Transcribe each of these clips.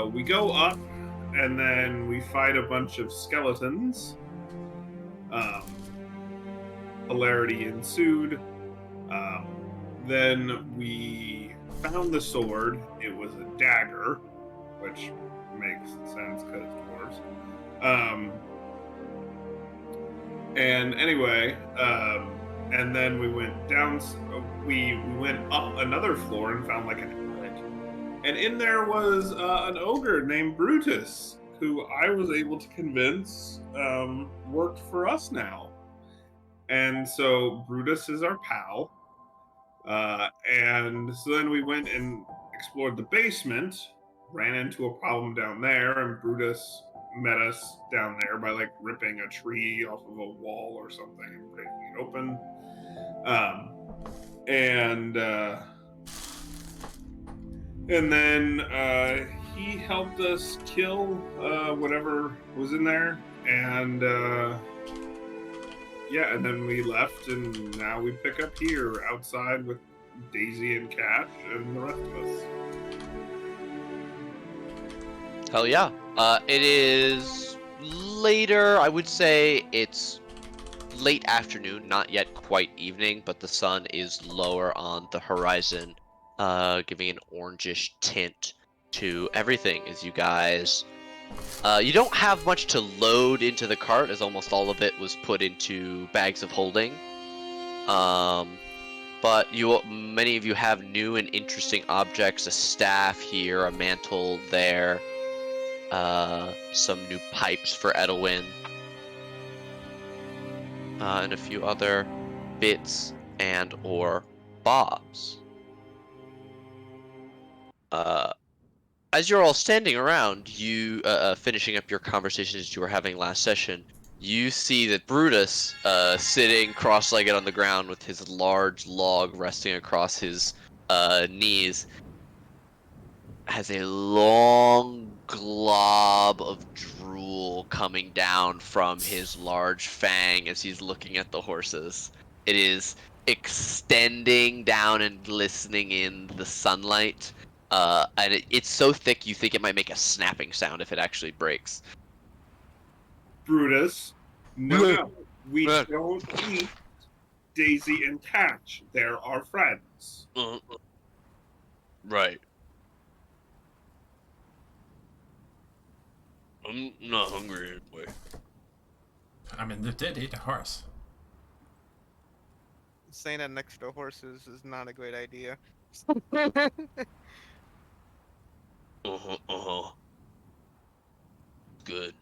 we go up, and then we fight a bunch of skeletons. Um, Hilarity ensued. Um, then we found the sword. It was a dagger, which makes sense because dwarves. And anyway, and then we went down. We went up another floor and found like an attic, and in there was an ogre named Brutus, who I was able to convince worked for us now. And so Brutus is our pal. And so then we went and explored the basement, ran into a problem down there, and Brutus met us down there by like ripping a tree off of a wall or something and breaking it open. And then he helped us kill whatever was in there, and yeah, and then we left, and now we pick up here outside with Daisy and Cash and the rest of us. Hell yeah. It is later, I would say it's late afternoon, not yet quite evening, but the sun is lower on the horizon, giving an orangish tint to everything as you guys... you don't have much to load into the cart, as almost all of it was put into bags of holding. But many of you have new and interesting objects, a staff here, a mantle there, some new pipes for Edwin, and a few other bits and or bobs. As you're all standing around, you finishing up your conversations you were having last session, you see that Brutus, sitting cross-legged on the ground with his large log resting across his knees, has a long glob of drool coming down from his large fang as he's looking at the horses. It is extending down and glistening in the sunlight. And it's so thick you think it might make a snapping sound if it actually breaks. Brutus, no, we don't eat Daisy and Cash. They're our friends. Right. I'm not hungry anyway. I mean, they did eat a horse. Saying that next to horses is not a great idea. Good.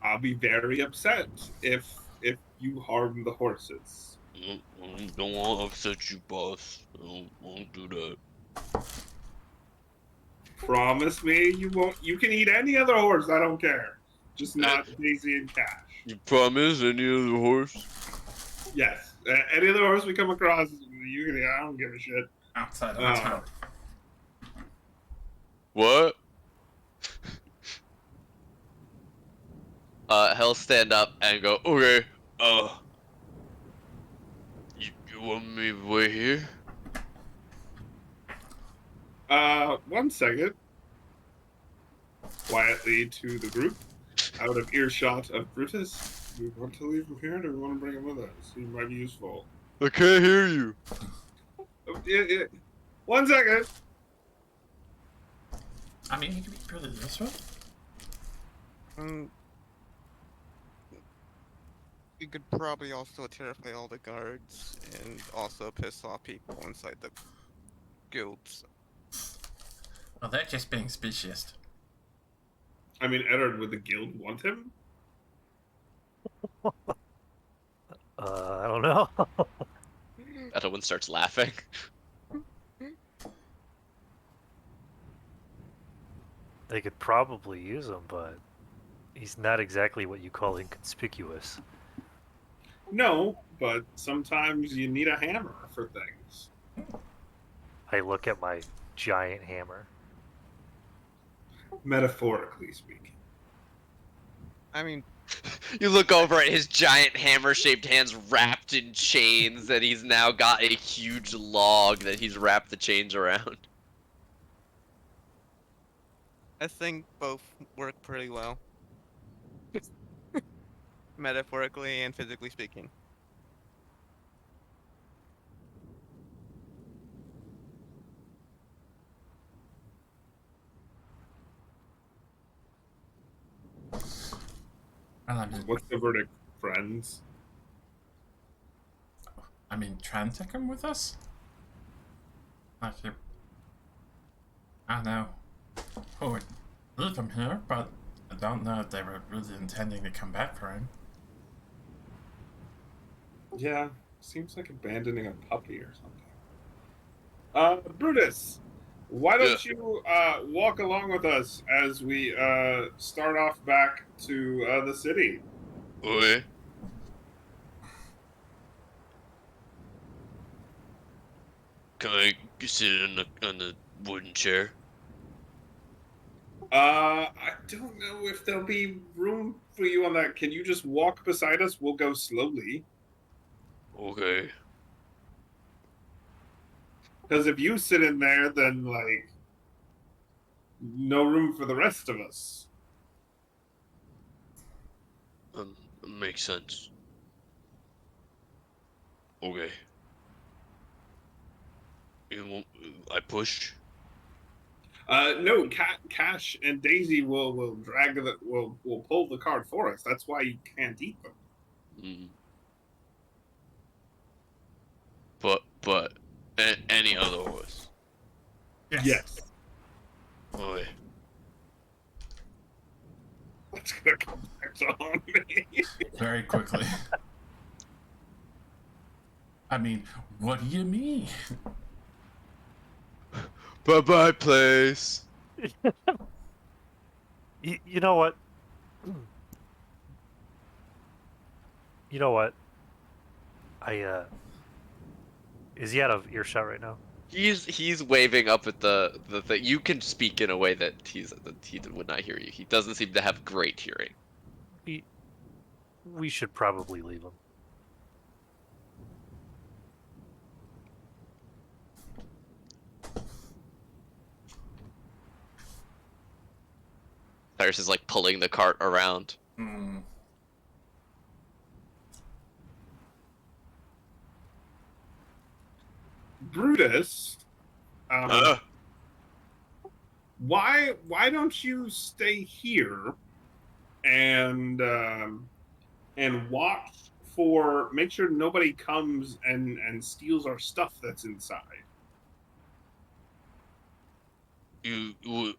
I'll be very upset if you harm the horses. Don't want to upset you, boss. Won't do that. Promise me you won't. You can eat any other horse. I don't care. Just not Daisy and Cash. You promise any other horse? Yes. Any other horse we come across, you can. I don't give a shit. Outside of the town. What? He'll stand up and go, Okay, you want me to wait here? 1 second. Quietly to the group, out of earshot of Brutus. Do we want to leave him here, or do we want to bring him with us? He might be useful. I can't hear you. 1 second. I mean, he could be really useful. You could probably also terrify all the guards and also piss off people inside the guilds. Well, they're just being speciest. I mean, Eddard, would the guild want him? I don't know. Edwin starts laughing. They could probably use him, but he's not exactly what you call inconspicuous. No, but sometimes you need a hammer for things. I look at my giant hammer. Metaphorically speaking. I mean, You look over at his giant hammer-shaped hands wrapped wrapped in chains, and he's now got a huge log that he's wrapped the chains around. I think both work pretty well, metaphorically and physically speaking. Well, I mean, What's the verdict, friends? try and take him with us? Like, I don't know. Who would leave him here, but I don't know if they were really intending to come back for him. Yeah, seems like abandoning a puppy or something. Brutus, why don't you walk along with us as we start off back to the city? Okay. Can I sit on the wooden chair? I don't know if there'll be room for you on that. Can you just walk beside us? We'll go slowly. Okay. Because if you sit in there, then, like, no room for the rest of us. Makes sense. Okay. I push. No, Cash and Daisy will drag will pull the cart for us. That's why you can't eat them. Mm. But any other horse. Yes. Okay. That's gonna come back to haunt me. Very quickly. What do you mean? Bye-bye, place. You know what? You know what? Is he out of earshot right now? He's waving up at the thing. You can speak in a way that he would not hear you. He doesn't seem to have great hearing. We should probably leave him. Cyrus is like pulling the cart around. Hmm. Brutus, Uh, why don't you stay here and watch for make sure nobody comes and steals our stuff that's inside.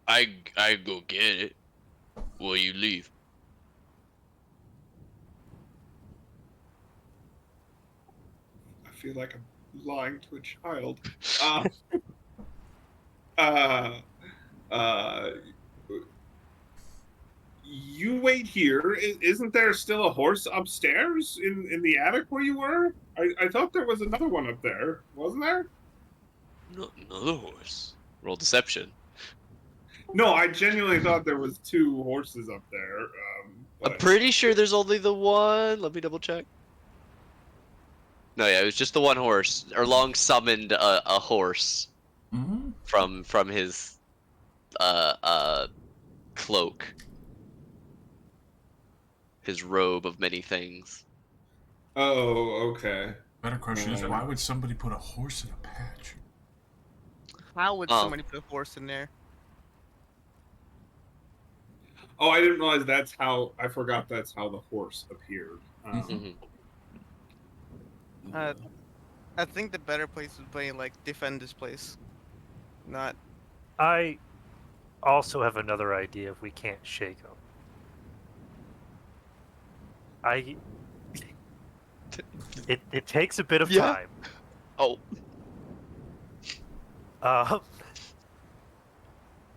I go get it. Will you leave? I feel like I'm lying to a child. Uh, uh, uh, you wait here. Isn't there still a horse upstairs in the attic where you were? I thought there was another one up there. Wasn't there? No, another horse. Roll deception. No, I genuinely thought there was two horses up there. I'm pretty sure there's only the one. Let me double check. No, yeah, it was just the one horse. Erlong summoned a horse Mm-hmm. from his cloak, his robe of many things. Oh, okay. Better question is, why would somebody put a horse in a patch? How would somebody put a horse in there? Oh, I didn't realize that's how. I forgot that's how the horse appeared. Mhm. I think the better place would be like defend this place, not. I also have another idea if we can't shake him. It takes a bit of Yeah. time. Oh,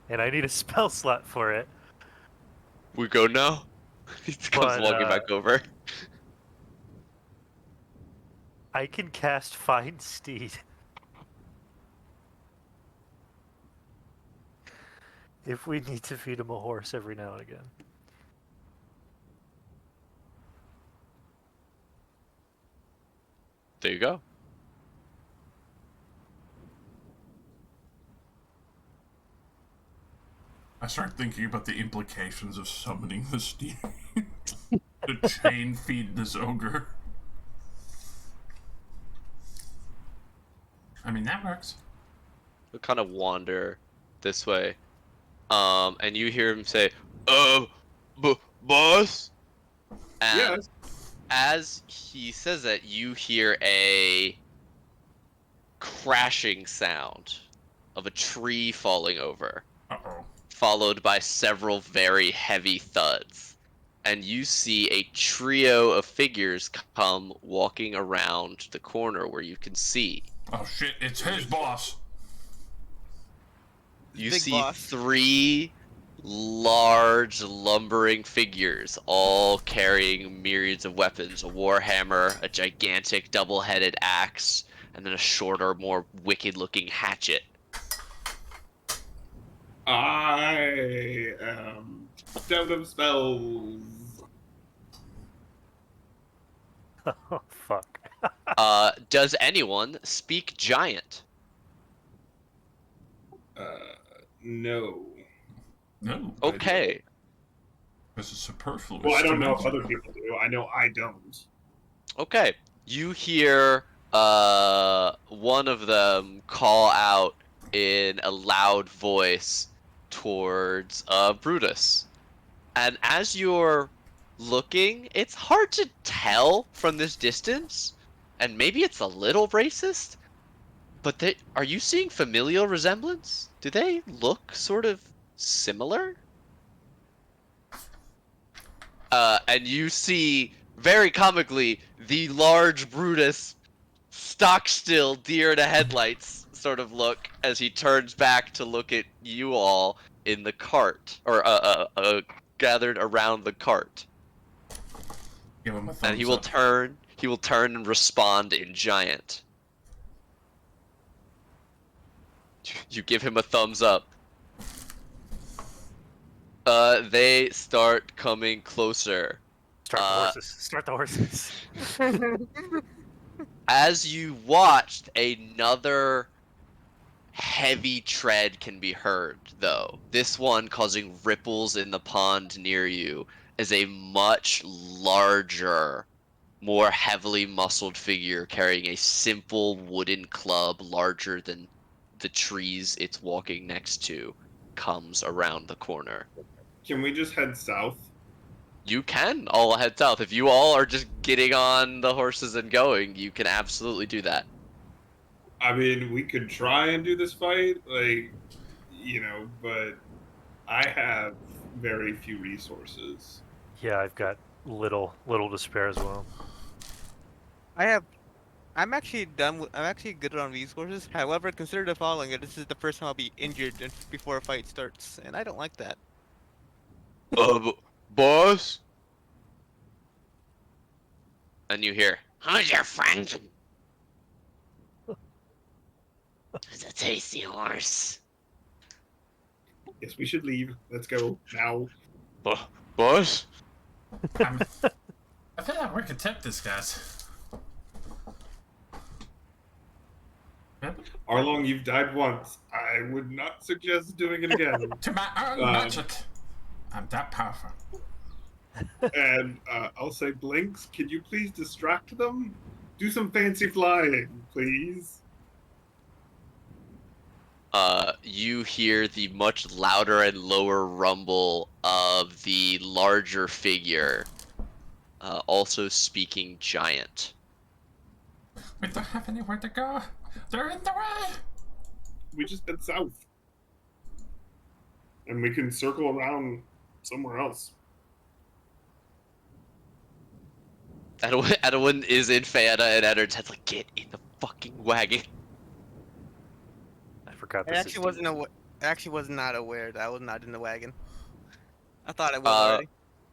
And I need a spell slot for it. we go now. He comes But, walking back over. I can cast Find Steed. If we need to feed him a horse every now and again. There you go. I start thinking about the implications of summoning the steam to chain feed this ogre. I mean, that works. He'll kind of wander this way. And you hear him say, boss? And Yes. as he says that, you hear a crashing sound of a tree falling over, Uh-oh. followed by several very heavy thuds. And you see a trio of figures come walking around the corner where you can see. Oh shit, it's his boss! You Big see boss. 3 large lumbering figures, all carrying myriads of weapons: a warhammer, a gigantic double-headed axe, and then a shorter, more wicked-looking hatchet. I am out of spells. Oh fuck. Does anyone speak giant? No. No. Okay. This is superfluous. Well, I don't to know if mention. other people do. I know I don't. Okay. You hear one of them call out in a loud voice towards Brutus. And as you're looking, it's hard to tell from this distance, and maybe it's a little racist, but are you seeing familial resemblance? Do they look sort of similar? And you see, very comically, the large Brutus stock still, deer in the headlights sort of look as he turns back to look at you all in the cart, or gathered around the cart. Give him a And thumbs he will up. turn and respond in giant. You give him a thumbs up. They start coming closer. Start the horses. Start the horses. As you watched, another heavy tread can be heard, though. This one causing ripples in the pond near you as a much larger, more heavily muscled figure carrying a simple wooden club larger than the trees it's walking next to comes around the corner. Can we just head south? You can all head south. If you all are just getting on the horses and going, you can absolutely do that. I mean, we could try and do this fight, but I have very few resources. Yeah, I've got little to spare as well. I'm actually I'm actually good on resources. However, consider the following: this is the first time I'll be injured before a fight starts, and I don't like that. Boss? And you hear, "Who's your friend?" "It's a tasty horse." Yes, we should leave. Let's go now. Boss? I feel like we could tip this, guys. Arlong, you've died once. I would not suggest doing it again. To my own magic. I'm that powerful. And I'll say, Blinks, can you please distract them? Do some fancy flying, please. You hear the much louder and lower rumble of the larger figure, also speaking giant. We don't have anywhere to go. They're in the way. We just head south. And we can circle around somewhere else. Edwin is in Fana, and Edward's head's like, "Get in the fucking wagon." I forgot I this actually is wasn't aware. I actually was not aware that I was not in the wagon. I thought I was Uh, already.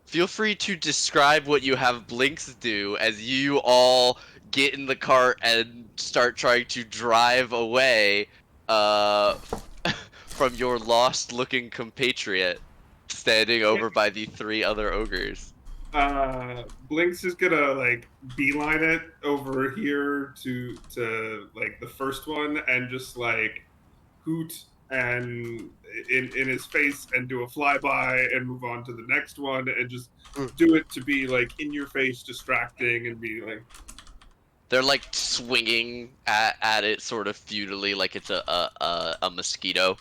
Feel free to describe what you have Blinks do as you all get in the cart and start trying to drive away from your lost-looking compatriot standing over by the 3 other ogres. Blinks is gonna like beeline it over here to like the first one and just like hoot and in his face and do a flyby and move on to the next one and just do it to be like in your face, distracting and be like. They're like swinging at it sort of futilely, like it's a mosquito.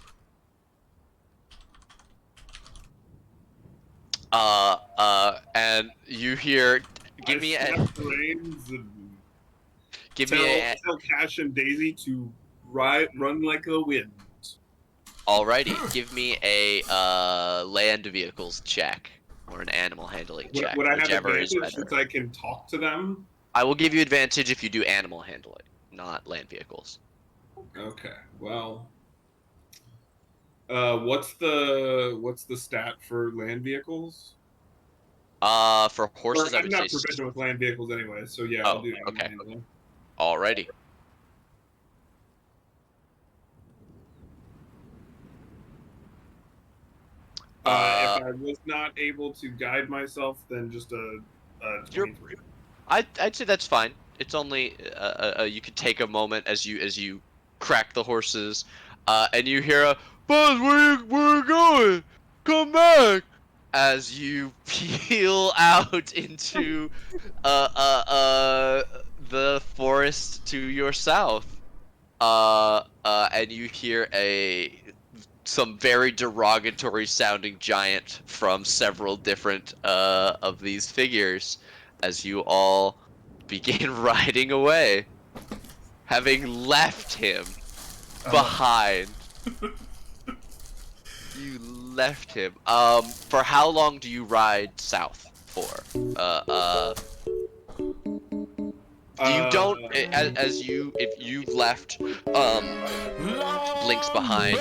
And you hear, give I me snap a, the reins and give me a, tell Cash and Daisy to run like the wind. alrighty, give me a land vehicles check or an animal handling check, Would I have whichever is advantage better. since I can talk to them? I will give you advantage if you do animal handling, not land vehicles. Okay. Well, what's the stat for land vehicles? For Or horses, I I'm would say. not proficient with land vehicles anyway, so yeah, I'll Oh, do animal okay. handling. Alrighty. If I was not able to guide myself, then just a 23. I'd say that's fine. It's only you could take a moment as you crack the horses, and you hear a Buzz, where you going? Come back! As you peel out into the forest to your south, and you hear some very derogatory sounding giant from several different of these figures as you all begin riding away, having left him behind. You left him. For how long do you ride south for? You don't, if you left, Blinks behind,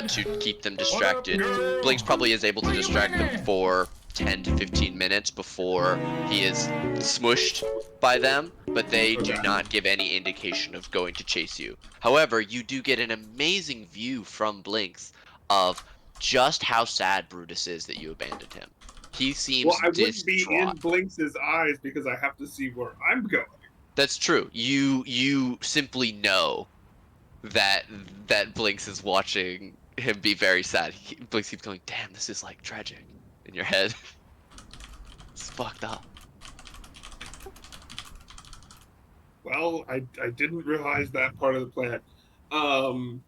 to keep them distracted. Blinks probably is able to distract them for 10 to 15 minutes before he is smushed by them, but they do Okay. not give any indication of going to chase you. However, you do get an amazing view from Blinks of just how sad Brutus is that you abandoned him. He seems Well, I wouldn't be distraught. in Blinks' eyes because I have to see where I'm going. That's true. You simply know that Blinks is watching him be very sad. Blinks keeps going, damn, this is like tragic in your head. It's fucked up. Well, I didn't realize that part of the plan. Um,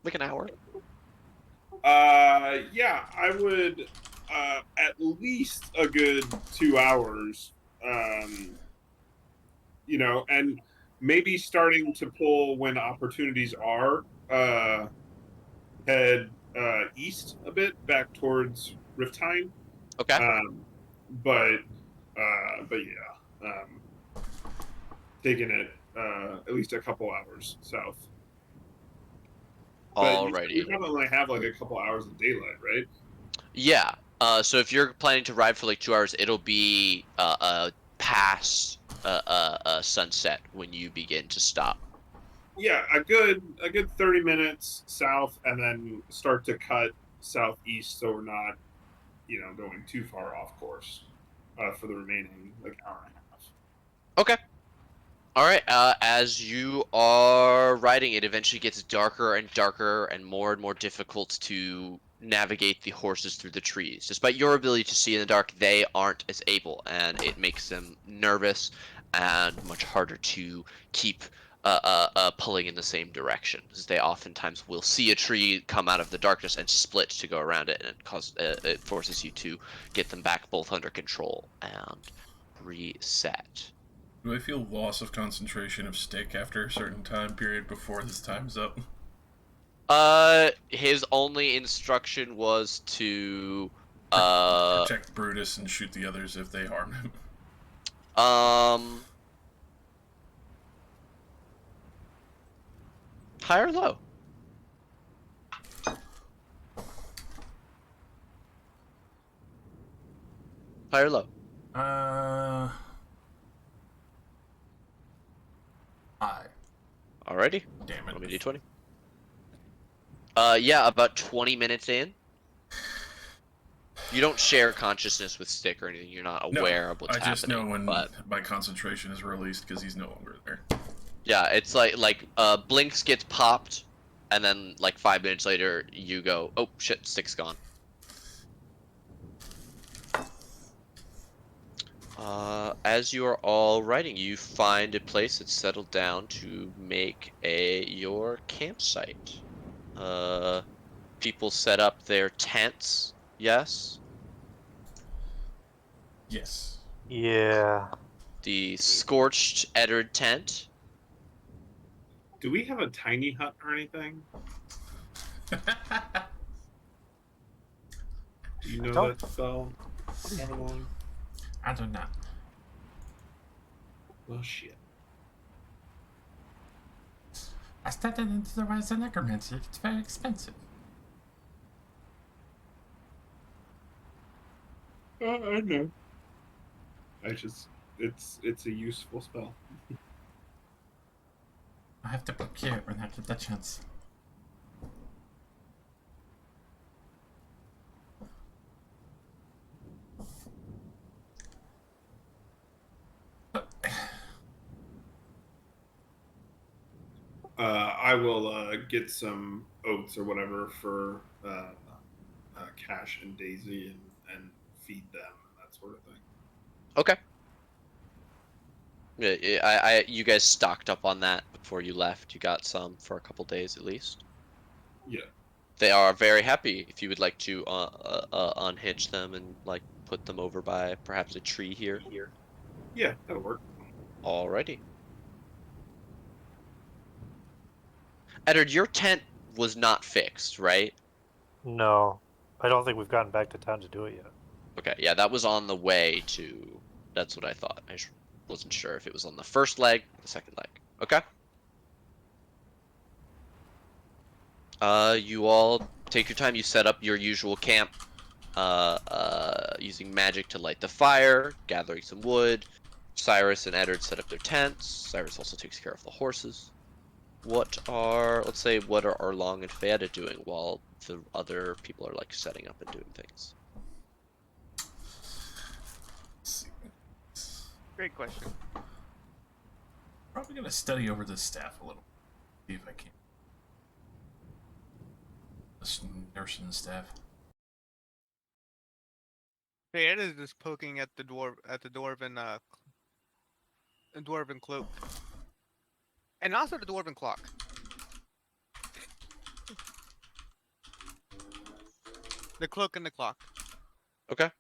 Like an hour. yeah, I would at least a good 2 hours. You know, and maybe starting to pull when opportunities are head east a bit back towards Riftheim. Okay. Um, but yeah, taking it at least a couple hours south. But you Alrighty. probably only have like a couple hours of daylight, right? Yeah. So if you're planning to ride for like 2 hours, it'll be past sunset when you begin to stop. Yeah, a good 30 minutes south, and then start to cut southeast, so we're not, going too far off course for the remaining like hour and a half. Okay. All right. As you are riding, it eventually gets darker and darker and more difficult to navigate the horses through the trees. Despite your ability to see in the dark, they aren't as able, and it makes them nervous and much harder to keep pulling in the same direction. As they oftentimes will see a tree come out of the darkness and split to go around it, and it forces you to get them back both under control and reset. Do I feel loss of concentration of stick after a certain time period before this time's up? His only instruction was to, Protect Brutus and shoot the others if they harm him. High or low? High or low? Aye. Alrighty. Damn Let me it. do 20. Yeah, about 20 minutes in. You don't share consciousness with Stick or anything. You're not No, aware of what's I just happening. know when but my concentration is released because he's no longer there. yeah, it's like Blinks gets popped, and then like 5 minutes later you go, oh shit, Stick's gone. As you are all writing, you find a place that's settled down to make your campsite. People set up their tents. Yes, Yes. Yeah. the scorched Eddard tent. Do we have a tiny hut or anything? Do you know Don't- that spell? Avalon? I do not. Well, shit. I started into the rise of necromancy. It's very expensive. I know. It's a useful spell. I have to procure it when I get the chance. I will get some oats or whatever for Cash and Daisy and feed them and that sort of thing. Okay. Yeah, you guys stocked up on that before you left. You got some for a couple days at least. Yeah. They are very happy if you would like to unhitch them and like put them over by perhaps a tree here. Yeah, that'll work. Alrighty. Eddard, your tent was not fixed, right? No. I don't think we've gotten back to town to do it yet. Okay, yeah, that was on the way to. That's what I thought. I just wasn't sure if it was on the first leg or the second leg. Okay. You all take your time. You set up your usual camp. Using magic to light the fire, gathering some wood. Cyrus and Eddard set up their tents. Cyrus also takes care of the horses. Let's say, what are Arlong and Feyada doing while the other people are like setting up and doing things? Let's see. Great question. Probably gonna study over this staff a little. See if I can. This nursing staff. Hey, Ed is just poking at the dwarven cloak, and also the dwarven clock. The cloak and the clock. Okay.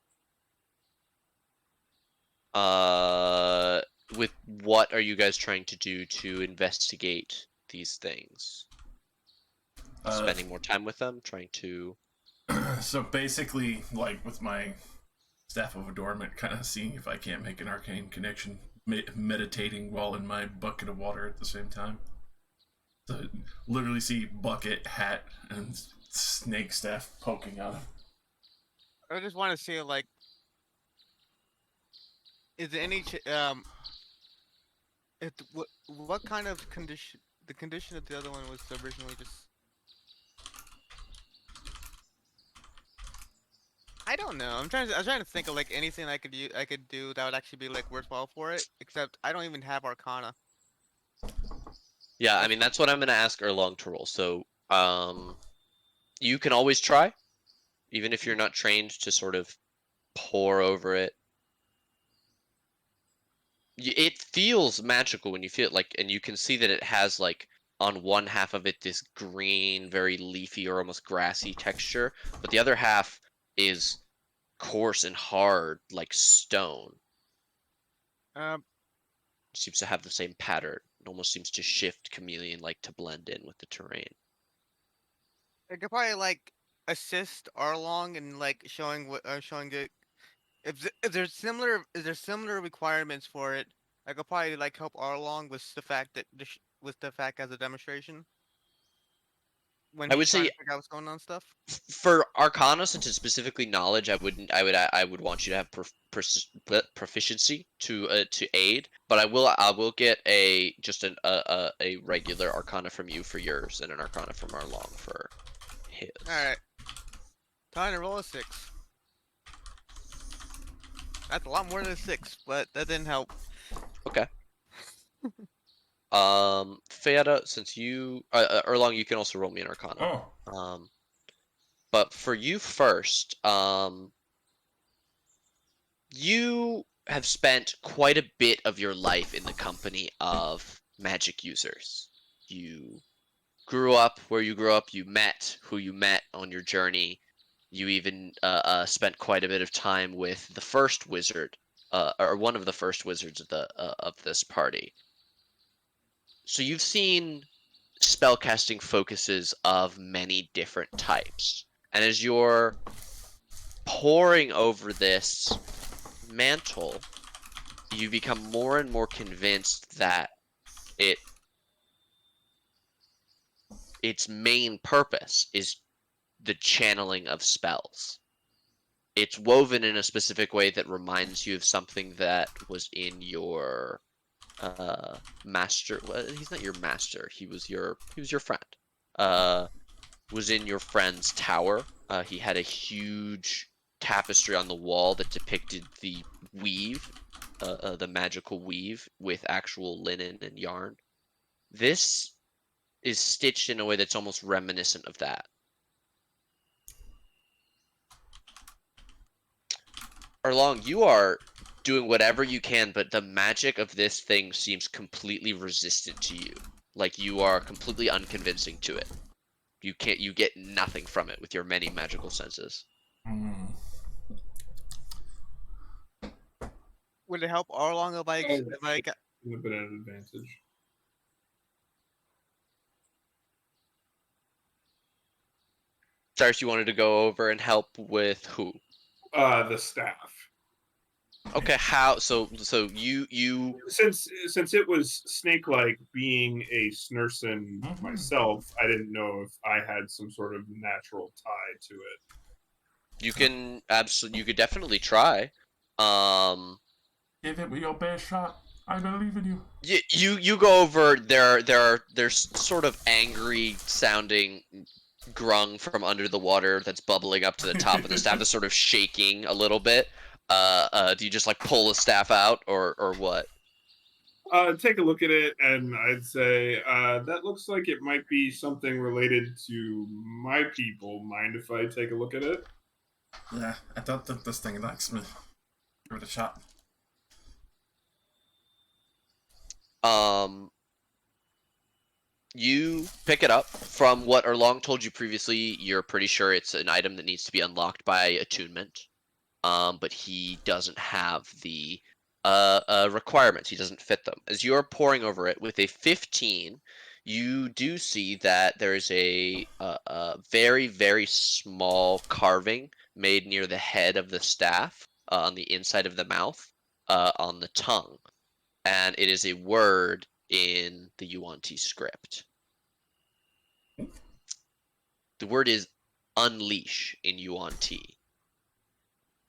With what are you guys trying to do to investigate these things? Spending more time with them, trying to. So basically, like with my staff of Dormant, kind of seeing if I can't make an arcane connection, meditating while in my bucket of water at the same time. So literally see bucket, hat, and snake staff poking out of. I just want to see like, is there any what kind of condition? The condition of the other one was originally just. I don't know. I'm trying to think of like anything I could do that would actually be like worthwhile for it. Except I don't even have Arcana. Yeah, I mean that's what I'm gonna ask Erlong to roll. So, you can always try, even if you're not trained to sort of pour over it. It feels magical when you feel it, like, and you can see that it has like on one half of it this green, very leafy or almost grassy texture, but the other half is coarse and hard like stone. Um, Seems to have the same pattern. It almost seems to shift chameleon like to blend in with the terrain. I could probably like assist Arlong in like showing it. If there's similar requirements for it, I could probably like help Arlong with the fact that with the fact as a demonstration when I he's would trying say to figure out what's going on and stuff. for Arcana, since it's specifically knowledge, I would want you to have proficiency to aid. But I will get a regular Arcana from you for yours and an Arcana from Arlong for his. All right, time to roll a 6. That's a lot more than 6, but that didn't help. Okay. Feyada, since you, Erlong, you can also roll me an Arcana. Oh, But for you first, you have spent quite a bit of your life in the company of magic users. You grew up where you grew up, you met who you met on your journey. You even spent quite a bit of time with the first wizard, or one of the first wizards of the of this party. So you've seen spellcasting focuses of many different types. And as you're poring over this mantle, you become more and more convinced that its main purpose is the channeling of spells. It's woven in a specific way that reminds you of something that was in your master. Well, he's not your master. He was your friend. Was in your friend's tower. He had a huge tapestry on the wall that depicted the weave, the magical weave with actual linen and yarn. This is stitched in a way that's almost reminiscent of that. Arlong, you are doing whatever you can, but the magic of this thing seems completely resistant to you. Like you are completely unconvincing to it. You get nothing from it with your many magical senses. mm. Would it help Arlong if I, Oh, if I got, a bit at an advantage. Cyrus, you wanted to go over and help with who? The staff. Okay, how? So you. Since it was snake-like, being a Snurson Mhm. myself, I didn't know if I had some sort of natural tie to it. You can absolutely. You could definitely try. Um, Give it your best shot. I believe in you. you go over. There's sort of angry sounding grung from under the water that's bubbling up to the top of the staff. That's sort of shaking a little bit. Do you just like pull the staff out or what? Take a look at it, and I'd say that looks like it might be something related to my people. Mind if I take a look at it? Yeah, I don't think this thing likes me. Give it a shot. Um, you pick it up from what Erlong told you previously. You're pretty sure it's an item that needs to be unlocked by attunement. But he doesn't have the requirements. He doesn't fit them. As you're poring over it with a 15, you do see that there is a very, very small carving made near the head of the staff, on the inside of the mouth, on the tongue. And it is a word in the Yuan-Ti script. The word is unleash in Yuan-Ti.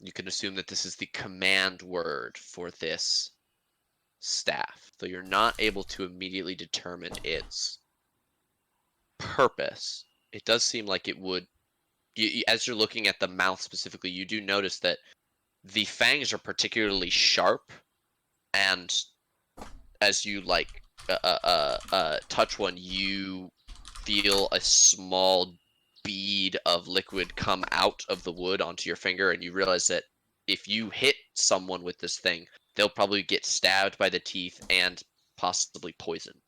You can assume that this is the command word for this staff, though you're not able to immediately determine its purpose. It does seem like it would, as you're looking at the mouth specifically, you do notice that the fangs are particularly sharp, and as you like touch one, you feel a small bead of liquid come out of the wood onto your finger, and you realize that if you hit someone with this thing, they'll probably get stabbed by the teeth and possibly poisoned.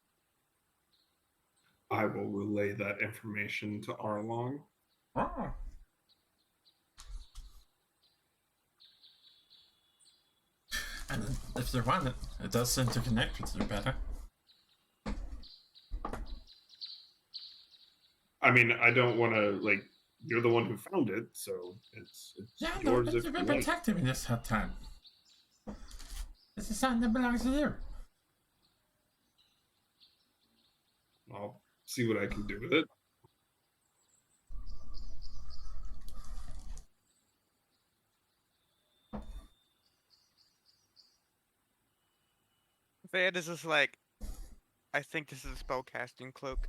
I will relay that information to Arlong. Oh. And if you want it, it does seem to connect with you better. I mean, I don't want to like. You're the one who found it, so it's Yeah, no, yours but if you've you been like. protecting me this whole time. This is something that belongs to you. I'll see what I can do with it. Fayed is just like, I think this is a spellcasting cloak.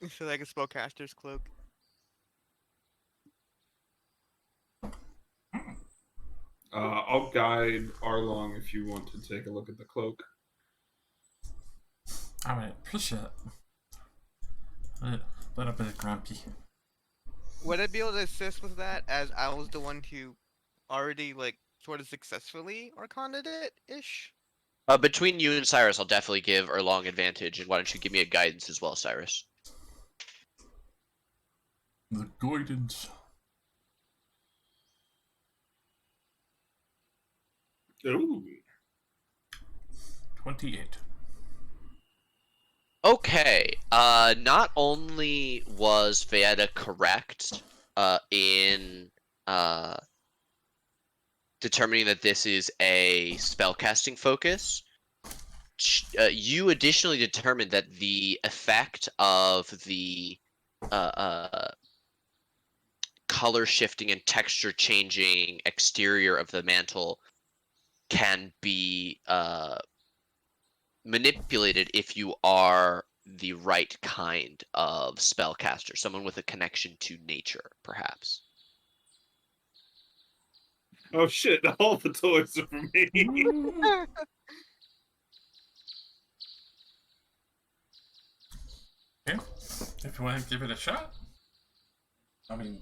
It's like a spellcaster's cloak. I'll guide Arlong if you want to take a look at the cloak. I appreciate it. A little bit grumpy. Would I be able to assist with that, as I was the one who already like sort of successfully arcaned it ish? Between you and Cyrus, I'll definitely give Erlong advantage, and why don't you give me a guidance as well, Cyrus? The guidance. Ooh. 28. Okay. Not only was Veda correct in determining that this is a spellcasting focus, you additionally determined that the effect of the color shifting and texture changing exterior of the mantle can be manipulated if you are the right kind of spellcaster, someone with a connection to nature, perhaps. Oh shit! All the toys are for me. Yeah, if you want to give it a shot. I mean,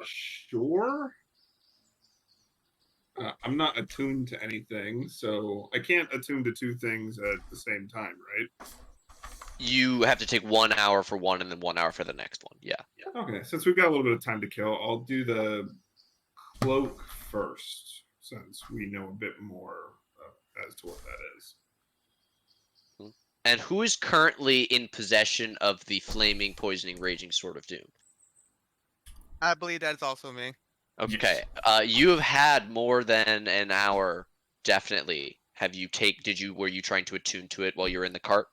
Sure. I'm not attuned to anything, so I can't attune to two things at the same time, right? You have to take 1 hour for one and then 1 hour for the next one. Yeah. Okay, since we've got a little bit of time to kill, I'll do the cloak first, since we know a bit more as to what that is. And who is currently in possession of the flaming, poisoning, raging sword of doom? I believe that's also me. Okay. You have had more than an hour, definitely. Were you trying to attune to it while you were in the cart?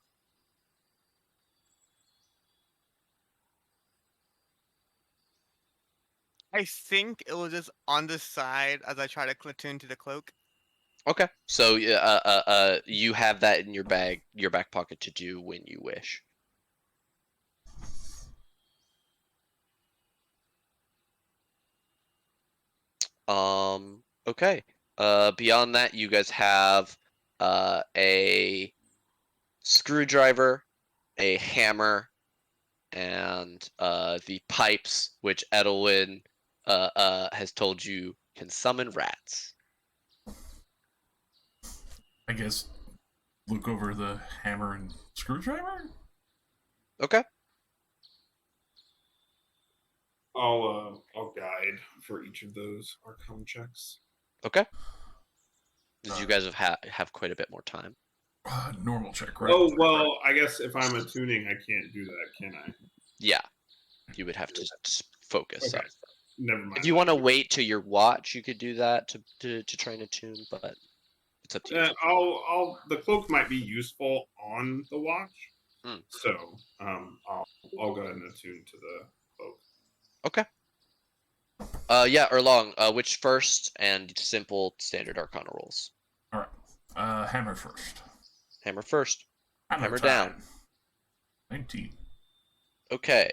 I think it was just on the side as I try to platoon to the cloak. Okay. So you have that in your back pocket to do when you wish. Okay. Beyond that, you guys have a screwdriver, a hammer, and the pipes, which Edelwin has told you can summon rats. I guess look over the hammer and screwdriver? Okay. I'll guide for each of those Arcana checks. Okay. Because you guys have quite a bit more time. Normal check, right? Oh well, I guess if I'm attuning, I can't do that, can I? Yeah. You would have to just focus. Okay. Never mind. If you want to wait till your watch, you could do that to try and attune, but it's up to you. The cloak might be useful on the watch, so I'll go ahead and attune to the cloak. Okay. Yeah, Erlong, which first and simple standard Arcana rolls? All right. Hammer first. Hammer first. Hammer time. down. 19. Okay.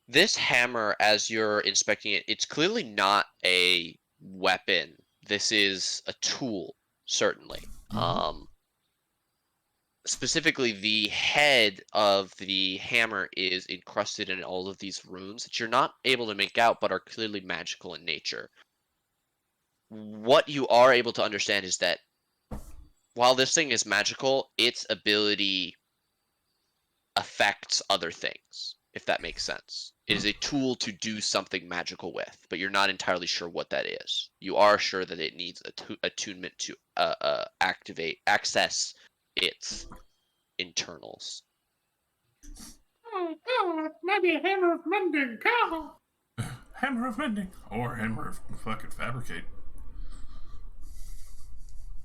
This hammer, as you're inspecting it, it's clearly not a weapon. This is a tool, certainly. Specifically, the head of the hammer is encrusted in all of these runes that you're not able to make out, but are clearly magical in nature. What you are able to understand is that while this thing is magical, its ability affects other things, if that makes sense. It is a tool to do something magical with, but you're not entirely sure what that is. You are sure that it needs attunement to access its internals. Oh, maybe a hammer of mending. Hammer of mending. Or hammer of fucking fabricate.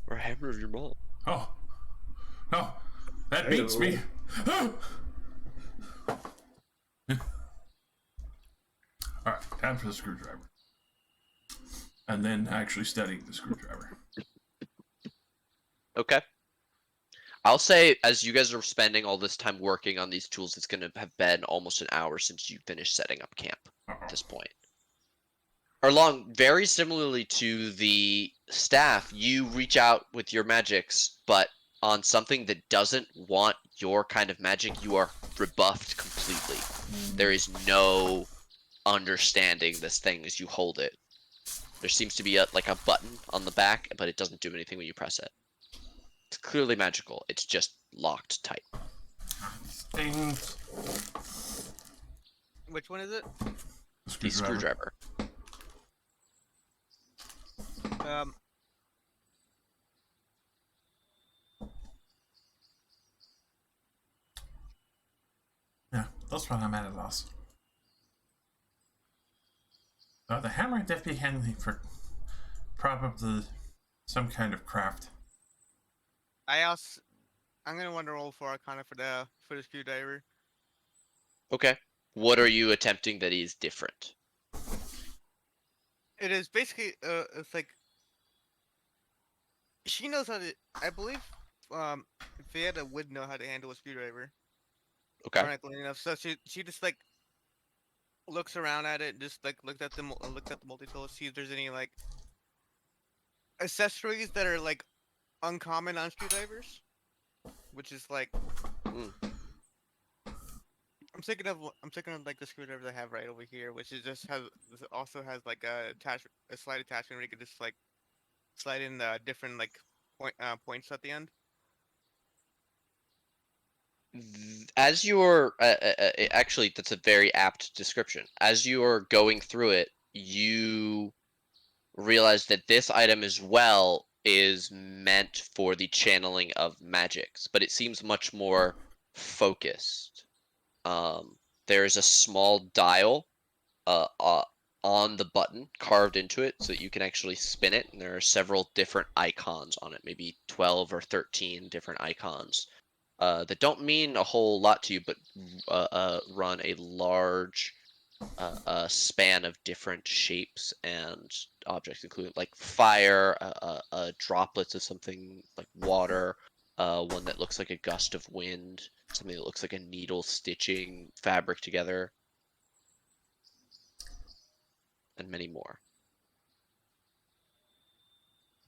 Or a hammer of your mom. Oh. No. That beats me. Alright, time for the screwdriver. And then actually studying the screwdriver. Okay. I'll say, as you guys are spending all this time working on these tools, it's going to have been almost an hour since you finished setting up camp at this point. Arlong, very similarly to the staff, you reach out with your magics, but on something that doesn't want your kind of magic, you are rebuffed completely. There is no understanding this thing as you hold it. There seems to be like a button on the back, but it doesn't do anything when you press it. It's clearly magical. It's just locked tight. Things. Which one is it? The screwdriver. Um, Yeah, that's what I'm at a loss. The hammer would be handy for probably some kind of craft. I'm gonna want to roll for Arcana for the screwdriver. Okay. What are you attempting that is different? It is basically it's like she knows how to. I believe Fieta would know how to handle a screwdriver. Okay. Ironically enough, so she just like looks around at it, just like looks at the multi-tool, see if there's any like accessories that are like uncommon on screwdrivers, which is like Mm. I'm thinking of like the screwdriver I have right over here, which is also has like a slide attachment where you can just like slide in different like points at the end. As you're actually, that's a very apt description. As you are going through it, you realize that this item as well is meant for the channeling of magics, but it seems much more focused. There is a small dial on the button carved into it so that you can actually spin it, and there are several different icons on it, maybe 12 or 13 different icons that don't mean a whole lot to you, but run a large span of different shapes and objects, including like fire, droplets of something like water, one that looks like a gust of wind, something that looks like a needle stitching fabric together, and many more.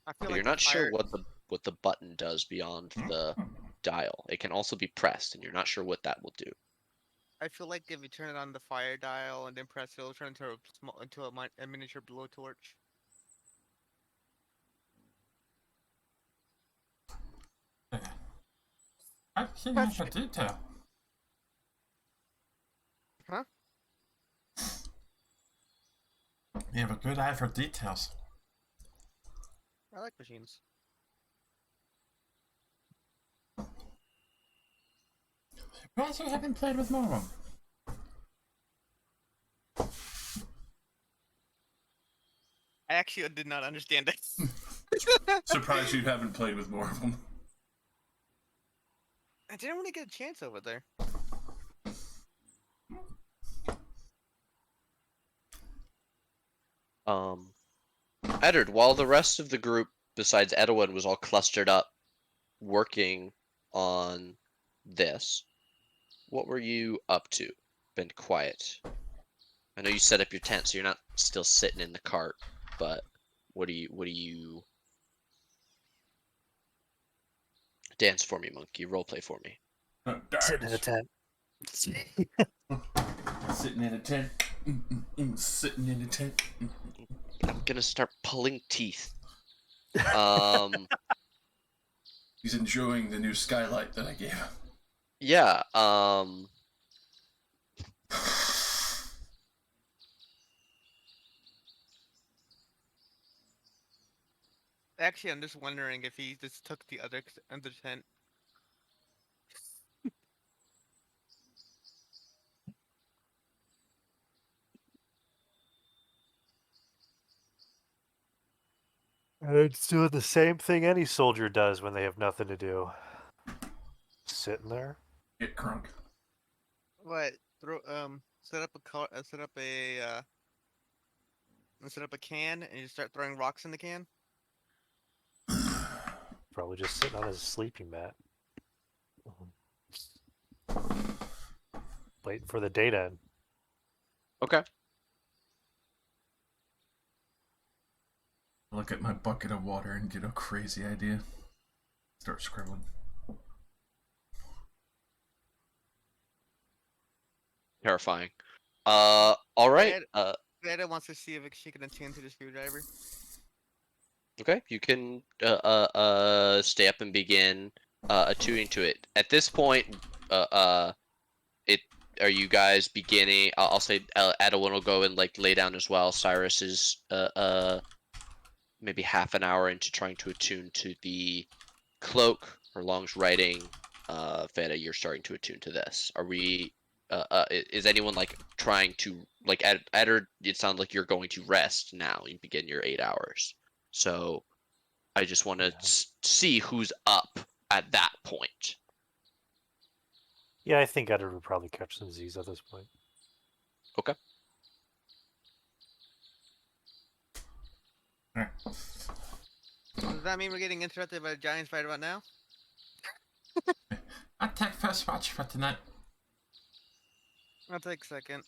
I feel But like you're the not sure fire. what the button does beyond the dial. It can also be pressed, and you're not sure what that will do. I feel like if you turn it on the fire dial and then press it, it'll turn into a miniature blowtorch. I can have a detail. Huh? You have a good eye for details. I like machines. Surprised you haven't played with more of them. I actually did not understand it. Surprised you haven't played with more of them. I didn't really get a chance over there. Edward, while the rest of the group, besides Edwin, was all clustered up working on this, what were you up to? Been quiet. I know you set up your tent, so you're not still sitting in the cart, but what do you dance for me, monkey? Roleplay for me. Sitting in a tent. Sitting in a tent. Sitting in a tent. I'm gonna start pulling teeth. He's enjoying the new skylight that I gave him. Yeah, Actually, I'm just wondering if he just took the other tent. It's doing the same thing any soldier does when they have nothing to do. Sitting there. Get crunk. What? Set up a car. Set up a can, and you start throwing rocks in the can. Probably just sitting on his sleeping mat. Waiting for the day to end. okay. Look at my bucket of water and get a crazy idea. Start scribbling. Terrifying. All right. Veda wants to see if she can attune to the screwdriver. Okay, you can stay up and begin attuning to it. At this point, it are you guys beginning? I'll say Adewin will go and like lay down as well. Cyrus is maybe half an hour into trying to attune to the cloak. Long's writing. Feta, you're starting to attune to this. Are we? Is anyone like trying to like Eder? It sounds like you're going to rest now. You begin your 8 hours. So I just want to see who's up at that point. Yeah, I think Edward would probably catch some Z's at this point. Okay. Alright. Does that mean we're getting interrupted by giants right about now? I'll take first watch for tonight. I'll take second.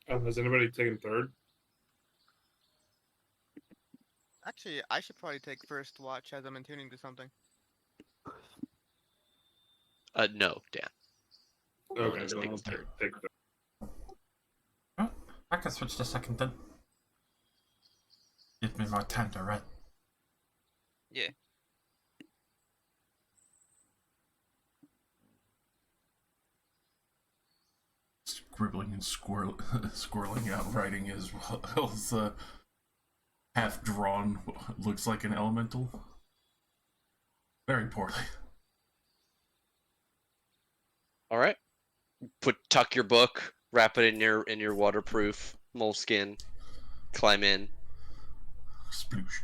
Has anybody taken third? Actually, I should probably take first watch as I'm attuning to something. No, Dan. Okay, Just then take I'll third. take third. Oh, I can switch to second then. Give me more time to write. Yeah. Scribbling and squirreling out writing as well as half drawn looks like an elemental. Very poorly. All right. Tuck your book, wrap it in your waterproof moleskin, climb in. Sploosh.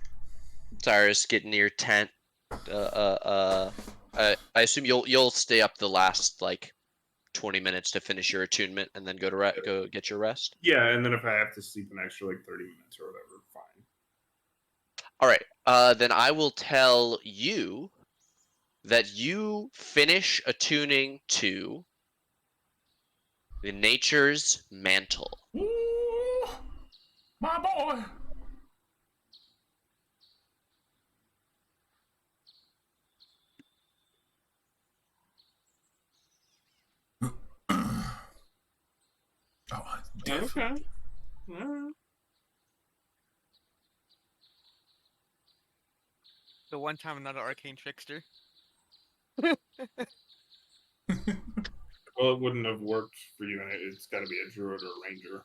Cyrus, get near your tent. I assume you'll stay up the last like 20 minutes to finish your attunement and then go get your rest. Yeah, and then if I have to sleep an extra like 30 minutes or whatever, fine. All right. Then I will tell you that you finish attuning to the Nature's Mantle. Ooh, my boy. Oh, definitely. Okay. Alright. The one time another arcane trickster. Well, it wouldn't have worked for you, and it's got to be a druid or a ranger.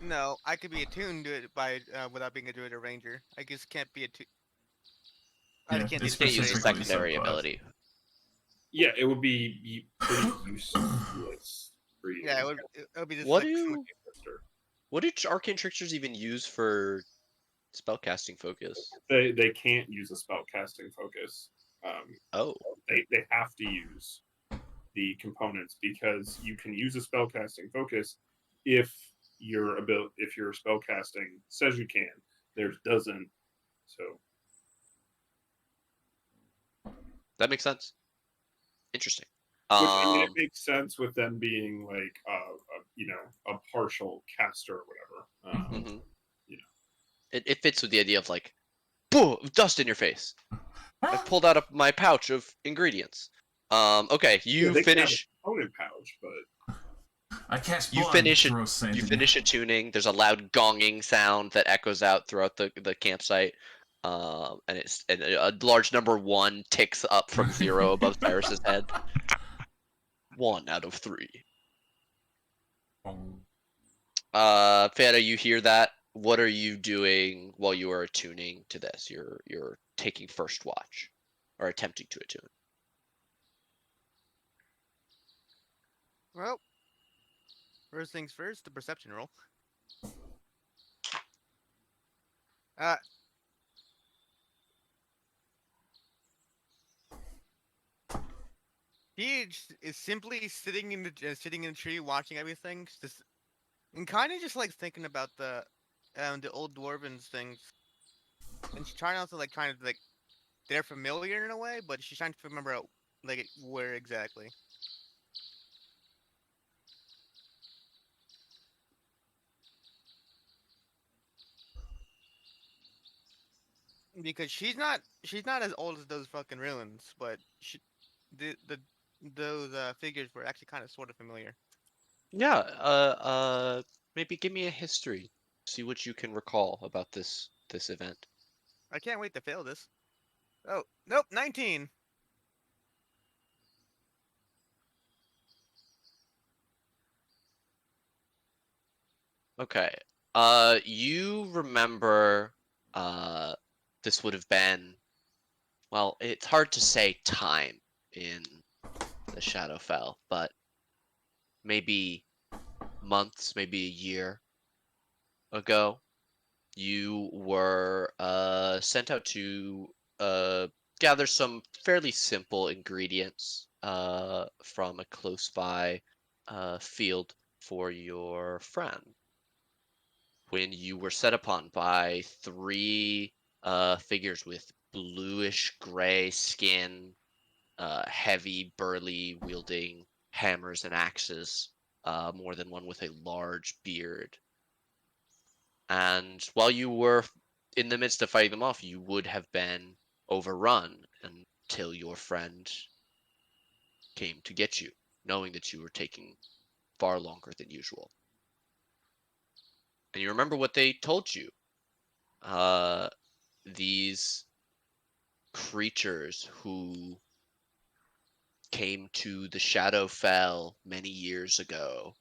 No, I could be attuned to it by without being a druid or ranger. I just can't be attuned. I Yeah, can't it's do Can't use a specifically secondary subclass. ability. Yeah, it would be pretty useless for you. Yeah, it would be just What like do what do arcane tricksters even use for spellcasting focus? They can't use a spell casting focus. Oh, They have to use the components because you can use a spell casting focus if your spell casting says you can. Theirs doesn't. So that makes sense. Interesting. which I mean, it makes sense with them being like a partial caster or whatever. Mhm. You know. It fits with the idea of like, boom, dust in your face. I've pulled out of my pouch of ingredients. Okay, you they can have finish. a component pouch, but I cast You blind, finish it. throws sand You in finish attuning. There's a loud gonging sound that echoes out throughout the campsite, and a large number 1 ticks up from 0 above Cyrus's head. 1 out of 3. Fanta, you hear that? What are you doing while you are attuning to this? You're taking first watch, or attempting to attune. well, first things first, the perception roll. He is simply sitting in the tree, watching everything, just and kind of just like thinking about the old dwarven things, and she's trying also like kind of like they're familiar in a way, but she's trying to remember out, like where exactly. Because she's not as old as those fucking ruins, but the those figures were actually kind of sort of familiar. Yeah, maybe give me a history. See what you can recall about this event. I can't wait to fail this. Oh nope, 19. Okay. You remember, uh, this would have been, well, it's hard to say time in the Shadowfell, but maybe months, maybe a year ago, you were sent out to gather some fairly simple ingredients from a close by field for your friend. When you were set upon by three figures with bluish gray skin, heavy, burly, wielding hammers and axes, more than one with a large beard. And while you were in the midst of fighting them off, you would have been overrun until your friend came to get you, knowing that you were taking far longer than usual. And you remember what they told you. Uh, these creatures who came to the Shadowfell many years ago,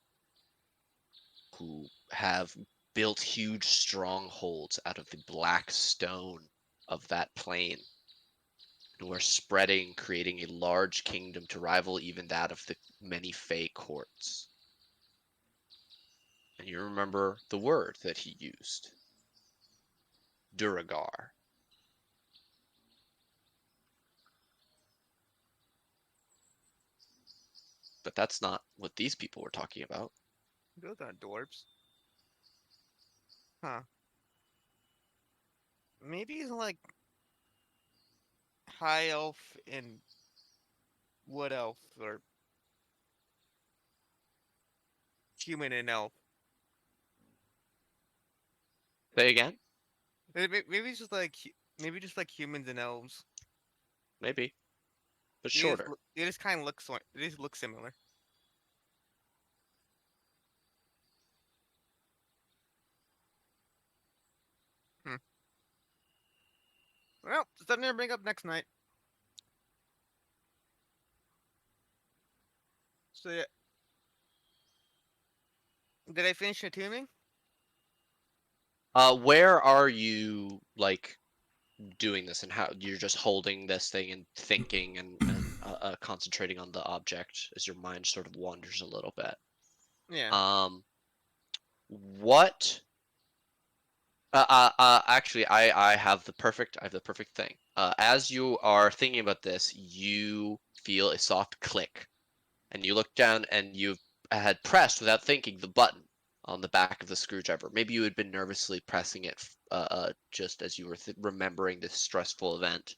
who have built huge strongholds out of the black stone of that plain, who are spreading, creating a large kingdom to rival even that of the many Fey courts. And you remember the word that he used, Duragar. But that's not what these people were talking about. Those aren't dwarves. Huh. Maybe it's like high elf and wood elf or human and elf. Say again? Maybe it's just like maybe just like humans and elves. Maybe. But shorter. They just kind of look they just look similar. Hmm. Well, something to bring up next night. So yeah, did I finish the tuning? Where are you, like, doing this, and how you're just holding this thing and thinking and concentrating on the object as your mind sort of wanders a little bit. Yeah. What? Actually, I have the perfect thing. As you are thinking about this, you feel a soft click, and you look down, and you had pressed without thinking the button on the back of the screwdriver. Maybe you had been nervously pressing it, just as you were remembering this stressful event.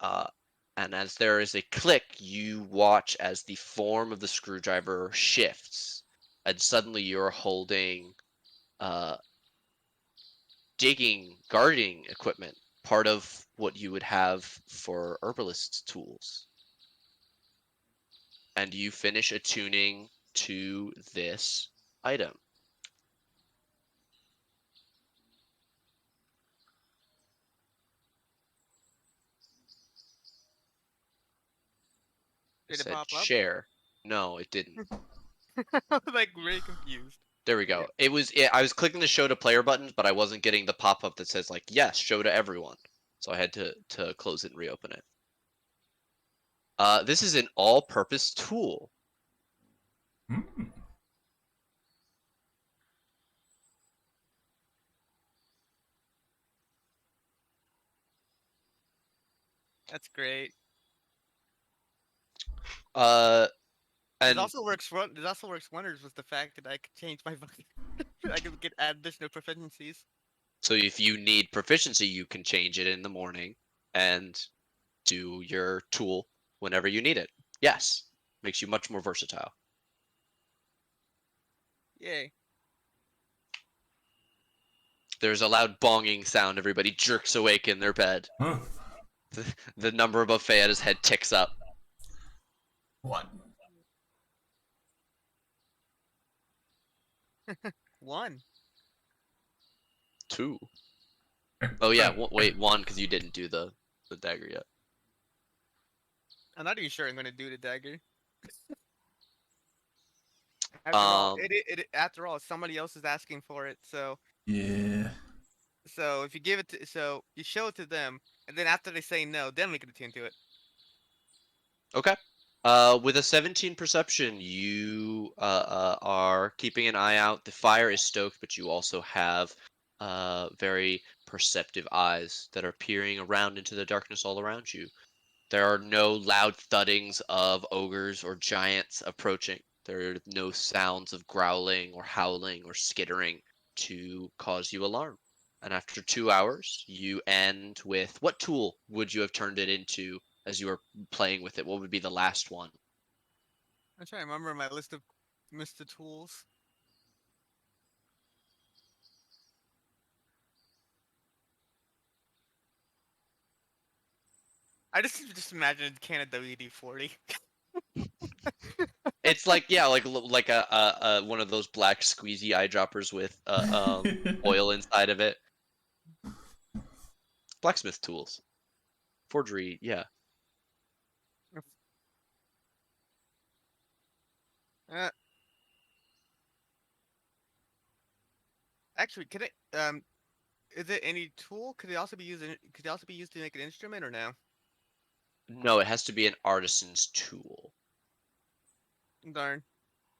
Uh, and as there is a click, you watch as the form of the screwdriver shifts, and suddenly you're holding uh, digging, guarding equipment, part of what you would have for herbalist's tools. And you finish attuning to this item. It Did it said pop up? share. No, it didn't. I was like very confused. There we go. I was clicking the show to player buttons, but I wasn't getting the pop-up that says like, yes, show to everyone. So I had to close it and reopen it. This is an all-purpose tool. Hmm. That's great. And This also works wonders with the fact that I could change my fucking I could get add additional proficiencies. so if you need proficiency, you can change it in the morning and do your tool whenever you need it. Yes, makes you much more versatile. Yay. There's a loud bonging sound. Everybody jerks awake in their bed. Huh? The number above Feada's head ticks up. What? 1. 2. Oh yeah, wait, 1 because you didn't do the dagger yet. I'm not even sure I'm gonna do the dagger. After all, somebody else is asking for it. So Yeah. if you give it to, so you show it to them, and then after they say no, then we can attend to it. Okay. With a 17 perception, you are keeping an eye out. The fire is stoked, but you also have very perceptive eyes that are peering around into the darkness all around you. There are no loud thuddings of ogres or giants approaching. There are no sounds of growling or howling or skittering to cause you alarm. And after 2 hours, you end with what tool would you have turned it into as you were playing with it? What would be the last one? I'm trying to remember my list of tools. I just imagined can of WD-40. It's like like a one of those black squeezy eyedroppers with oil inside of it. Blacksmith tools, forgery, yeah. Uh, Actually, can it is it any tool? Could it also be used? Could it also be used to make an instrument, or no? No, it has to be an artisan's tool. Darn.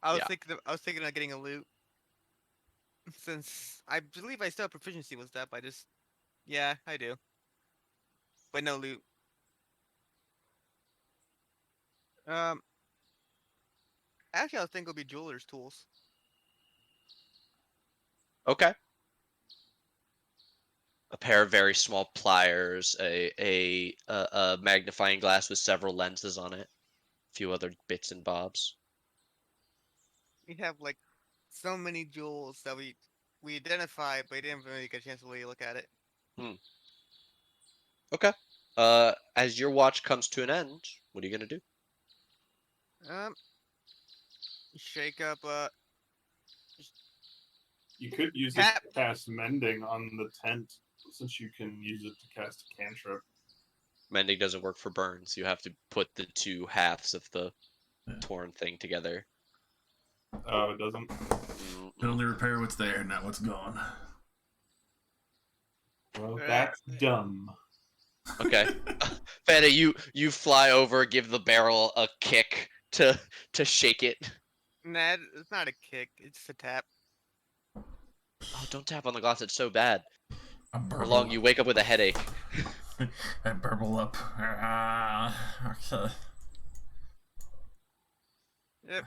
I was Yeah. thinking of getting a loot. Since I believe I still have proficiency with that, yeah, I do. But no loot. Actually, I think it'll be jeweler's tools. Okay. A pair of very small pliers, a magnifying glass with several lenses on it, a few other bits and bobs. We have like so many jewels that we identified, but we didn't really get a chance to really look at it. Okay. As your watch comes to an end, what are you gonna do? Shake up. You could use it Tap. to cast mending on the tent, since you can use it to cast a cantrip. Mending doesn't work for burns. You have to put the two halves of the torn thing together. Oh, it doesn't. Can only repair what's there, not what's gone. Well, that's dumb. Okay. Feta, you fly over, give the barrel a kick to shake it. Nah, it's not a kick. It's just a tap. Oh, don't tap on the glass. It's so bad. burble. Long you wake up with a headache. I burble up. Okay. Yep.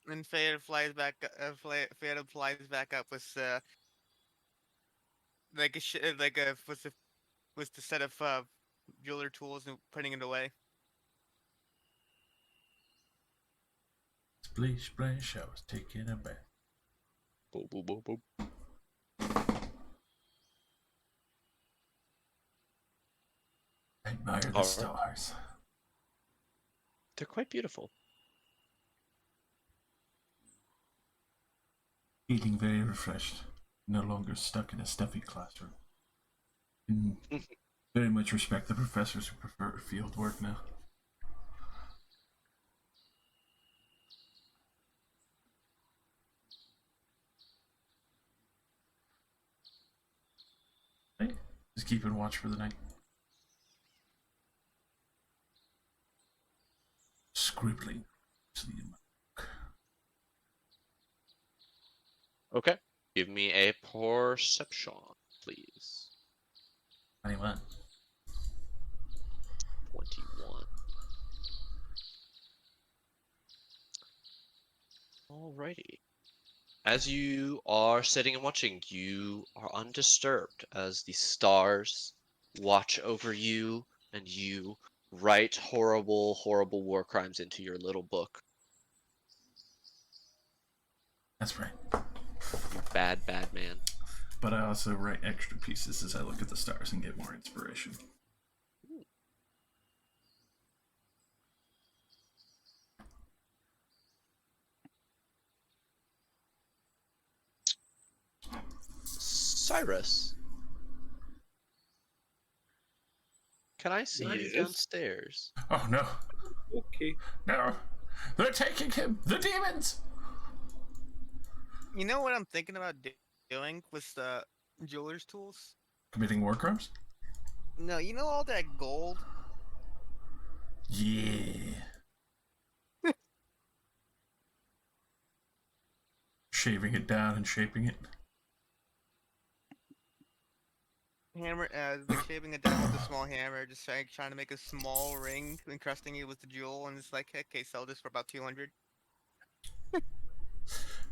And Fada flies back. Fada flies back up with with the set of jeweler tools and putting it away. Splish splash, I was taking a bath. Boop, boop, boop, boop. I admire the Alright. stars. They're quite beautiful. Feeling very refreshed. No longer stuck in a stuffy classroom. And very much respect the professors who prefer field work now. Hey, just keeping watch for the night. Scribbling to the book. Okay. Give me a perception, please. 21. 21. Alrighty. As you are sitting and watching, you are undisturbed as the stars watch over you and you write horrible, horrible war crimes into your little book. That's right. You bad, bad man. but I also write extra pieces as I look at the stars and get more inspiration. Cyrus, can I see you Yes. downstairs? Oh no, Okay. no! They're taking him! The demons! You know what I'm thinking about doing with the jeweler's tools? Committing war crimes? No, you know all that gold? Yeah. Shaving it down and shaping it. Hammer, like shaving it down with a small hammer, just trying to make a small ring, encrusting it with the jewel, and it's like, okay, sell this for about 200.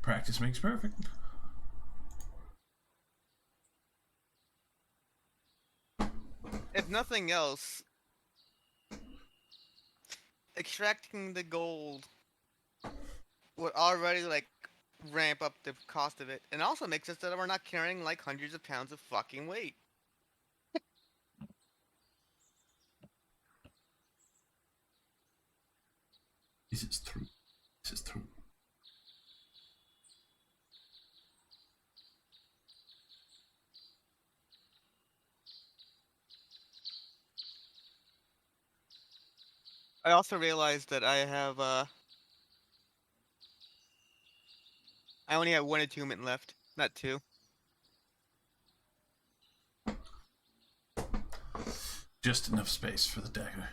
Practice makes perfect. If nothing else, extracting the gold would already like ramp up the cost of it, and also makes it so that we're not carrying like hundreds of pounds of fucking weight. This is true. This is true. I also realized that I only have one attunement left, not two. Just enough space for the dagger.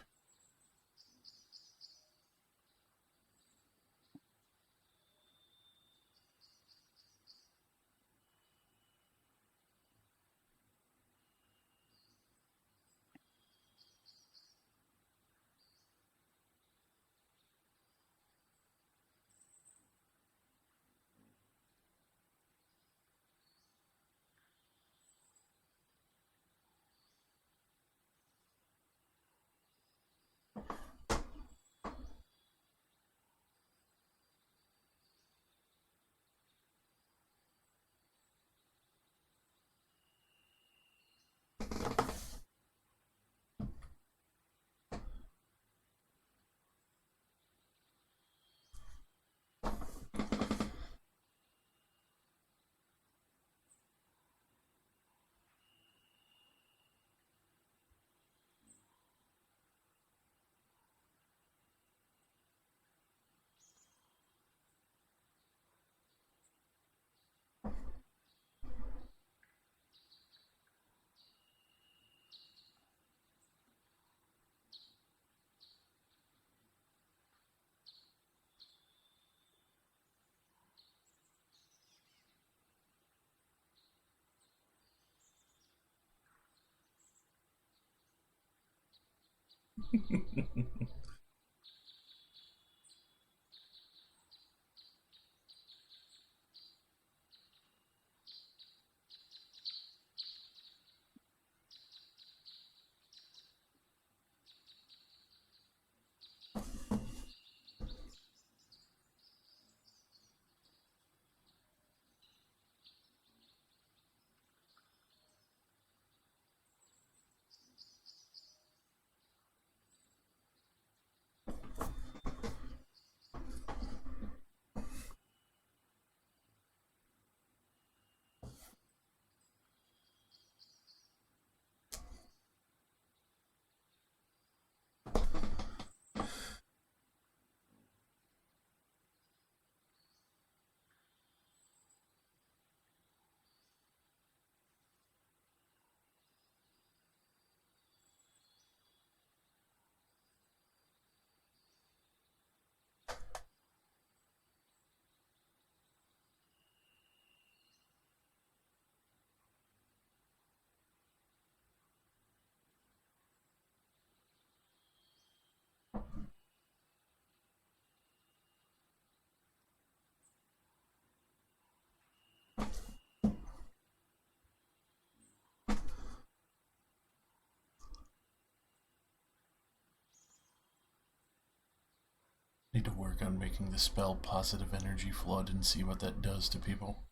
Need to work on making the spell positive energy flood and see what that does to people.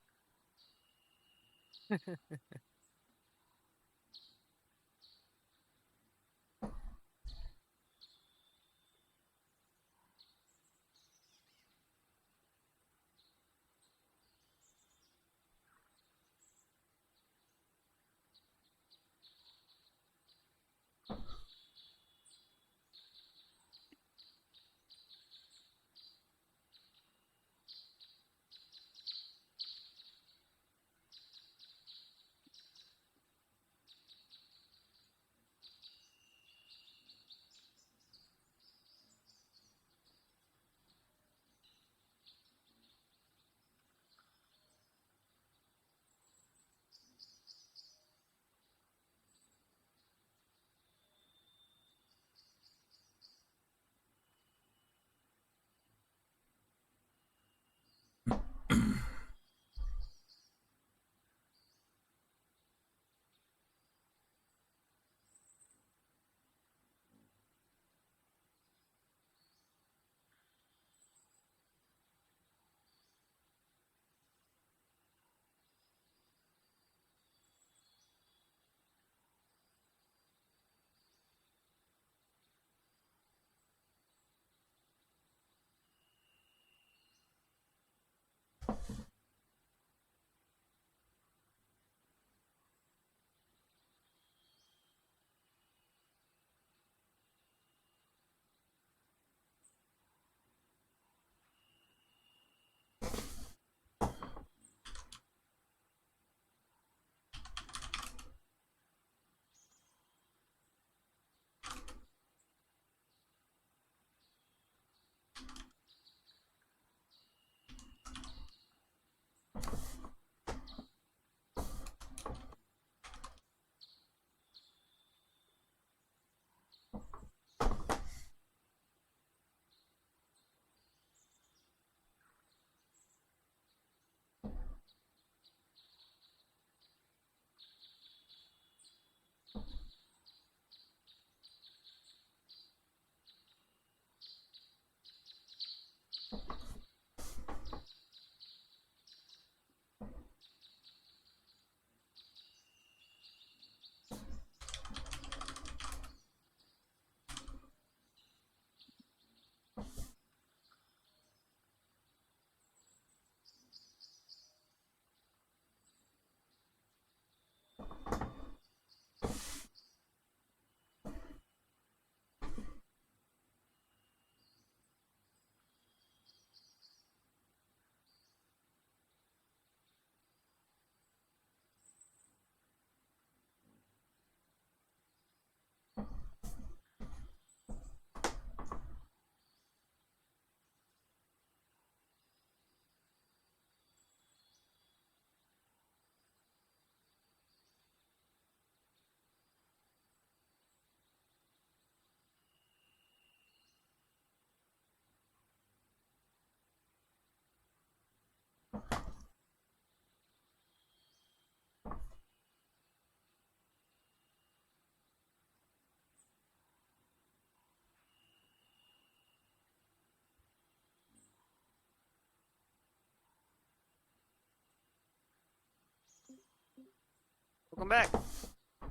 Welcome back.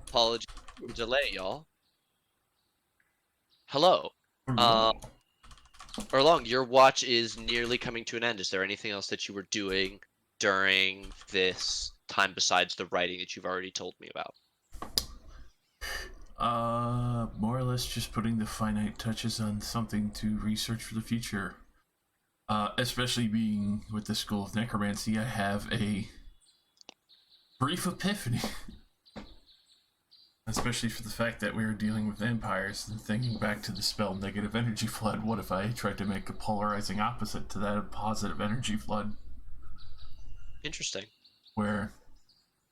Apologies for the delay, y'all. Hello. Hello. Erlong, your watch is nearly coming to an end. Is there anything else that you were doing during this time besides the writing that you've already told me about? More or less just putting the finite touches on something to research for the future. Especially being with the School of Necromancy, I have a brief epiphany. Especially for the fact that we were dealing with vampires and thinking back to the spell Negative Energy Flood. What if I tried to make a polarizing opposite to that of Positive Energy Flood? Interesting. Where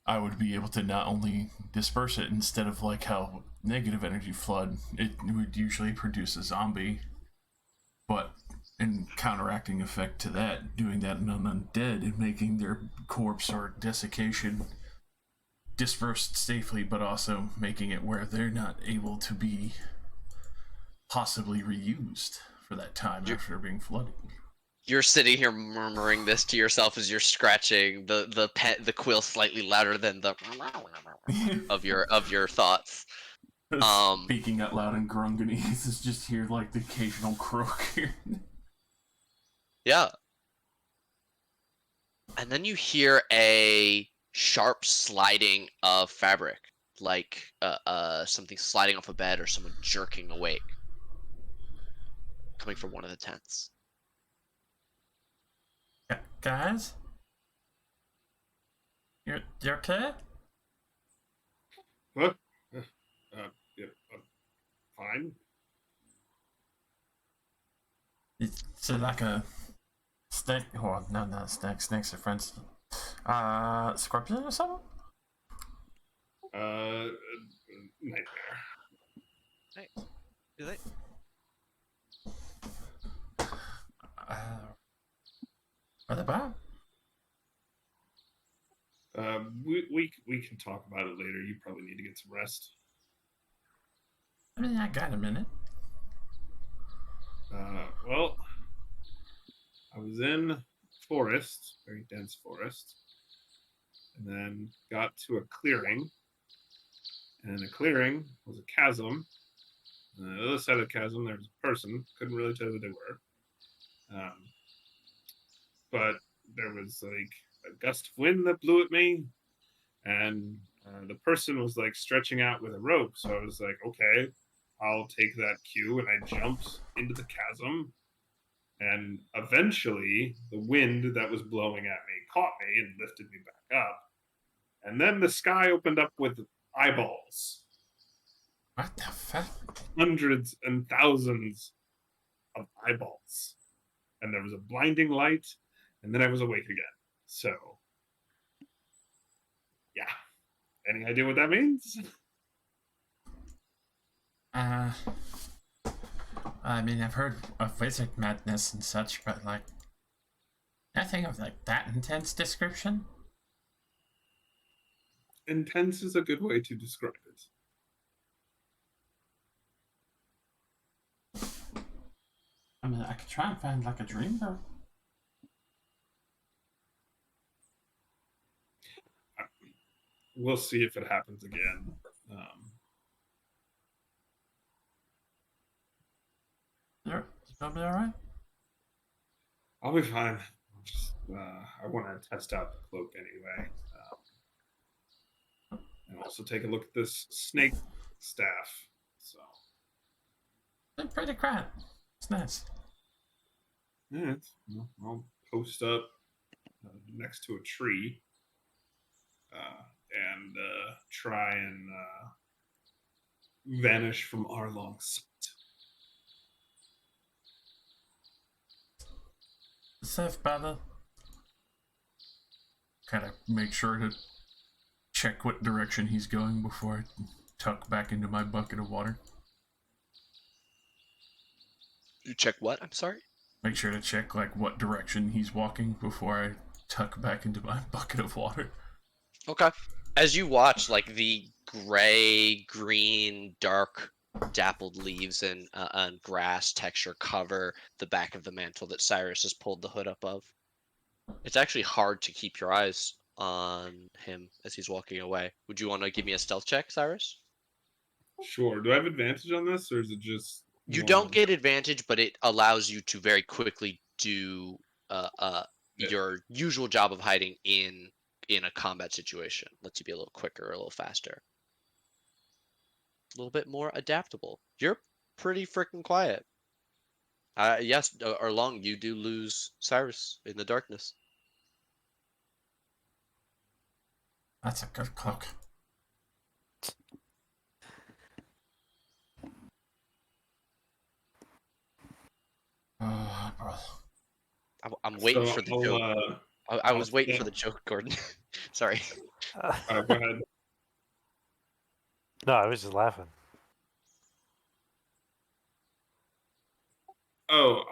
I would be able to not only disperse it instead of like how Negative Energy Flood, it would usually produce a zombie, but in counteracting effect to that, doing that in an undead and making their corpse or desiccation dispersed safely, but also making it where they're not able to be possibly reused for that time after being flooded. You're sitting here murmuring this to yourself as you're scratching the quill slightly louder than the of your thoughts. Speaking out loud in Grunganese is just hear like the occasional croak here. Yeah. And then you hear a sharp sliding of fabric, like something sliding off a bed or someone jerking awake, coming from one of the tents. Guys? You okay? Huh? Yeah, fine. Is it like a snake? Oh, no, not a snake. Snakes are friends. Scorpion or something? Nightmare. Do they? What about? We can talk about it later. You probably need to get some rest. I mean, I got a minute. Well, I was in forest, very dense forest, and then got to a clearing, and in the clearing was a chasm. And on the other side of the chasm, there was a person. Couldn't really tell who they were. But there was like a gust of wind that blew at me, and the person was like stretching out with a rope. So I was like, okay, I'll take that cue, and I jumped into the chasm. And eventually, the wind that was blowing at me caught me and lifted me back up. And then the sky opened up with eyeballs, What the fuck? hundreds and thousands of eyeballs. And there was a blinding light, and then I was awake again. So, yeah. Any idea what that means? I mean, I've heard of wizard madness and such, but like, nothing of like that intense description. Intense is a good way to describe it. I mean, I could try and find like a dream though. We'll see if it happens again. You'll be alright? I'll be fine. I want to test out the cloak anyway. And also take a look at this snake staff. So, It's pretty crap. It's nice. yeah, I'll post up next to a tree and try and vanish from Arlong's sight. Safe battle. Kind of make sure to check what direction he's going before I tuck back into my bucket of water. You check what? I'm sorry? Make sure to check like what direction he's walking before I tuck back into my bucket of water. Okay. As you watch, like the gray, green, dark, dappled leaves and grass texture cover the back of the mantle that Cyrus has pulled the hood up of, it's actually hard to keep your eyes on him as he's walking away. Would you want to give me a stealth check, Cyrus? Sure. Do I have advantage on this, or is it just You normal? don't get advantage, but it allows you to very quickly do your usual job of hiding in a combat situation. Lets you be a little quicker, a little faster, a little bit more adaptable. You're pretty freaking quiet. Yes, Arlong, you do lose Cyrus in the darkness. That's a good cloak. Oh, bro. I'm waiting So for the joke. I was waiting yeah. for the joke, Gordon. Sorry. Go ahead. No, I was just laughing. Oh,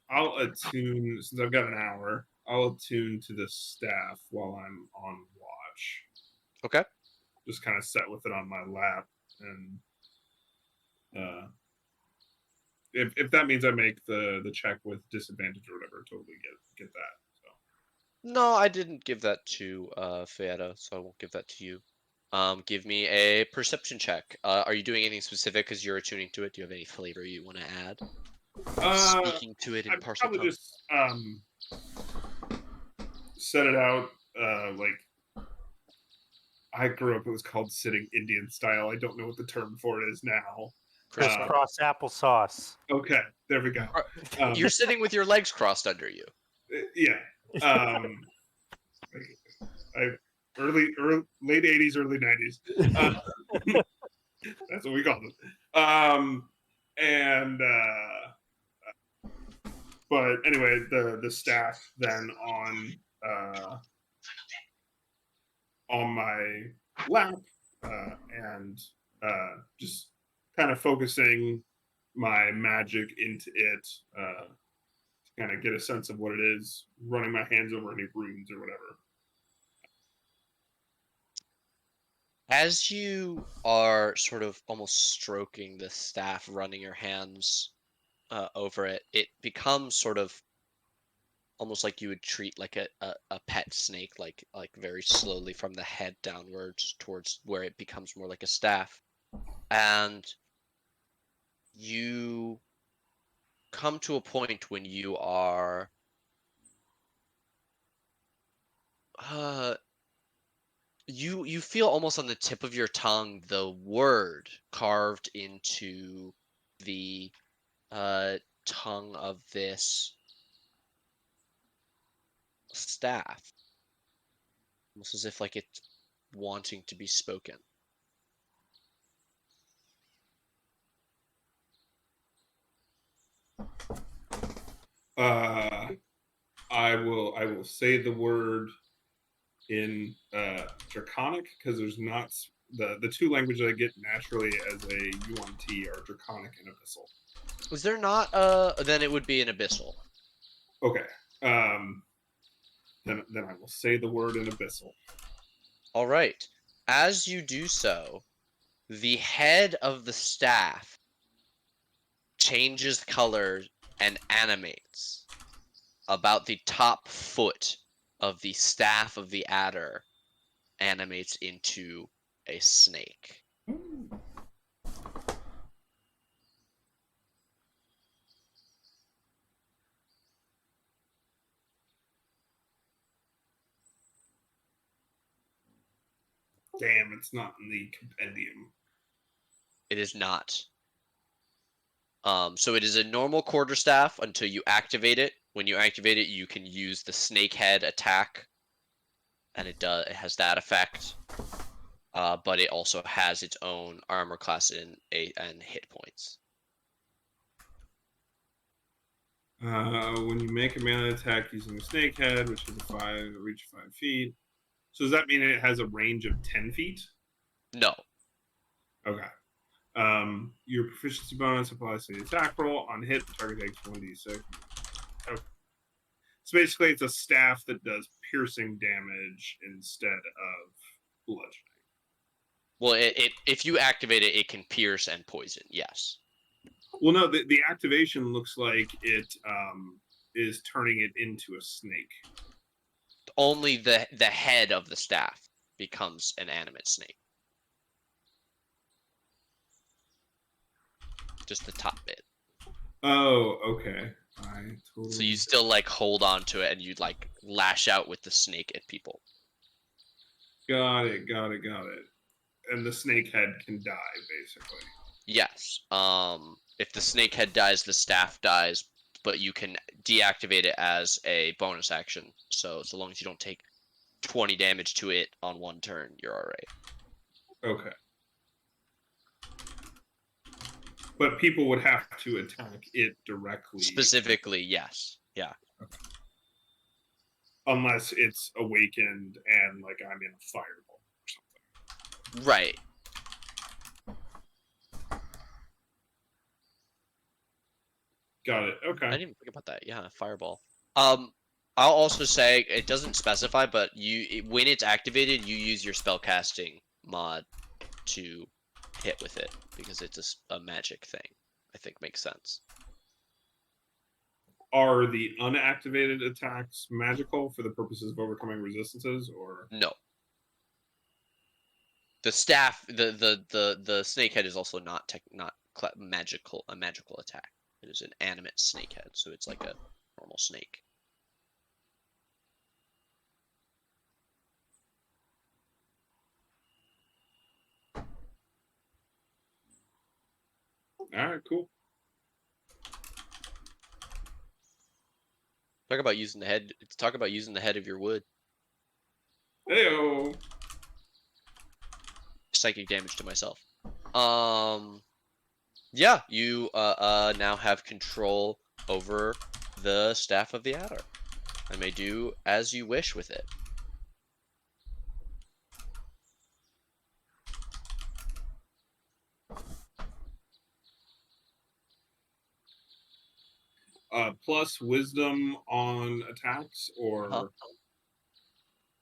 I'll attune since I've got an hour. I'll attune to the staff while I'm on watch. Okay. Just kind of set with it on my lap and if that means I make the check with disadvantage or whatever, totally get that. So No, I didn't give that to Fieta, so I won't give that to you. Give me a perception check. Are you doing anything specific because you're attuning to it? Do you have any flavor you want to add? Speaking to it in I'd partial probably tongue. just set it out like I grew up. It was called sitting Indian style. I don't know what the term for it is now. Crisscross applesauce. Okay, there we go. You're sitting with your legs crossed under you. Yeah. Late 80s, early 90s. That's what we called it. But anyway, the staff then on my lap and just kind of focusing my magic into it to kind of get a sense of what it is, running my hands over any runes or whatever. As you are sort of almost stroking the staff, running your hands over it, it becomes sort of almost like you would treat like a pet snake, like very slowly from the head downwards towards where it becomes more like a staff. And you come to a point when you are you feel almost on the tip of your tongue the word carved into the tongue of this staff, almost as if like it's wanting to be spoken. I will say the word in Draconic because there's not the two languages I get naturally as a UNT are Draconic and Abyssal. Is there not then it would be an abyssal. Okay. Then I will say the word in Abyssal. All right. As you do so, the head of the staff changes color and animates. About the top foot of the staff of the adder animates into a snake. Damn, it's not in the compendium. It is not. So it is a normal quarterstaff until you activate it. When you activate it, you can use the snake head attack, and it has that effect. But it also has its own armor class and hit points. When you make a melee attack using a snake head, which has a reach 5 feet. So does that mean it has a range of 10 feet? No. Okay. Your proficiency bonus applies to the attack roll. On hit, the target takes 1d6. Okay. So basically, it's a staff that does piercing damage instead of bludgeoning. Well, if you activate it, it can pierce and poison. Yes. Well, no, the activation looks like it is turning it into a snake. Only the head of the staff becomes an animate snake. Just the top bit. Oh, okay. So you still like hold on to it and you like lash out with the snake at people. Got it. And the snake head can die, basically. Yes. If the snake head dies, the staff dies, but you can deactivate it as a bonus action. So long as you don't take 20 damage to it on one turn, you're alright. Okay. But people would have to attack it directly. Specifically, yes. Yeah. Okay. Unless it's awakened and like I'm in a fireball or something. Right. Got it. Okay. I didn't even think about that. Yeah, fireball. I'll also say it doesn't specify, but when it's activated, you use your spellcasting mod to hit with it because it's a magic thing. I think makes sense. Are the unactivated attacks magical for the purposes of overcoming resistances, or No. The staff, the snake head is also not magical, a magical attack. It is an animate snake head, so it's like a normal snake. all right, cool. Talk about using the head. Talk about using the head of your wood. Heyo. Psychic damage to myself. Yeah, you now have control over the staff of the adder, and may do as you wish with it. Plus wisdom on attacks, or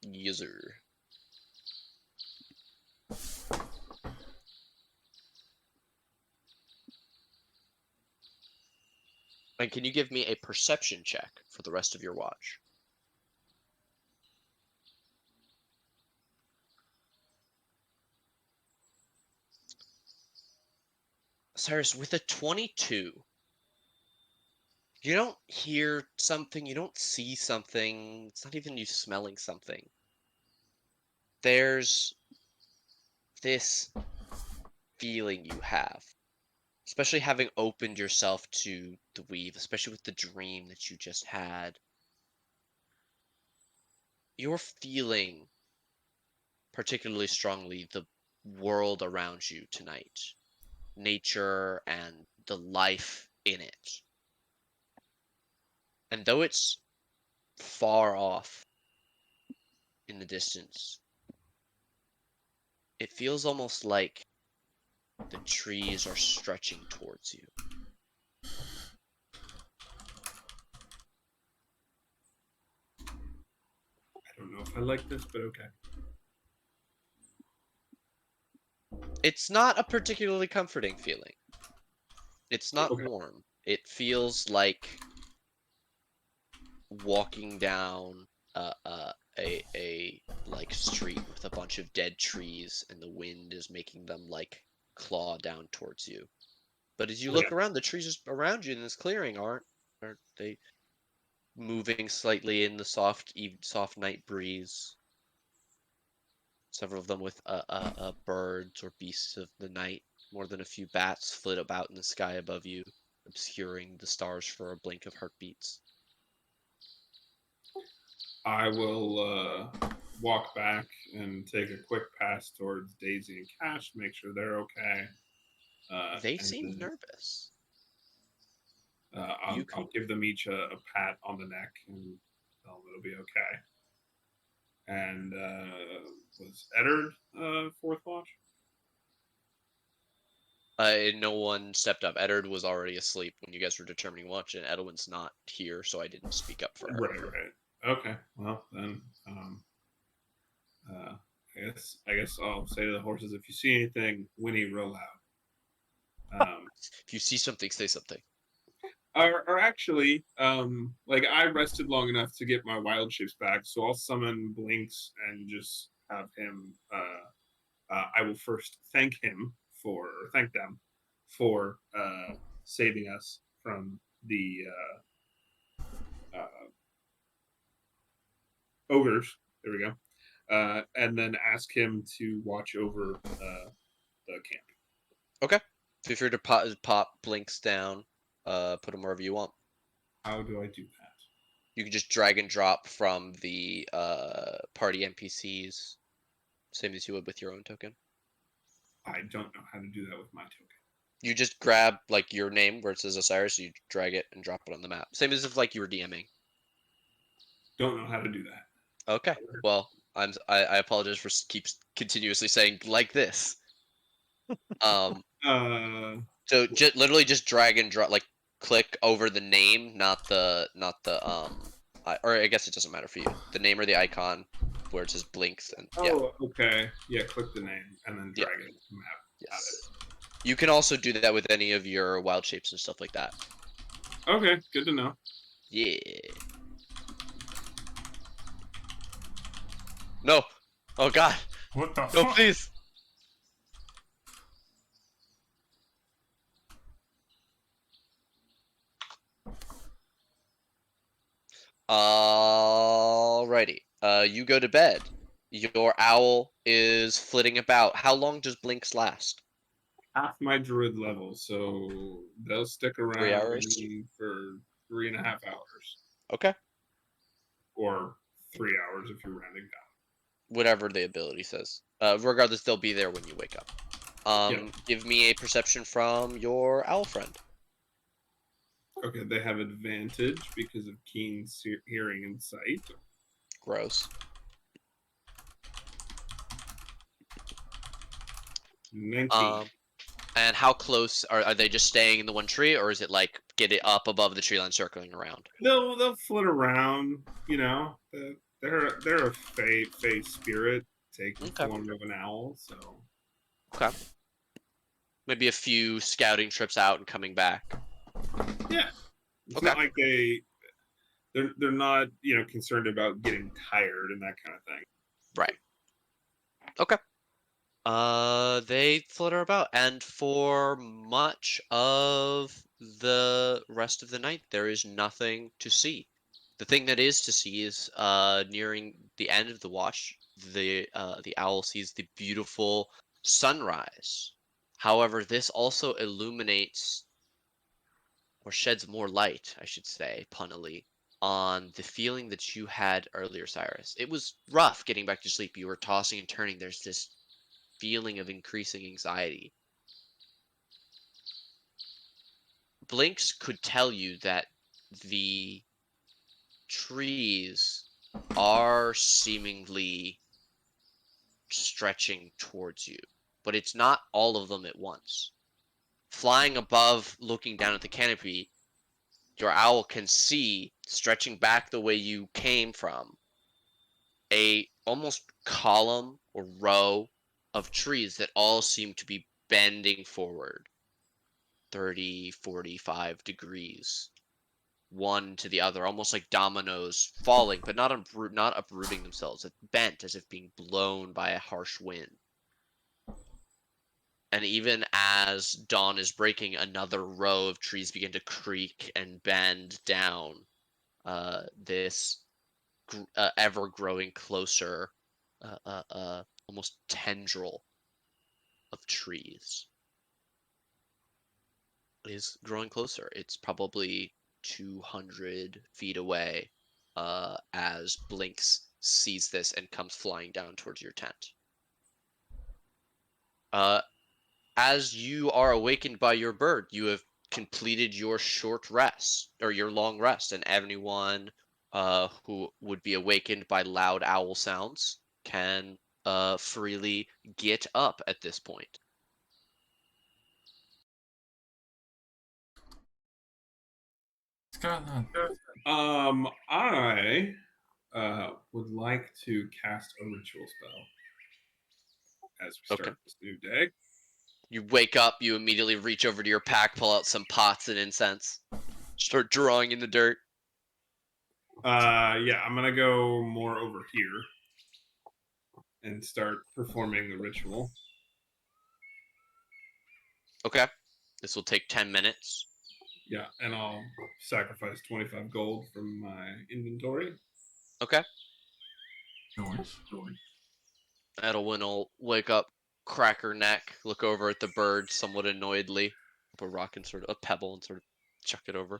User. And can you give me a perception check for the rest of your watch? Cyrus, with a 22, you don't hear something, you don't see something, it's not even you smelling something. There's this feeling you have, especially having opened yourself to the weave, especially with the dream that you just had. You're feeling particularly strongly the world around you tonight, nature and the life in it. And though it's far off in the distance, it feels almost like the trees are stretching towards you. I don't know if I like this, but okay. It's not a particularly comforting feeling. It's not Okay. warm. It feels like walking down a like street with a bunch of dead trees, and the wind is making them like claw down towards you. But as you look around, the trees around you in this clearing aren't they moving slightly in the soft night breeze? Several of them with birds or beasts of the night. More than a few bats flit about in the sky above you, obscuring the stars for a blink of heartbeats. I will walk back and take a quick pass towards Daisy and Cash, make sure they're okay. They and seem then, nervous. I'll give them each a pat on the neck and tell them it'll be okay. And was Eddard fourth watch? No one stepped up. Eddard was already asleep when you guys were determining watch, and Edwin's not here, so I didn't speak up for her. Right. Okay. Well then, I guess I'll say to the horses, if you see anything, whinny real loud. If you see something, say something. Or actually, like I rested long enough to get my wild shapes back, so I'll summon Blinks and just have him. I will first thank them for saving us from the ogres. There we go. And then ask him to watch over the camp. Okay. Feel free to pop Blinks down. Put them wherever you want. How do I do that? You can just drag and drop from the party NPCs, same as you would with your own token. I don't know how to do that with my token. You just grab like your name where it says Osiris, you drag it and drop it on the map. Same as if like you were DMing. Don't know how to do that. Okay. Well, I apologize for continuously saying like this. So literally just drag and drop, like click over the name, not the or I guess it doesn't matter for you. The name or the icon where it says Blinks and yeah. okay. Yeah, click the name and then drag it to the map. Yes. You can also do that with any of your wild shapes and stuff like that. Okay, good to know. Yeah. No. Oh God. What the No, fuck? please. Alrighty. You go to bed. Your owl is flitting about. How long does blinks last? Half my druid level, so they'll stick 3 around hours. for 3.5 hours, Okay. or 3 hours if you're rounding down. Whatever the ability says. Regardless, they'll be there when you wake up. Yep. Give me a perception from your owl friend. Okay, they have advantage because of keen hearing and sight. Gross. 19. And how close are they just staying in the one tree, or is it like get it up above the tree line circling around? They'll flit around. You know, they're a fey spirit taking Okay. form of an owl. So Okay. Maybe a few scouting trips out and coming back. yeah, it's Okay. not like they're not concerned about getting tired and that kind of thing. Right. Okay. They flutter about, and for much of the rest of the night, there is nothing to see. The thing that is to see is, nearing the end of the watch, the owl sees the beautiful sunrise. However, this also illuminates, or sheds more light, I should say, punnily, on the feeling that you had earlier, Cyrus. It was rough getting back to sleep. You were tossing and turning. There's this feeling of increasing anxiety. Blinks could tell you that the trees are seemingly stretching towards you, but it's not all of them at once. Flying above, looking down at the canopy, your owl can see, stretching back the way you came from, a almost column or row of trees that all seem to be bending forward 30, 45 degrees, one to the other, almost like dominoes falling, but not uprooting themselves, bent as if being blown by a harsh wind. And even as dawn is breaking, another row of trees begin to creak and bend down. This ever growing closer, almost tendril of trees is growing closer. It's probably 200 feet away, as Blinks sees this and comes flying down towards your tent. As you are awakened by your bird, you have completed your short rest, or your long rest, and anyone who would be awakened by loud owl sounds can freely get up at this point. What's going on? I would like to cast a ritual spell as we Okay. start this new day. You wake up, you immediately reach over to your pack, pull out some pots and incense, start drawing in the dirt. Yeah, I'm gonna go more over here and start performing the ritual. Okay. This will take 10 minutes. Yeah, and I'll sacrifice 25 gold from my inventory. Okay. Noise. Edwin will wake up, crack her neck, look over at the bird somewhat annoyedly, a rock and sort of a pebble and sort of chuck it over.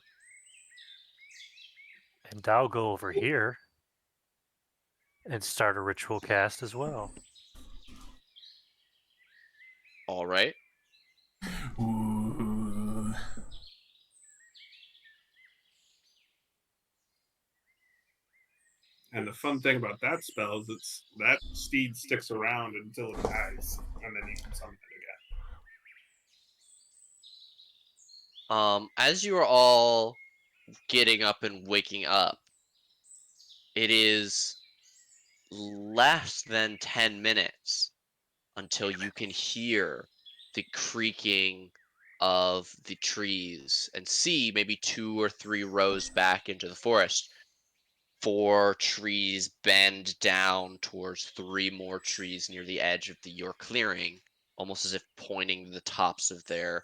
And I'll go over here and start a ritual cast as well. All right. Ooh. And the fun thing about that spell is that steed sticks around until it dies, and then you can summon it again. As you are all getting up and waking up, it is less than 10 minutes until you can hear the creaking of the trees and see maybe 2 or 3 rows back into the forest. 4 trees bend down towards 3 more trees near the edge of your clearing, almost as if pointing the tops of their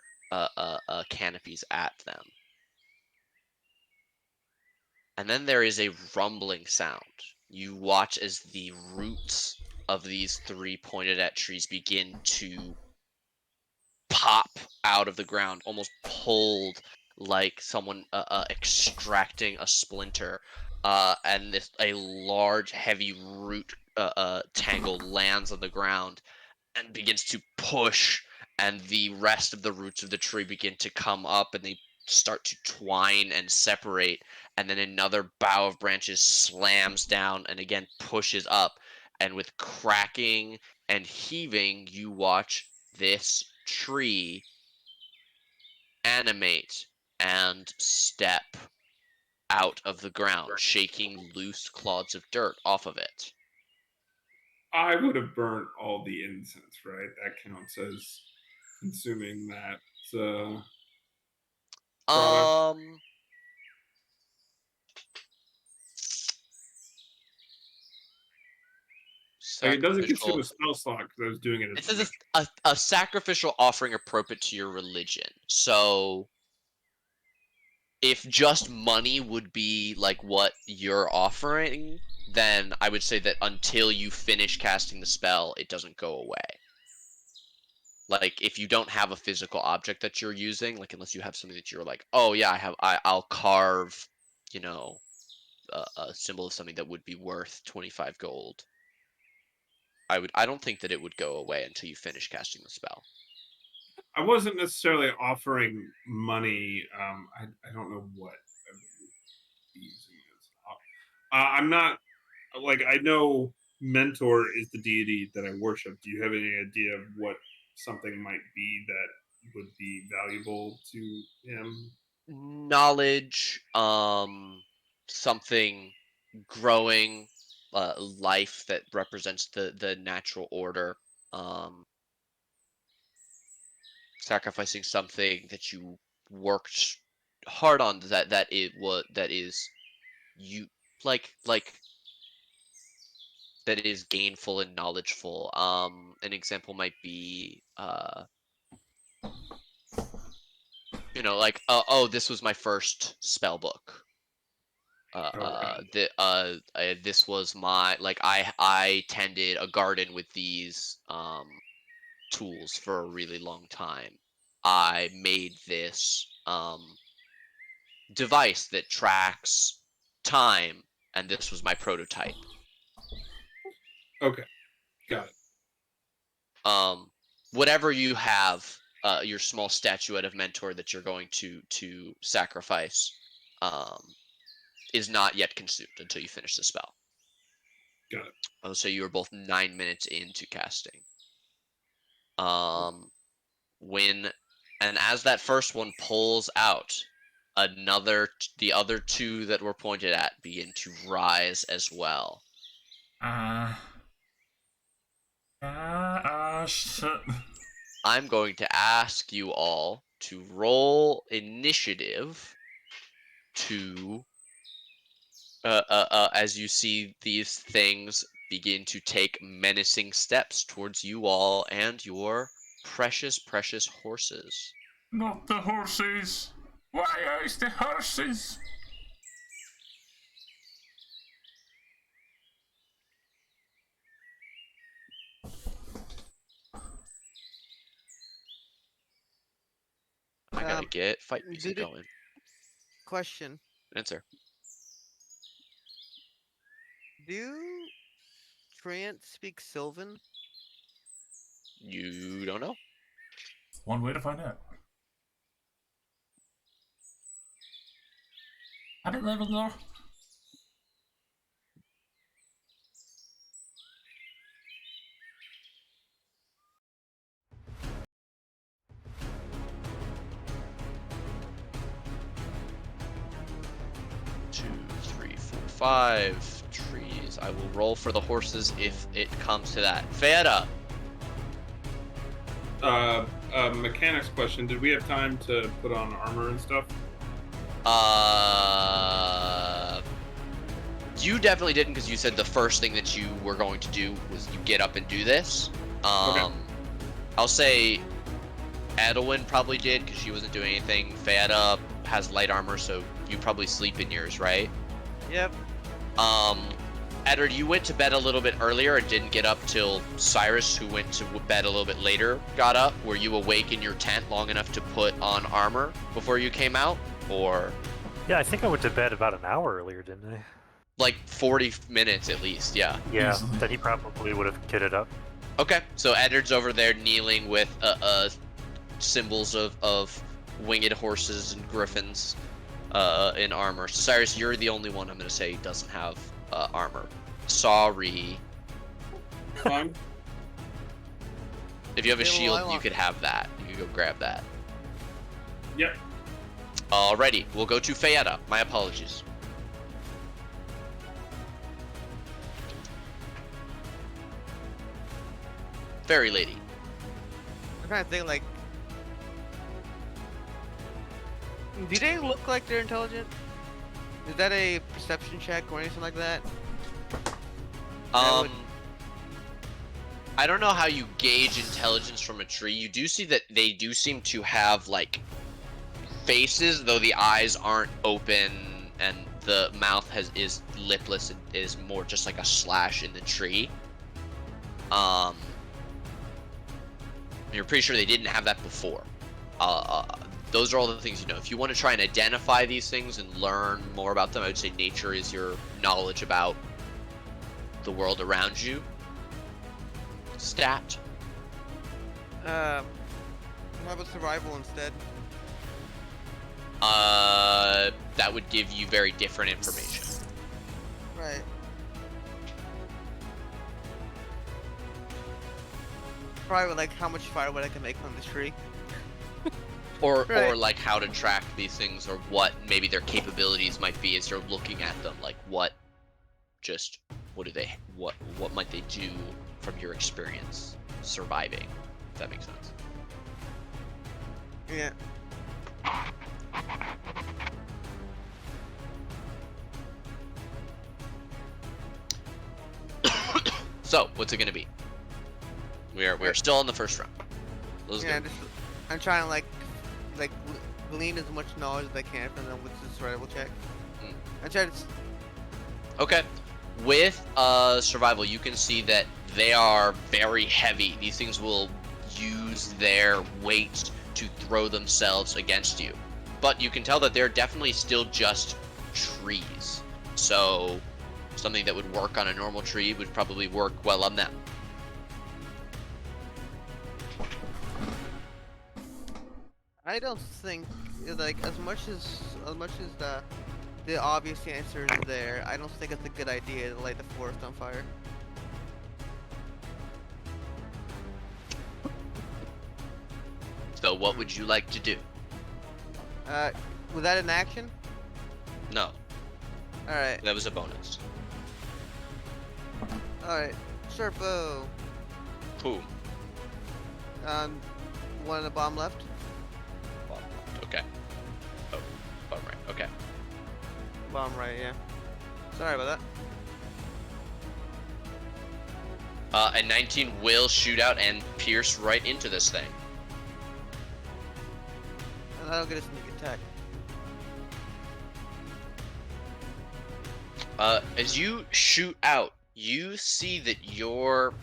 canopies at them. And then there is a rumbling sound. You watch as the roots of these 3 pointed at trees begin to pop out of the ground, almost pulled like someone extracting a splinter. And a large, heavy root tangle lands on the ground and begins to push, and the rest of the roots of the tree begin to come up, and they start to twine and separate, and then another bough of branches slams down and again pushes up, and with cracking and heaving, you watch this tree animate and step out of the ground, shaking loose clods of dirt off of it. I would have burnt all the incense, right? That counts as consuming that product. Like, it doesn't consume Sacrificial. a spell slot because I was doing it It as says a sacrificial offering appropriate to your religion. So if just money would be like what you're offering, then I would say that until you finish casting the spell, it doesn't go away. Like if you don't have a physical object that you're using, like unless you have something that you're like, oh yeah, I'll carve, you know, a symbol of something that would be worth 25 gold. I don't think that it would go away until you finish casting the spell. I wasn't necessarily offering money. I don't know what I would be using this. I'm not like I know Mentor is the deity that I worship. Do you have any idea of what something might be that would be valuable to him? Knowledge, something growing, life that represents the natural order, sacrificing something that you worked hard on that is you like that is gainful and knowledgeful. An example might be like oh, this was my first spell book. This was my I tended a garden with these tools for a really long time. I made this device that tracks time, and this was my prototype. Okay, got it. Whatever you have, your small statuette of Mentor that you're going to sacrifice, is not yet consumed until you finish the spell. Got it. So you are both 9 minutes into casting. As that first one pulls out, the other 2 that were pointed at begin to rise as well. Shit. I'm going to ask you all to roll initiative to as you see these things begin to take menacing steps towards you all and your precious horses. Not the horses. Why is the horses? I gotta get fight music going. Question. Answer. Do Treants speak Sylvan? You don't know? One way to find out. I didn't live in there. Two, 3, 4, 5 trees. I will roll for the horses if it comes to that. Feta. a mechanics question. Did we have time to put on armor and stuff? You definitely didn't because you said the first thing that you were going to do was you get up and do this. Okay. I'll say Adelwyn probably did because she wasn't doing anything. Fada has light armor, so you probably sleep in yours, right? Yep. Edward, you went to bed a little bit earlier and didn't get up till Cyrus, who went to bed a little bit later, got up. Were you awake in your tent long enough to put on armor before you came out? Or Yeah, I think I went to bed about an hour earlier, didn't I? like 40 minutes at least, yeah. Yeah, Easily. then he probably would have kitted up. Okay, so Edward's over there kneeling with symbols of winged horses and griffins in armor. So Cyrus, you're the only one I'm going to say doesn't have armor. Sorry. Fine. If you have a Okay, well, shield, I you want- could have that. You could go grab that. Yep. Alrighty, we'll go to Fayetta. My apologies. Fairy lady. I'm trying to think, like, do they look like they're intelligent? Is that a perception check or anything like that? I would- I don't know how you gauge intelligence from a tree. You do see that they do seem to have like faces, though the eyes aren't open and the mouth is lipless and is more just like a slash in the tree. You're pretty sure they didn't have that before. Those are all the things you know. If you want to try and identify these things and learn more about them, I would say nature is your knowledge about the world around you. Stat. How about survival instead? That would give you very different information. Right. Probably like how much firewood I can make from this tree. Or Right. like how to track these things or what maybe their capabilities might be as you're looking at them. Like what might they do from your experience surviving, if that makes sense. Yeah. So, what's it gonna be? We're still in the first round. Those Yeah. good. I'm trying to like glean as much knowledge as I can from them with the survival check. Mm. I try to. Okay. With survival, you can see that they are very heavy. These things will use their weight to throw themselves against you. But you can tell that they're definitely still just trees. So something that would work on a normal tree would probably work well on them. I don't think like as much as the obvious answer is there. I don't think it's a good idea to light the forest on fire. So what would you like to do? Was that an action? No, All right. that was a bonus. All right. Sharp bow. Who? One of the bomb left. Okay. Oh, bottom right. Okay. Bomb right. Yeah. Sorry about that. A 19 will shoot out and pierce right into this thing. And I don't get a sneak attack. As you shoot out, you see that your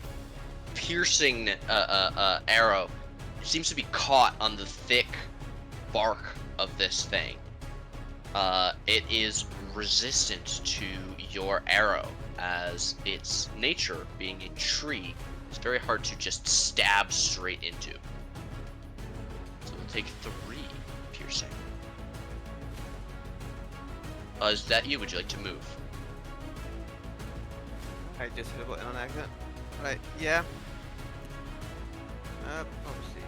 piercing arrow seems to be caught on the thick bark of this thing. It is resistant to your arrow, as its nature being a tree is very hard to just stab straight into. So we'll take 3 piercing. Is that you? Would you like to move? I just hit a button on accident. Right. Yeah. Let's see.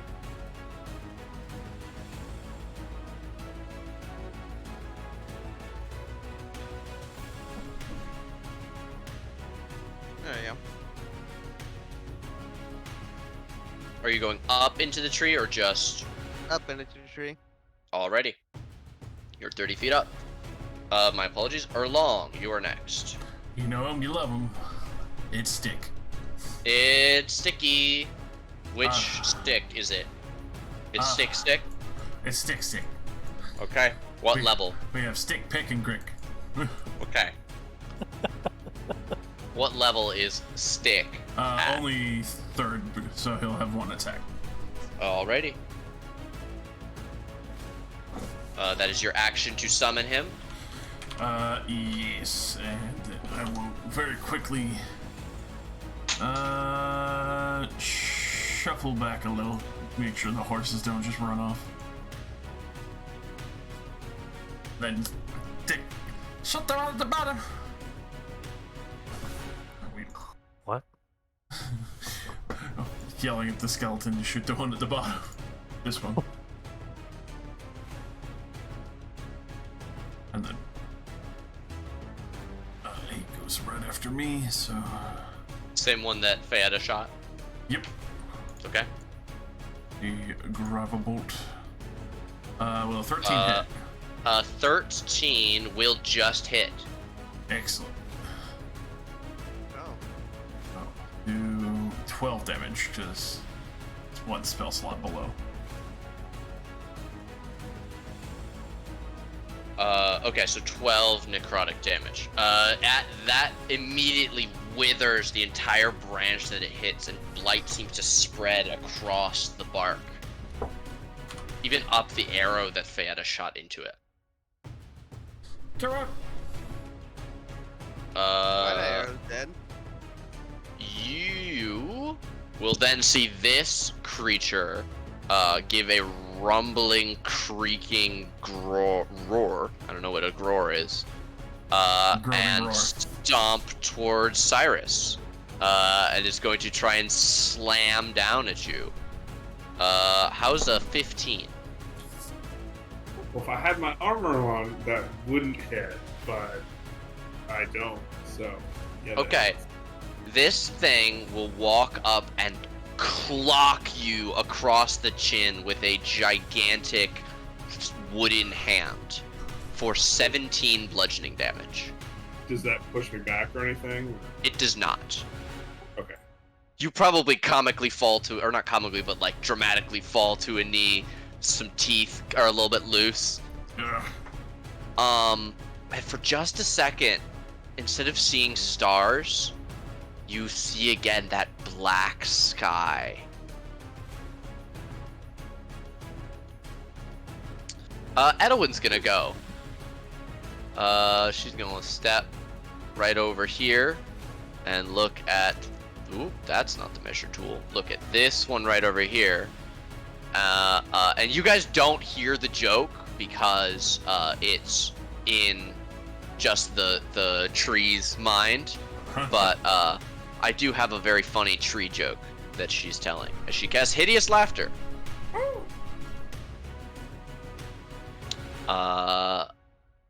There you Are you going up into the tree or just Up into the tree. already? You're 30 feet up. My apologies. Erlong, you are next. You know him, you love him. It's Stick. It's sticky. Which stick is it? It's stick. It's Stick. Okay. What We- level? We have Stick, Pick, and Grick. Okay. What level is stick? at? Only 3rd, so he'll have 1 attack. Alrighty. That is your action to summon him. Yes, and I will very quickly shuffle back a little, make sure the horses don't just run off. Then Dick, shut them out at the bottom. Oh, wait. What? Oh, yelling at the skeleton to shoot the one at the bottom. This one. And then he goes right after me, so Same one that Fayetta shot. yep. Okay. The gravel bolt. Well, 13 hit. 13 will just hit. Excellent. Oh. Oh, do 12 damage, because it's 1 spell slot below. Okay, so 12 necrotic damage. At that immediately withers the entire branch that it hits, and blight seems to spread across the bark. Even up the arrow that Fayetta shot into it. Go on. My arrow's dead. You will then see this creature give a rumbling, creaking roar. I don't know what a roar is. Groaning And roar. stomp towards Cyrus. And is going to try and slam down at you. How's a 15? Well, if I had my armor on, that wouldn't hit, but I don't, so... Yeah, that Okay. hits. This thing will walk up and clock you across the chin with a gigantic wooden hand for 17 bludgeoning damage. Does that push me back or anything? It does not. Okay. You probably comically fall to, or not comically, but like dramatically fall to a knee. Some teeth are a little bit loose. Ugh. And for just a second, instead of seeing stars, you see again that black sky. Edwin's gonna go. She's gonna step right over here and look at. Ooh, that's not the measure tool. Look at this one right over here. And you guys don't hear the joke because it's in just the tree's mind. But I do have a very funny tree joke that she's telling as she casts hideous laughter.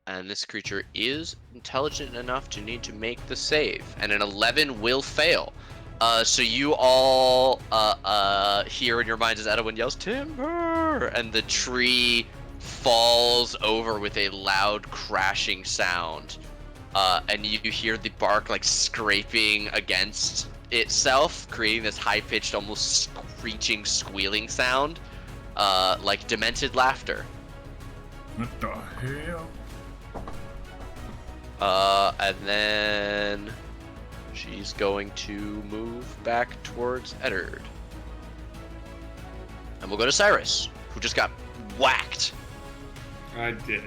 And this creature is intelligent enough to need to make the save, and an 11 will fail. So you all hear in your minds as Edwin yells, "Timber!" and the tree falls over with a loud crashing sound. And you hear the bark like scraping against itself, creating this high-pitched, almost screeching, squealing sound, like demented laughter. What the hell? And then she's going to move back towards Eddard. And we'll go to Cyrus, who just got whacked. I did.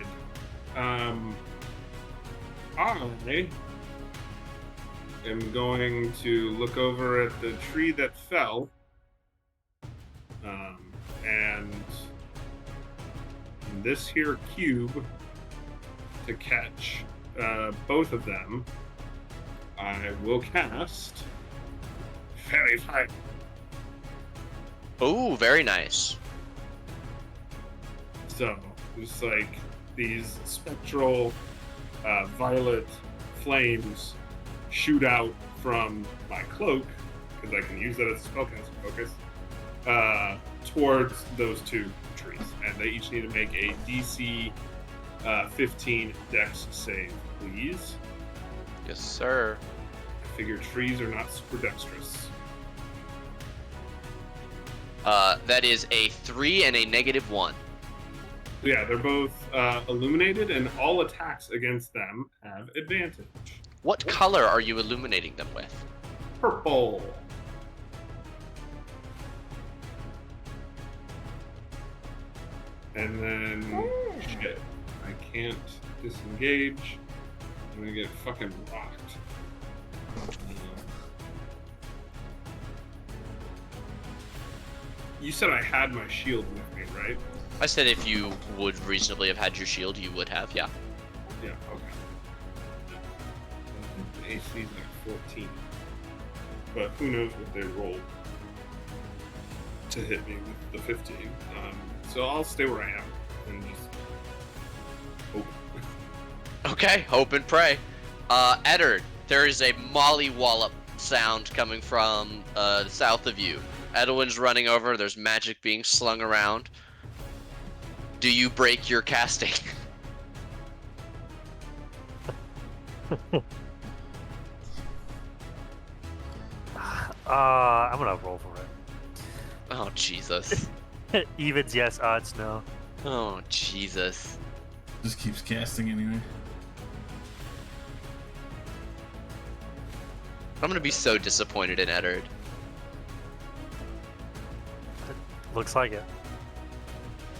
I am going to look over at the tree that fell, and this here cube to catch both of them. I will cast Fairy Flight. Oh, very nice. So, just like these spectral violet flames shoot out from my cloak, because I can use that as a spellcaster focus, towards those two trees, and they each need to make a DC 15 Dex save, please. Yes, sir. I figure trees are not super dexterous. That is a 3 and a -1. Yeah, they're both illuminated, and all attacks against them have advantage. What color are you illuminating them with? Purple. And then, shit, I can't disengage. I'm gonna get fucking rocked. You said I had my shield with me, right? I said if you would reasonably have had your shield, you would have, yeah. Yeah, okay. The AC is like 14. But who knows what they rolled to hit me with the 15. So I'll stay where I am and just hope. Okay, hope and pray. Eddard, there is a mollywallop sound coming from south of you. Edwin's running over, there's magic being slung around. Do you break your casting? I'm gonna roll for Oh, Jesus. it. Evens yes, odds no. Oh, Jesus. Just keeps casting anyway. I'm gonna be so disappointed in Eddard. Looks like it.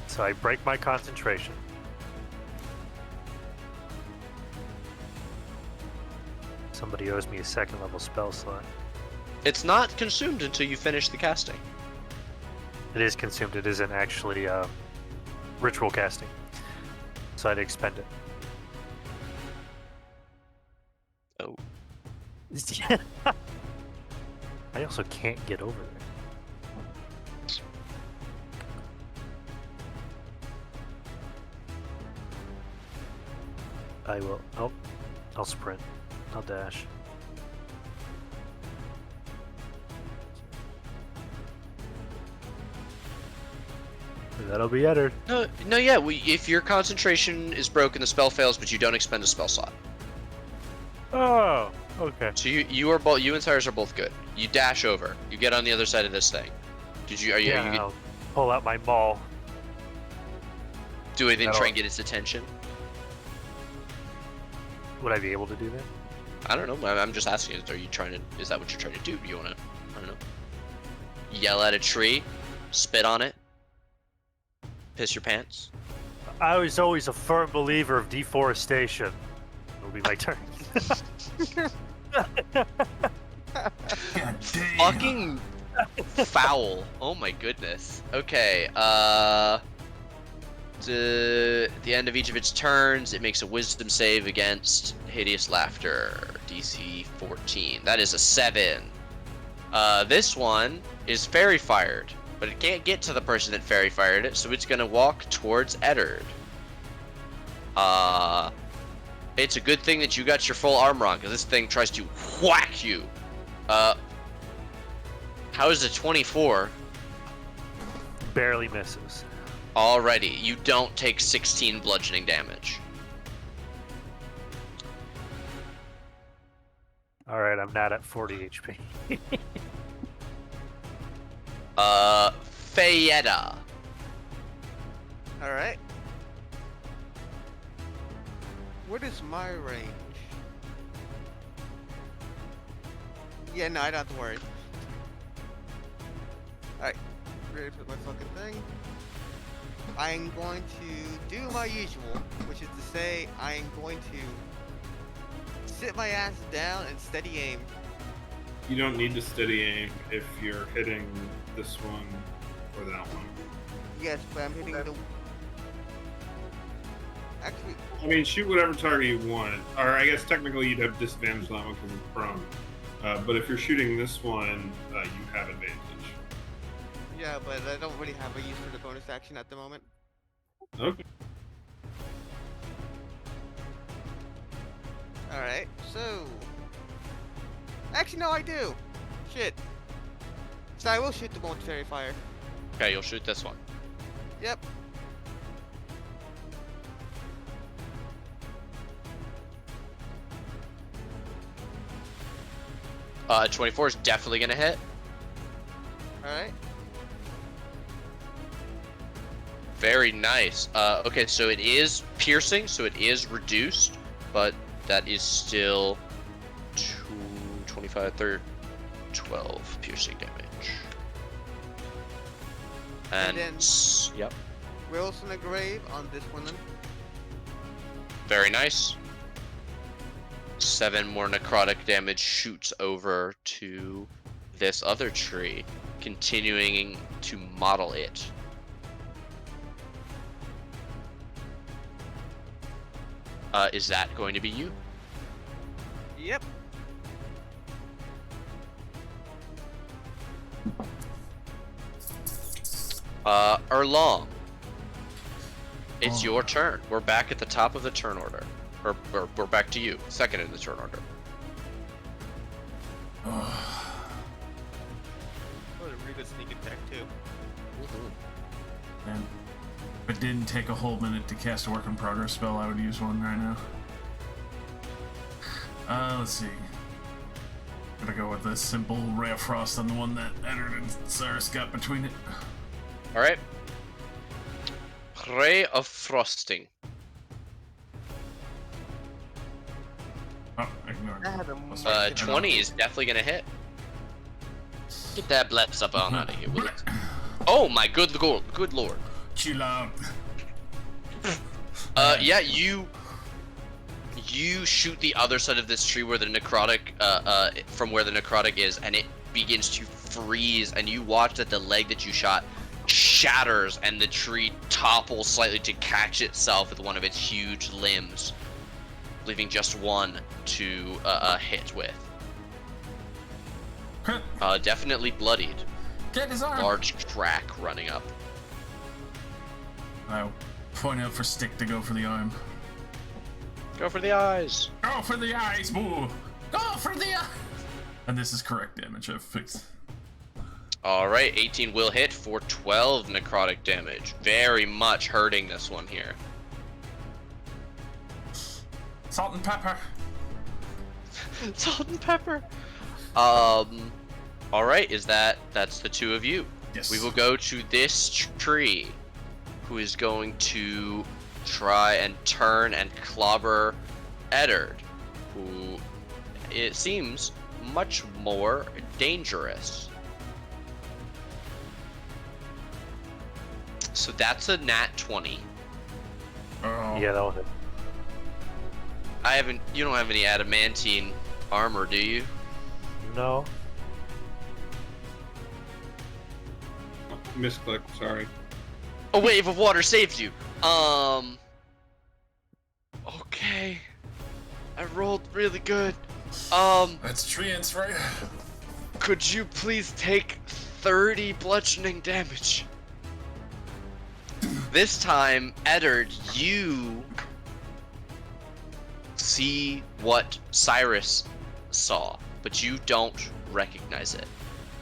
So I break my concentration. Somebody owes me a 2nd level spell slot. It's not consumed until you finish the casting. It is consumed. It isn't actually ritual casting. So I'd expend it. Oh. I also can't get over there. I will. Oh, I'll sprint. I'll dash. That'll be Eddard. No, yeah. If your concentration is broken, the spell fails, but you don't expend a spell slot. Oh, okay. So you are both. You and Cyrus are both good. You dash over. You get on the other side of this thing. Did you? Are you? Yeah, I'll pull out my maul. Do anything to try That'll- and get its attention? Would I be able to do that? I don't know. I'm just asking. Are you trying to? Is that what you're trying to do? Do you want to? I don't know. Yell at a tree, spit on it, piss your pants. I was always a firm believer of deforestation. It'll be my turn. God damn. Fucking foul. Oh my goodness. Okay. At the end of each of its turns, it makes a wisdom save against hideous laughter. DC 14. That is a 7. This one is fairy fired, but it can't get to the person that fairy fired it, so it's gonna walk towards Eddard. It's a good thing that you got your full armor on, because this thing tries to whack you. How is it 24? Barely misses. Alrighty, you don't take 16 bludgeoning damage. Alright, I'm not at 40 HP. Fayetta. Alright. What is my range? Yeah, no, I don't have to worry. Alright. Ready for my fucking thing. I'm going to do my usual, which is to say I am going to sit my ass down and steady aim. You don't need to steady aim if you're hitting this one or that one. Yes, but I'm hitting the... Actually, I mean, shoot whatever target you want. Or I guess technically you'd have disadvantage on that one because it's prone. But if you're shooting this one, you have advantage. yeah, but I don't really have a use for the bonus action at the moment. Okay. Alright, so... Actually, no, I do! Shit. So I will shoot the one with fairy fire. Okay, you'll shoot this one. Yep. Uh, 24 is definitely gonna hit. Alright. Very nice. Okay, so it is piercing, so it is reduced, but that is still 25, 30, 12 piercing damage. And, then- yep, Wills in the grave on this one then. very nice. 7 more necrotic damage shoots over to this other tree, continuing to model it. Is that going to be you? Yep. Erlong. It's your turn. We're back at the top of the turn order. Or we're back to you. Second in the turn order. That was a really good sneak attack too. And if it didn't take a whole minute to cast a work in progress spell, I would use one right now. Let's see. Gonna go with the simple Ray of Frost on the one that Eddard and Cyrus got between it. Alright. Ray of Frosting. Oh, ignore I have a Plus market 20 is definitely gonna hit. Get that bleps up on out of here, will it? Oh my good lord. Chill out. Yeah, you shoot the other side of this tree where the necrotic, from where the necrotic is, and it begins to freeze, and you watch that the leg that you shot shatters, and the tree topples slightly to catch itself with one of its huge limbs, leaving just one to hit with. Definitely bloodied. Get his arm. Large crack running up. I'll point out for Stick to go for the arm. Go for the eyes. Go for the eyes, boo! Go for the eyes! And this is correct damage I've fixed. Alright, 18 will hit for 12 necrotic damage. Very much hurting this one here. Salt and pepper. Salt and pepper. Alright, that's the two of you. Yes. We will go to this tree, who is going to try and turn and clobber Eddard, who it seems much more dangerous. So that's a nat 20. Oh. Yeah, that'll hit. You don't have any adamantine armor, do you? No. Misclick, sorry. A wave of water saved you. Okay. I rolled really good. That's treants, right? Could you please take 30 bludgeoning damage? This time, Eddard, you see what Cyrus saw, but you don't recognize it.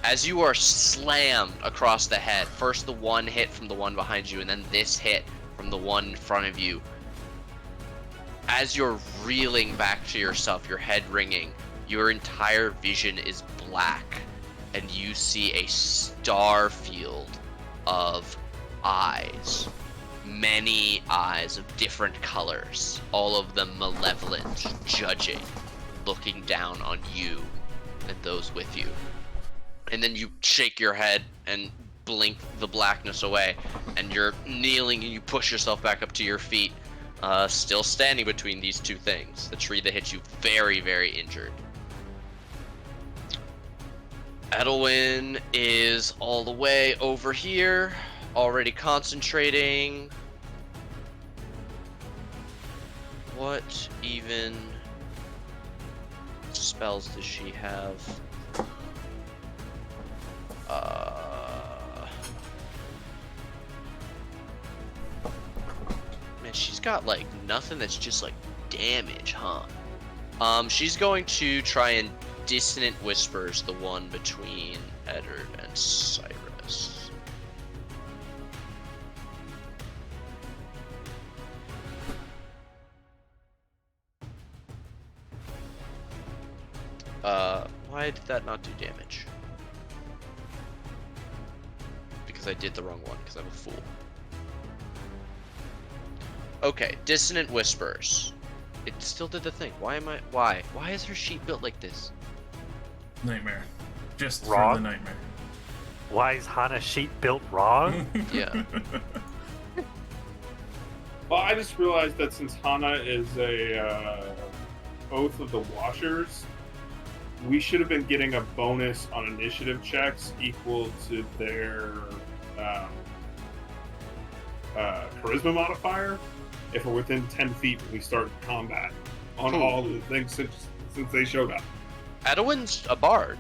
As you are slammed across the head, first the one hit from the one behind you, and then this hit from the one in front of you. As you're reeling back to yourself, your head ringing, your entire vision is black, and you see a star field of eyes. Many eyes of different colors, all of them malevolent, judging, looking down on you and those with you. And then you shake your head and blink the blackness away, and you're kneeling and you push yourself back up to your feet, still standing between these two things. The tree that hit you very, very injured. Edelwyn is all the way over here, already concentrating. What even spells does she have? Man, she's got like nothing that's just like damage, huh? She's going to try and Dissonant Whispers the one between Eddard and Cyrus. Why did that not do damage? Because I did the wrong one, because I'm a fool. Okay, Dissonant Whispers. It still did the thing. Why? Why is her sheet built like this? Nightmare. Just Wrong? for the nightmare. Why is Hana's sheet built wrong? Yeah. Well, I just realized that since Hana is a Oath of the Washers, we should have been getting a bonus on initiative checks equal to their charisma modifier if we're within 10 feet when we start combat on all the things since they showed up. Adowin's a bard.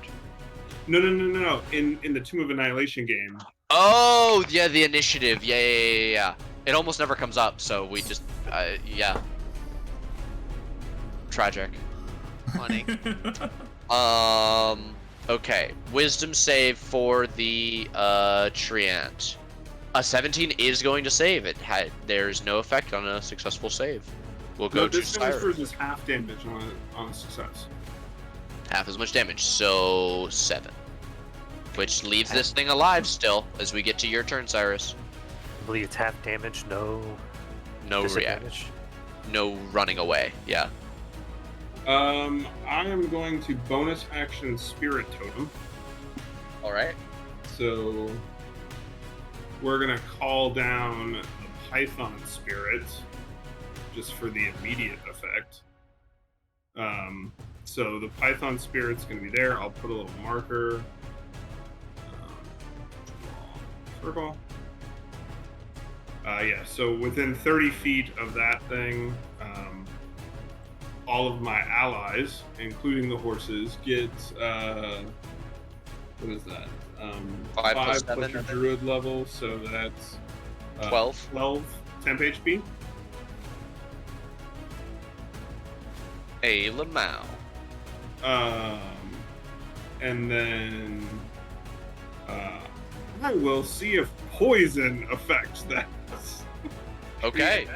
No. In the Tomb of Annihilation game, Oh, yeah, the initiative. Yeah. It almost never comes up, so we just, yeah. Tragic. Funny. Okay. Wisdom save for the, Treant. A 17 is going to save. There's no effect on a successful save. We'll go to this Cyrus. transfers is half damage on a success. Half as much damage, so 7. Which leaves this thing alive still, as we get to your turn, Cyrus. I believe it's half damage, no No react. disadvantage. No running away, yeah. I am going to bonus action Spirit Totem. Alright. So we're gonna call down a Python Spirit just for the immediate effect. So the Python Spirit's gonna be there. I'll put a little marker. Circle. Yeah, so within 30 feet of that thing, all of my allies, including the horses, get what is that? 5 plus 5 plus 7, your I think. druid level, so that's 12. 12 temp HP. A Lamau. And then I will see if poison affects that. Okay.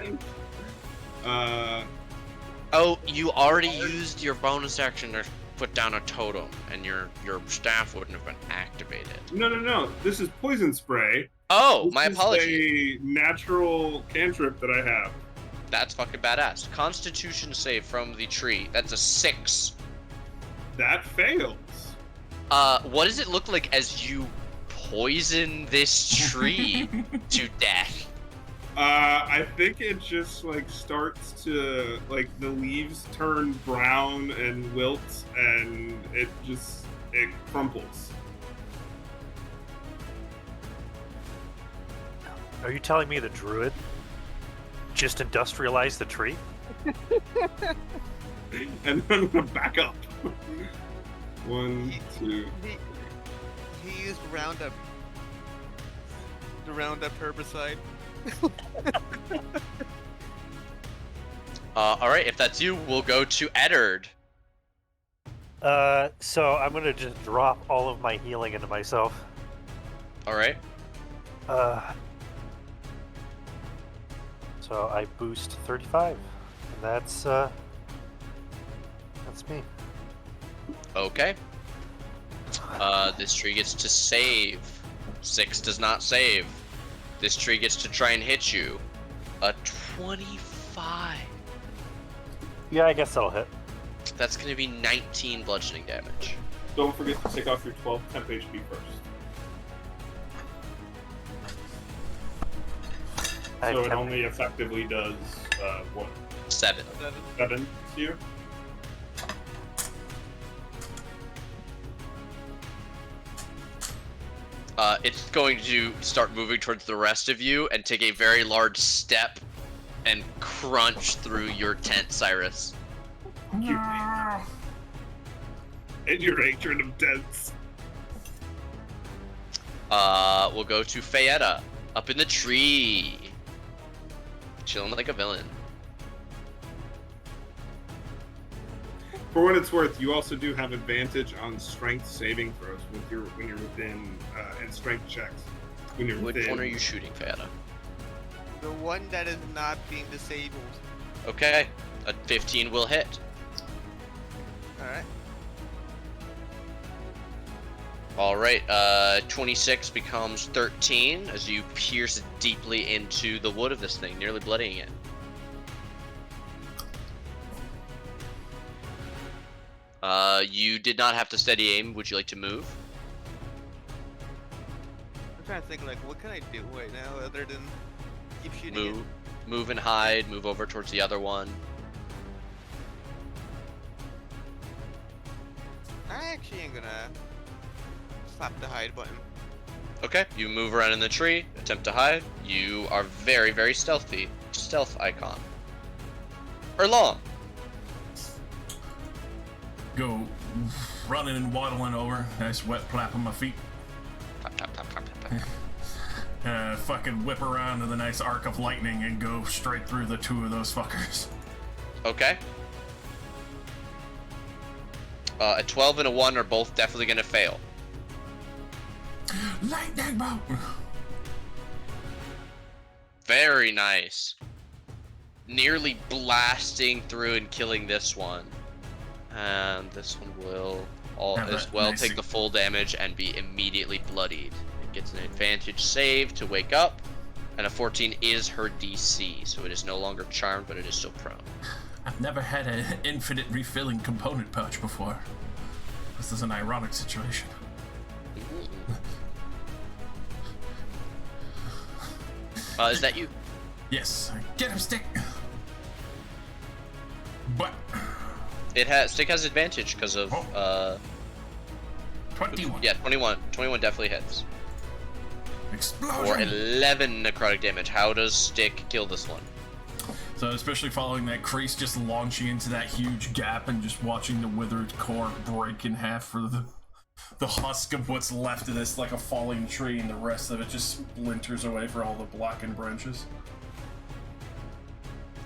Oh, you already used your bonus action to put down a totem, and your staff wouldn't have been activated. No. This is poison spray. Oh, This my is apologies. a natural cantrip that I have. That's fucking badass. Constitution save from the tree. That's a 6. That fails. What does it look like as you poison this tree to death? I think it just like starts to like the leaves turn brown and wilt, and it crumples. Are you telling me the druid just industrialized the tree? And then I'm gonna back up. 1, 2. He used Roundup. The Roundup herbicide. Alright, if that's you, we'll go to Eddard. So I'm gonna just drop all of my healing into myself. Alright. So I boost 35, and that's me. Okay. This tree gets to save. 6 does not save. This tree gets to try and hit you. A 25. Yeah, I guess that'll hit. That's gonna be 19 bludgeoning damage. Don't forget to take off your 12 temp HP first. I have So it 10. only effectively does what? 7. 7 to you? It's going to start moving towards the rest of you and take a very large step and crunch through your tent, Cyrus. You and your hatred of tents. We'll go to Fayetta, up in the tree. Chilling like a villain. For what it's worth, you also do have advantage on strength saving throws when you're within and strength checks when you're Which within. one are you shooting, Fayetta? The one that is not being disabled. Okay, a 15 will hit. Alright. All right, 26 becomes 13 as you pierce deeply into the wood of this thing, nearly bloodying it. You did not have to steady aim. Would you like to move? I'm trying to think, like, what can I do right now other than keep shooting it? Move and hide. Move over towards the other one. I actually ain't gonna slap the hide button. Okay, you move around in the tree, attempt to hide. You are very, very stealthy. Stealth icon. Long. Go running and waddling over. Nice wet plap on my feet. Tap, tap, tap, tap, tap, tap. Fucking whip around to the nice arc of lightning and go straight through the two of those fuckers. Okay. A 12 and a 1 are both definitely gonna fail. Lightning bolt! Very nice. Nearly blasting through and killing this one. And this one will as well take the full damage and be immediately bloodied. It gets an advantage save to wake up, and a 14 is her DC, so it is no longer charmed, but it is still prone. I've never had an infinite refilling component pouch before. This is an ironic situation. Is that you? Yes, get him, Stick! But... Stick has advantage because of, 21. Yeah, 21. 21 definitely hits. Explosion! Or 11 necrotic damage. How does Stick kill this one? So especially following that crease, just launching into that huge gap and just watching the withered core break in half for the husk of what's left of this, like a falling tree, and the rest of it just splinters away for all the blackened branches.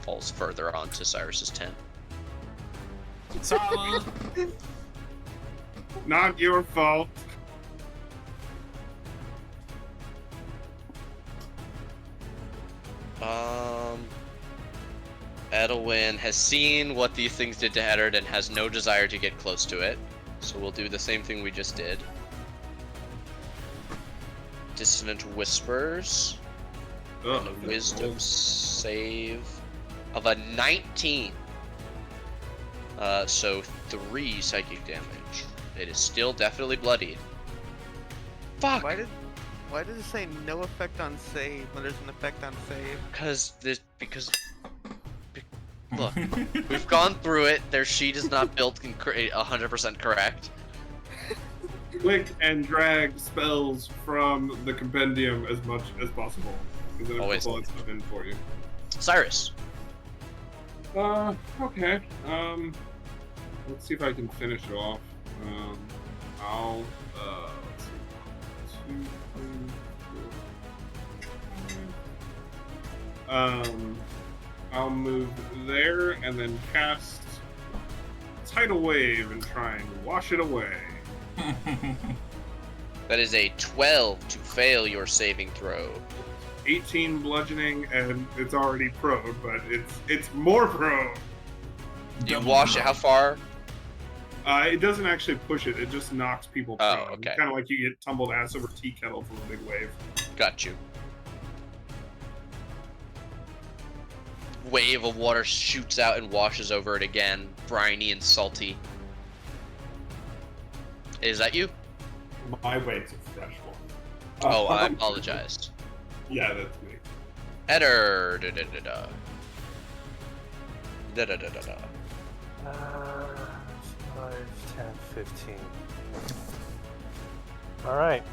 Falls further onto Cyrus's tent. Solid! Not your fault. Edelwyn has seen what these things did to Eddard and has no desire to get close to it. So we'll do the same thing we just did. Dissonant Whispers. And a wisdom save of a 19. So 3 psychic damage. It is still definitely bloodied. Fuck! Why does it say no effect on save when there's an effect on save? Look, we've gone through it. Their sheet is not built 100% correct. Click and drag spells from the compendium as much as possible. Because then it Always. will pull that stuff in for you. Cyrus. Okay. Let's see if I can finish it off. I'll, let's see. 2, 3, 4, 5. I'll move there and then cast Tidal Wave and try and wash it away. That is a 12 to fail your saving throw. 18 bludgeoning, and it's already prone, but it's more prone. You wash it how far? It doesn't actually push it; it just knocks people prone. Oh, okay. Kind of like you get tumbled ass over tea kettle from a big wave. Got you. Wave of water shoots out and washes over it again, briny and salty. Is that you? My wave's a fresh one. Oh, I apologize. Yeah, that's me. Eder. Da-da-da-da. Da-da-da-da-da. 5, 10, 15. Alright.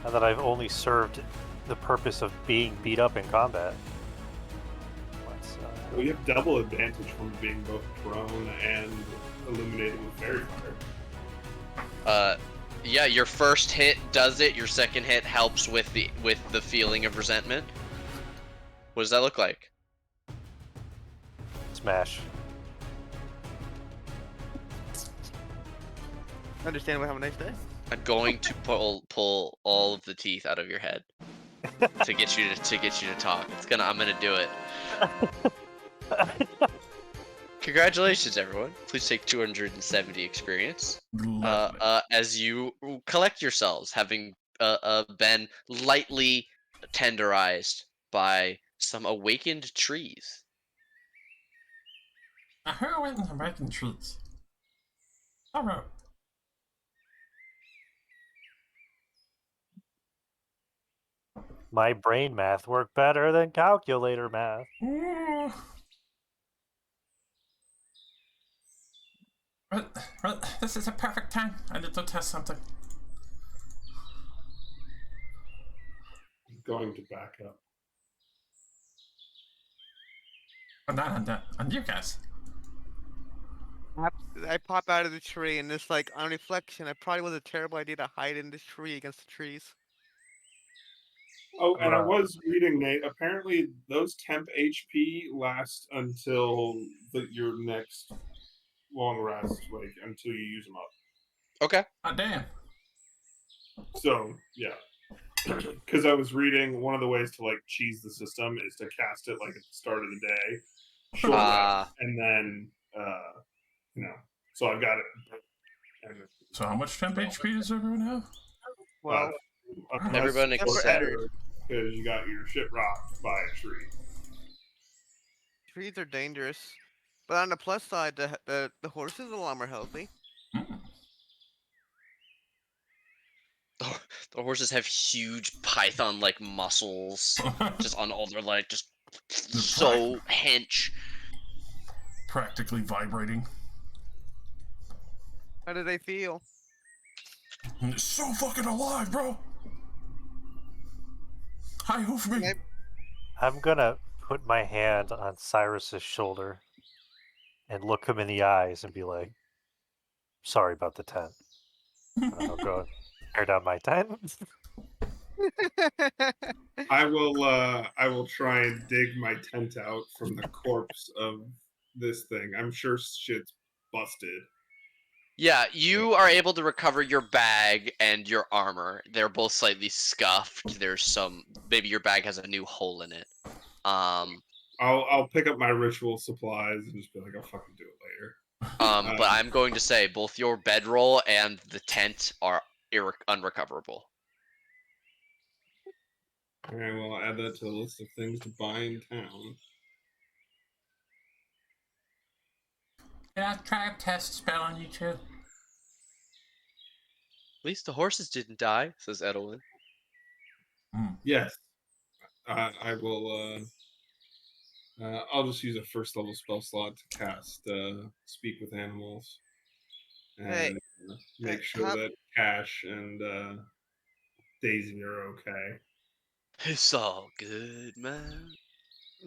Now that I've only served the purpose of being beat up in combat. Let's, Well, you have double advantage from being both prone and illuminated with fairy fire. Yeah, your first hit does it. Your second hit helps with the feeling of resentment. What does that look like? smash. Understand we have a nice day. I'm going to pull all of the teeth out of your head to get you to talk. I'm gonna do it. Congratulations, everyone. Please take 270 experience. Lovely. As you collect yourselves, having been lightly tenderized by some awakened trees. Who are in the American trees? Alright. My brain math worked better than calculator math. Ooh. Well, this is a perfect time. I need to test something. I'm going to back up. But not on you guys. I pop out of the tree and just like on reflection, it probably was a terrible idea to hide in this tree against the trees. Oh, and I Right. was reading, Nate. Apparently, those temp HP last until your next long rest, like until you use them up. Okay. Oh, damn. So yeah, because I was reading one of the ways to like cheese the system is to cast it like at the start of the day, short rest, and then you know. So I've got it. And So how much temp HP does everyone have? Well, Everyone except for except Eddard. because you got your shit rocked by a tree. Trees are dangerous. But on the plus side, the horses are a lot more healthy. the horses have huge python-like muscles, just on all their like just so hench. Practically vibrating. How do they feel? And it's so fucking alive, bro. Hi, hoof me. I'm gonna put my hand on Cyrus's shoulder and look him in the eyes and be like, "Sorry about the tent." And I'll go tear down my tent. I will try and dig my tent out from the corpse of this thing. I'm sure shit's busted. Yeah, you are able to recover your bag and your armor. They're both slightly scuffed. There's some, maybe your bag has a new hole in it. I'll pick up my ritual supplies and just be like, I'll fucking do it later. But I'm going to say both your bedroll and the tent are unrecoverable. Okay, well, I'll add that to the list of things to buy in town. Can I try a test spell on you two? At least the horses didn't die, says Edelwin. Yes. I will, I'll just use a first level spell slot to cast Speak with Animals. And Hey, make sure that Cash and Daisy are okay. It's all good, man.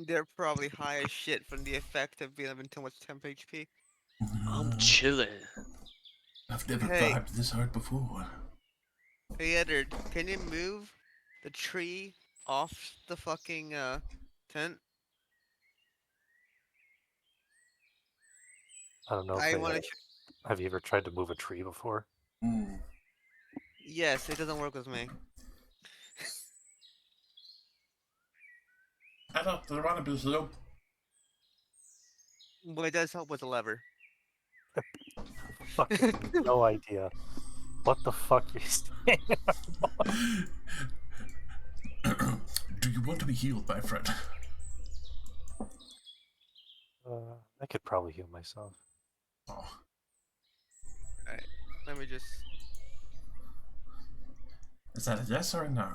They're probably high as shit from the effect of being having too much temp HP. I'm chilling. I've never Hey. vibed this hard before. Hey Eddard, can you move the tree off the fucking tent? I don't know if I they want have. to. Have you ever tried to move a tree before? Yes, it doesn't work with me. I don't want to be healed. But it does help with the lever. Fucking no idea. What the fuck you saying? Do you want to be healed, my friend? I could probably heal myself. Oh. Alright, let me just. Is that a yes or a no?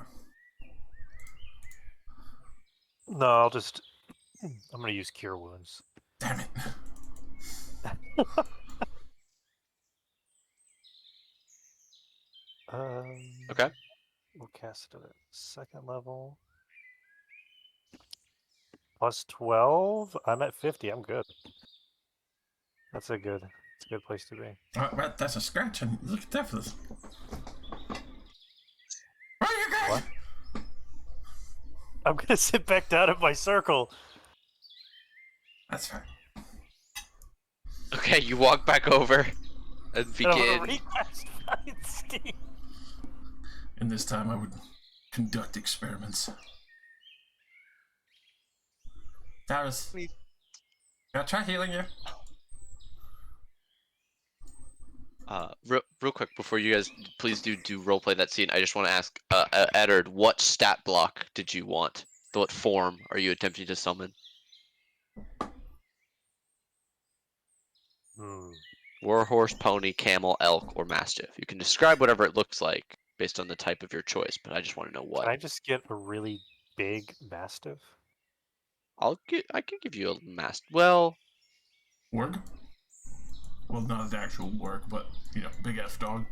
No, I'll just. I'm gonna use Cure Wounds. Damn it. Okay. We'll cast it at second level. Plus 12. I'm at 50. I'm good. It's a good place to be. Well, that's a scratch, and look at that for this. Where are you going? What? I'm gonna sit back down in my circle. That's fine. Okay, you walk back over and begin. And this time I would conduct experiments. Darius, can I try healing you? Real quick before you guys please do roleplay that scene, I just want to ask, Eddard, what stat block did you want? What form are you attempting to summon? Warhorse, pony, camel, elk, or mastiff. You can describe whatever it looks like based on the type of your choice, but I just want to know what. Can I just get a really big mastiff? I can give you a mastiff. Well, Warg? Well, not the actual warg, but, you know, big F dog.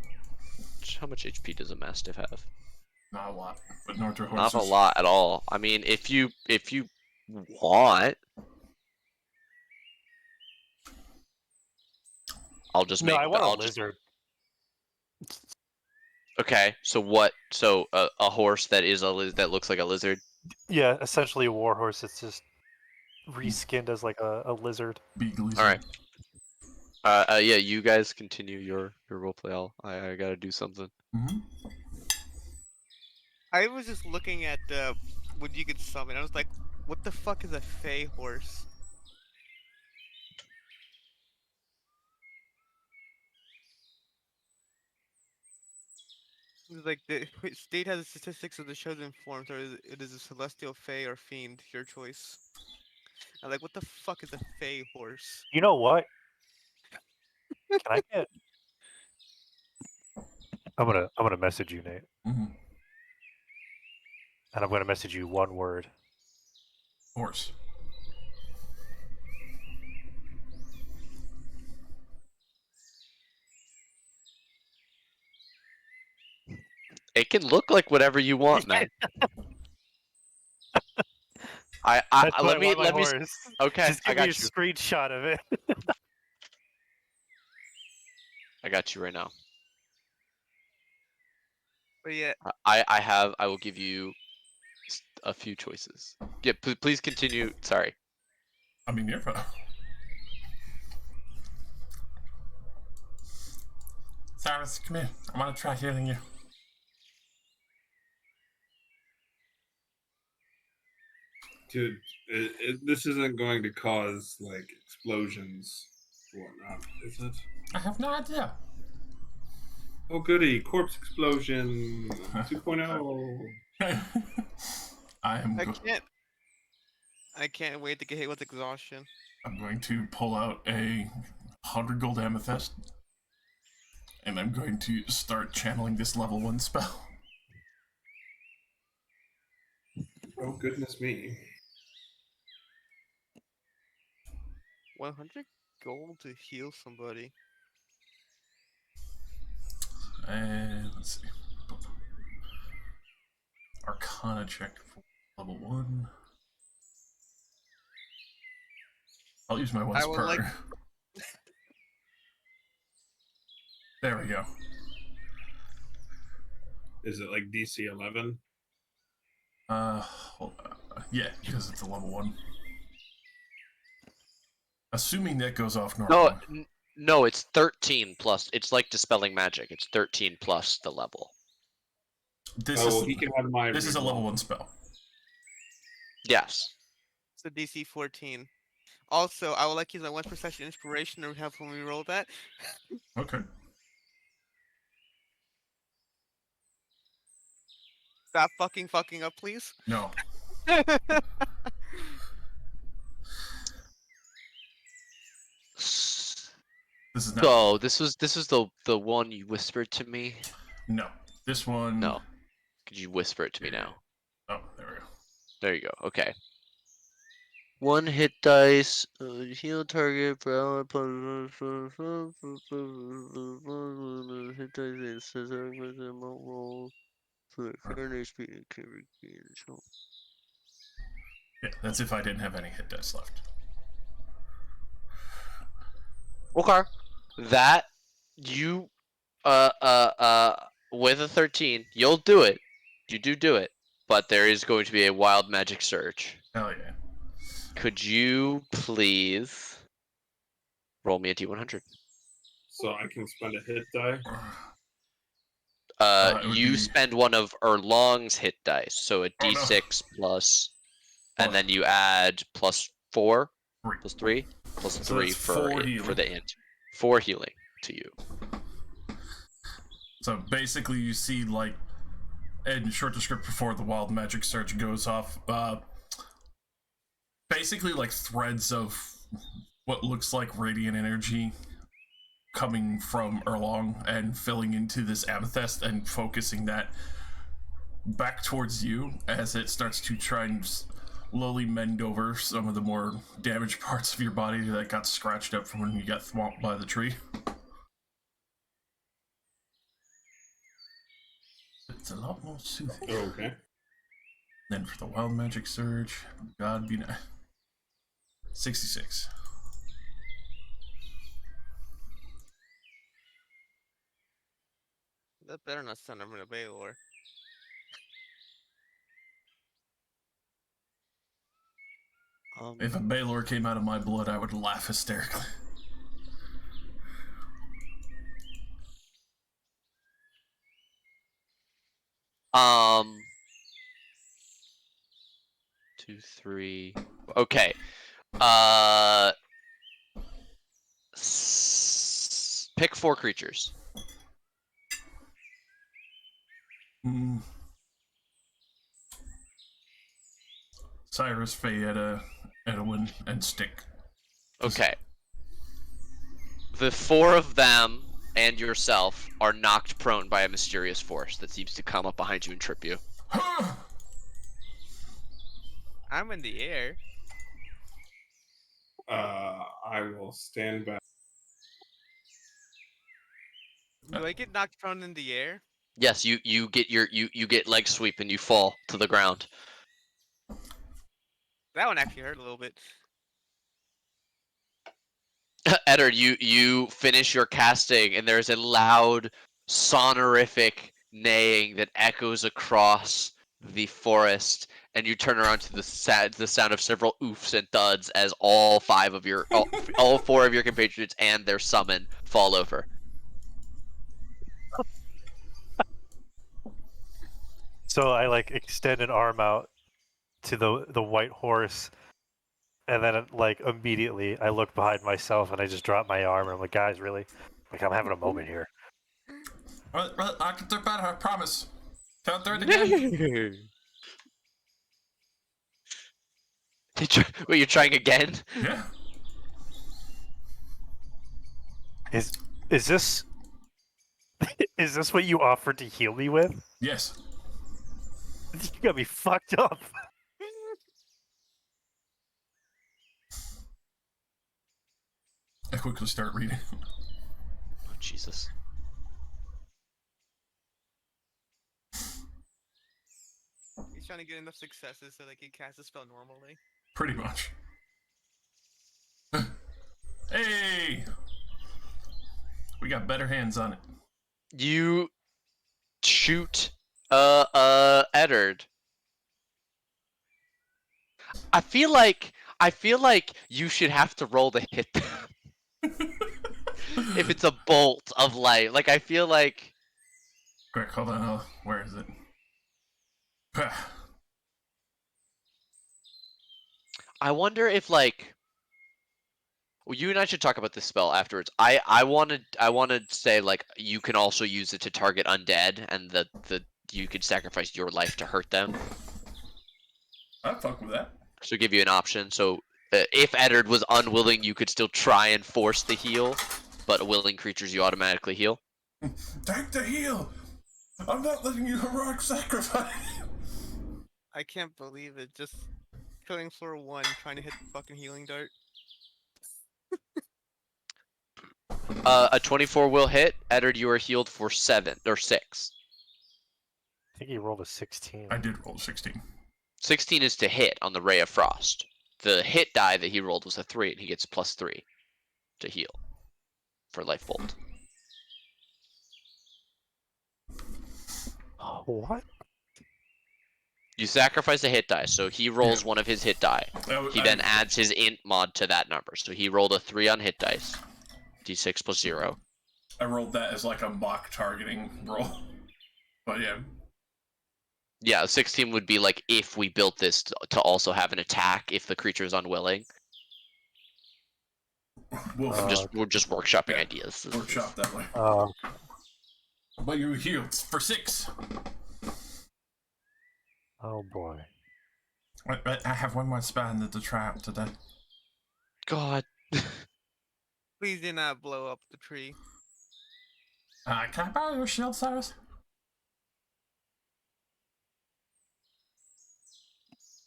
how much HP does a mastiff have? Not a lot, but Norther Not horses. a lot at all. I mean, if you want, I'll just make. No, I want I'll a lizard. Okay, so what? So a horse that is that looks like a lizard. Yeah, essentially a warhorse. It's just reskinned as like a lizard. Big lizard. All right. Yeah, you guys continue your roleplay. I gotta do something. Mm-hmm. I was just looking at the what you could summon. I was like, what the fuck is a fey horse? It was like the state has the statistics of the chosen forms, or it is a celestial fey or fiend, your choice. I'm like, what the fuck is a fey horse? You know what? Can I get? I'm gonna message you, Nate, Mm-hmm. and I'm gonna message you one word. Horse. It can look like whatever you want, man. That's let me my horse. Okay, Just give I me got a you. screenshot of it. I got you right now. But yeah, I will give you a few choices. Yeah, please continue. Sorry. I mean, you're fine. Cyrus, come here. I want to try healing you. Dude, this isn't going to cause like explosions or whatnot, is it? I have no idea. Oh goody, corpse explosion 2.0. I can't wait to get hit with exhaustion. I'm going to pull out a 100 gold amethyst, and I'm going to start channeling this level 1 spell. Oh goodness me. 100 gold to heal somebody. And let's see. Arcana check for level 1. I'll use my once I would per. like- There we go. Is it like DC 11? Hold on. Yeah, because it's a level 1. Assuming that goes off normal. No, it's 13 plus. It's like dispelling magic. It's 13 plus the level. This he can have my. is a level 1 spell. Yes. It's a DC 14. Also, I would like to use my once per session inspiration to help when we roll that. Okay. Stop fucking up, please. No. This is not. So this was the one you whispered to me. No. This one. No. Could you whisper it to me now? Oh, there we go. There you go. Okay. 1 hit dice, heal target for hit dice says roll for the current HP and carry. Yeah, that's if I didn't have any hit dice left. Okay. That you with a 13, you'll do it. You do it. But there is going to be a wild magic surge. Hell yeah. Could you please roll me a D100? So I can spend a hit die. You spend one of Erlong's hit dice, so a D6 plus, and then you add plus 4, plus 3, plus 3 for the int. 4 healing to you. So basically, you see, like, in short description before the wild magic surge goes off, basically like threads of what looks like radiant energy coming from Erlong and filling into this amethyst and focusing that back towards you as it starts to try and slowly mend over some of the more damaged parts of your body that got scratched up from when you got swamped by the tree. It's a lot more soothing. Okay. Then for the wild magic surge, God be nice. 66. That better not send him in a Baylor. If a Baylor came out of my blood, I would laugh hysterically. Two, three. Okay. Pick 4 creatures. Cyrus, Fayetta, Edwin, and Stick. Okay. The 4 of them and yourself are knocked prone by a mysterious force that seems to come up behind you and trip you. I'm in the air. I will stand back. Do I get knocked prone in the air? Yes, you get you get leg sweep and you fall to the ground. That one actually hurt a little bit. Eddard, you finish your casting and there's a loud, sonorific neighing that echoes across the forest, and you turn around to the sound of several oofs and thuds as all 4 of your compatriots and their summon fall over. So I like extend an arm out to the white horse, and then like immediately I look behind myself and I just drop my arm and I'm like, guys, really? Like I'm having a moment here. Well, I can do better, I promise. Count 30 again. Wait, you're trying again? Yeah. Is this is this what you offered to heal me with? Yes. You got me fucked up. I quickly start reading. Oh, Jesus. He's trying to get enough successes so they can cast the spell normally. Pretty much. Hey! We got better hands on it. You shoot Eddard. I feel like you should have to roll to hit them. If it's a bolt of light. Like I feel like Quick, hold on, where is it? I wonder if like well, you and I should talk about this spell afterwards. I wanted to say like you can also use it to target undead, and the you could sacrifice your life to hurt them. I'd fuck with that. So give you an option. So if Eddard was unwilling, you could still try and force the heal, but willing creatures you automatically heal. Take the heal! I'm not letting you heroic sacrifice! I can't believe it. Just killing floor 1, trying to hit the fucking healing dart. A 24 will hit. Eddard, you are healed for 7 or 6. I think he rolled a 16. I did roll 16. 16 is to hit on the Ray of Frost. The hit die that he rolled was a 3, and he gets +3 to heal for Life Bolt. What? You sacrifice a hit die, so he rolls one of his hit die. He then adds his int mod to that number. So he rolled a 3 on hit dice. D6 plus 0. I rolled that as like a mock targeting roll. But yeah. Yeah, 16 would be like if we built this to also have an attack if the creature is unwilling. We'll We're just workshopping yeah. ideas. workshop that way. But you healed for 6. Oh boy. Wait, I have one more spell I need to try out today. God. Please do not blow up the tree. Can I borrow your shield, Cyrus?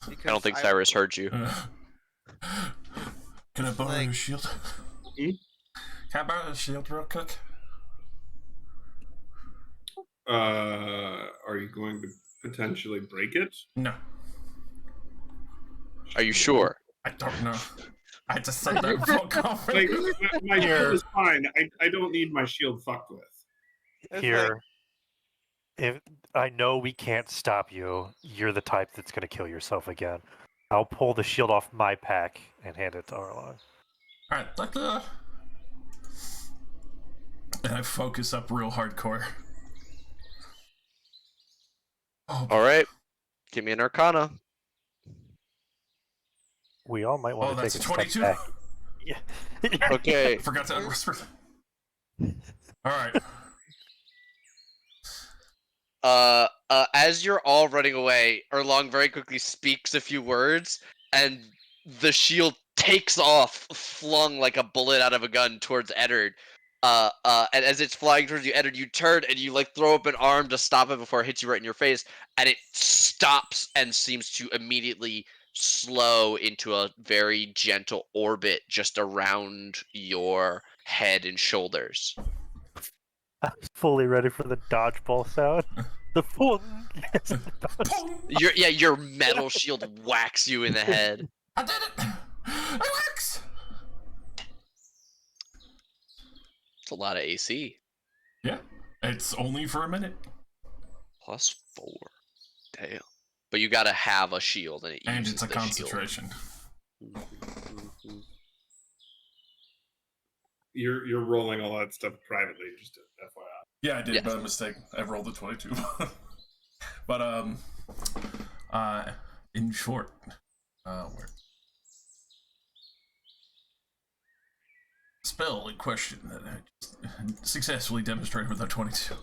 Because I don't think Cyrus heard you. Can I borrow Like- your shield? Hmm? Can I borrow your shield real quick? Are you going to potentially break it? No, Are you sure? I don't know. I just said that full Like, confidence. my shield is fine. I don't need my shield fucked with. It's Here, if I know we can't stop you, you're the type that's gonna kill yourself again. I'll pull the shield off my pack and hand it to Arlong. Alright, and I focus up real hardcore. Oh, All right. Give me an Arcana. We all might want to that's take a 22. step back. Yeah. Okay. Forgot to unwhisper. Alright. As you're all running away, Erlong very quickly speaks a few words, and the shield takes off, flung like a bullet out of a gun towards Eddard. And as it's flying towards you, Eddard, you turn and you like throw up an arm to stop it before it hits you right in your face, and it stops and seems to immediately slow into a very gentle orbit just around your head and shoulders. I'm fully ready for the dodgeball sound. The full. Yes. Your metal shield whacks you in the head. I did it! It works! It's a lot of AC. Yeah, it's only for a minute. +4. Damn. But you gotta have a shield, and it And uses it's a the concentration. shield. Mhm. You're rolling all that stuff privately, just FYI. Yeah, I did, Yes. by mistake. I rolled a 22. But, in short, where? Spell in question that I just successfully demonstrated with a 22.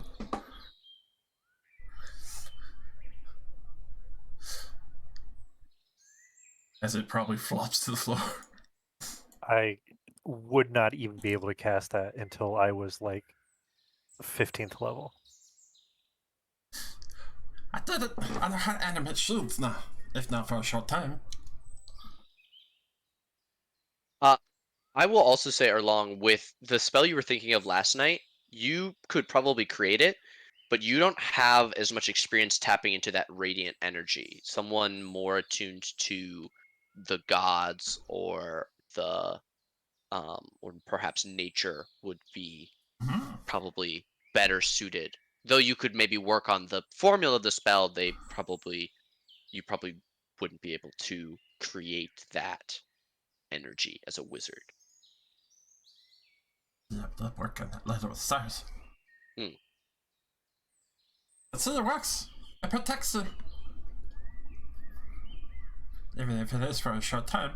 As it probably flops to the floor. I would not even be able to cast that until I was like 15th level. I did it! I know how to animate shields now, if not for a short time. I will also say, Erlong, with the spell you were thinking of last night, you could probably create it, but you don't have as much experience tapping into that radiant energy. Someone more attuned to the gods or the or perhaps nature would be probably better suited. Though you could maybe work on the formula of the spell, you probably wouldn't be able to create that energy as a wizard. Yep, that worked on that letter with stars. Hmm. It still works. It protects you. Even if it is for a short time.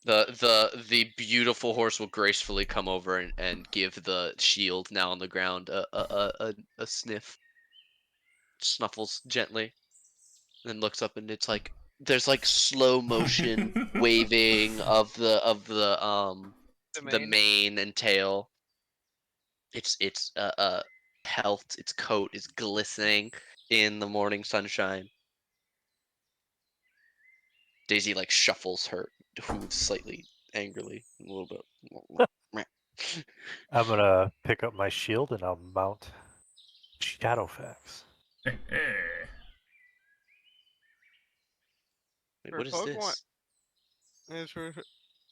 The beautiful horse will gracefully come over and give the shield now on the ground a sniff. Snuffles gently, then looks up, and it's like there's like slow motion waving of the mane and tail. Its pelt, its coat is glistening in the morning sunshine. Daisy like shuffles her hooves slightly angrily, a little bit. I'm gonna pick up my shield and I'll mount Shadowfax. Wait, For what is Pokemon- this? It's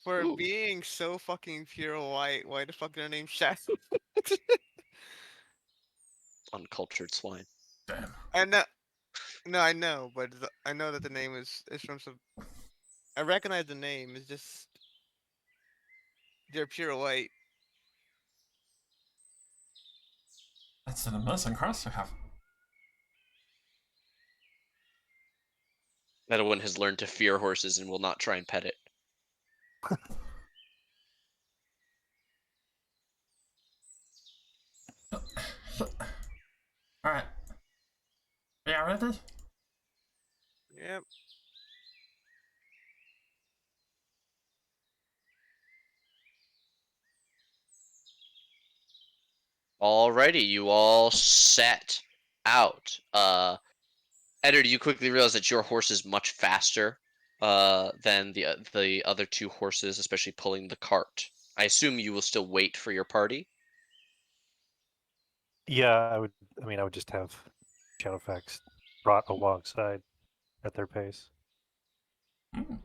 for Ooh. being so fucking pure white, why the fuck their name Shadow? Uncultured swine. Damn. I know, no, I know, but I know that the name is from some. I recognize the name. It's just they're pure white. That's an amazing horse you have. That one has learned to fear horses and will not try and pet it. ready? Yep. Alrighty, you all set out. Editor, you quickly realize that your horse is much faster than the other two horses, especially pulling the cart. I assume you will still wait for your party. Yeah, I would. I mean, I would just have Shadowfax brought alongside at their pace. Mm.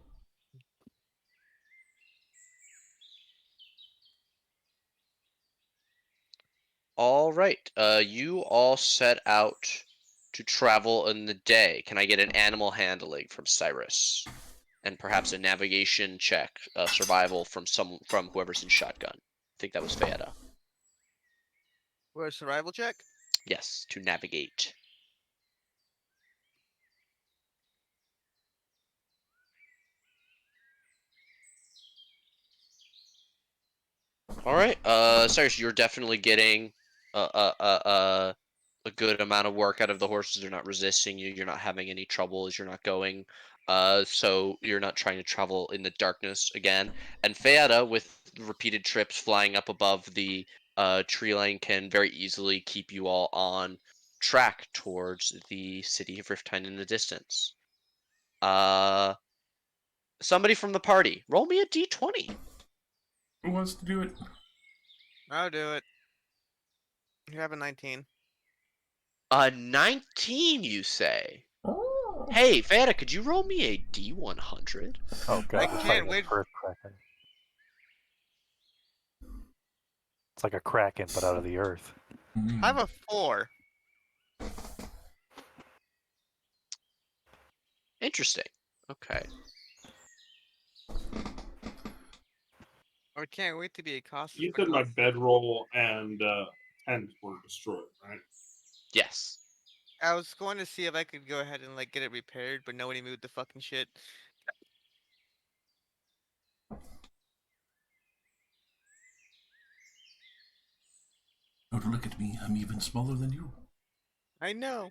All right, you all set out to travel in the day. Can I get an animal handling from Cyrus, and perhaps a navigation check, survival from whoever's in shotgun? I think that was Fayetta. Or a survival check? Yes, to navigate. All right, Cyrus, you're definitely getting a good amount of work out of the horses. They're not resisting you. You're not having any trouble as you're not going. So you're not trying to travel in the darkness again. And Fayada, with repeated trips flying up above the tree line, can very easily keep you all on track towards the city of Riftine in the distance. Somebody from the party, roll me a d20. Who wants to do it? I'll do it. You have a 19. A 19, you say? Oh. Hey, Fayada, could you roll me a d100? Oh god, I we're can't fighting wait. an earth kraken. It's like a kraken, but out of the earth. Mm. I have a 4. Interesting. Okay. I can't wait to be accosted. You said my bedroll and tent were destroyed, right? Yes. I was going to see if I could go ahead and like get it repaired, but nobody moved the fucking shit. Oh, look at me. I'm even smaller than you. I know.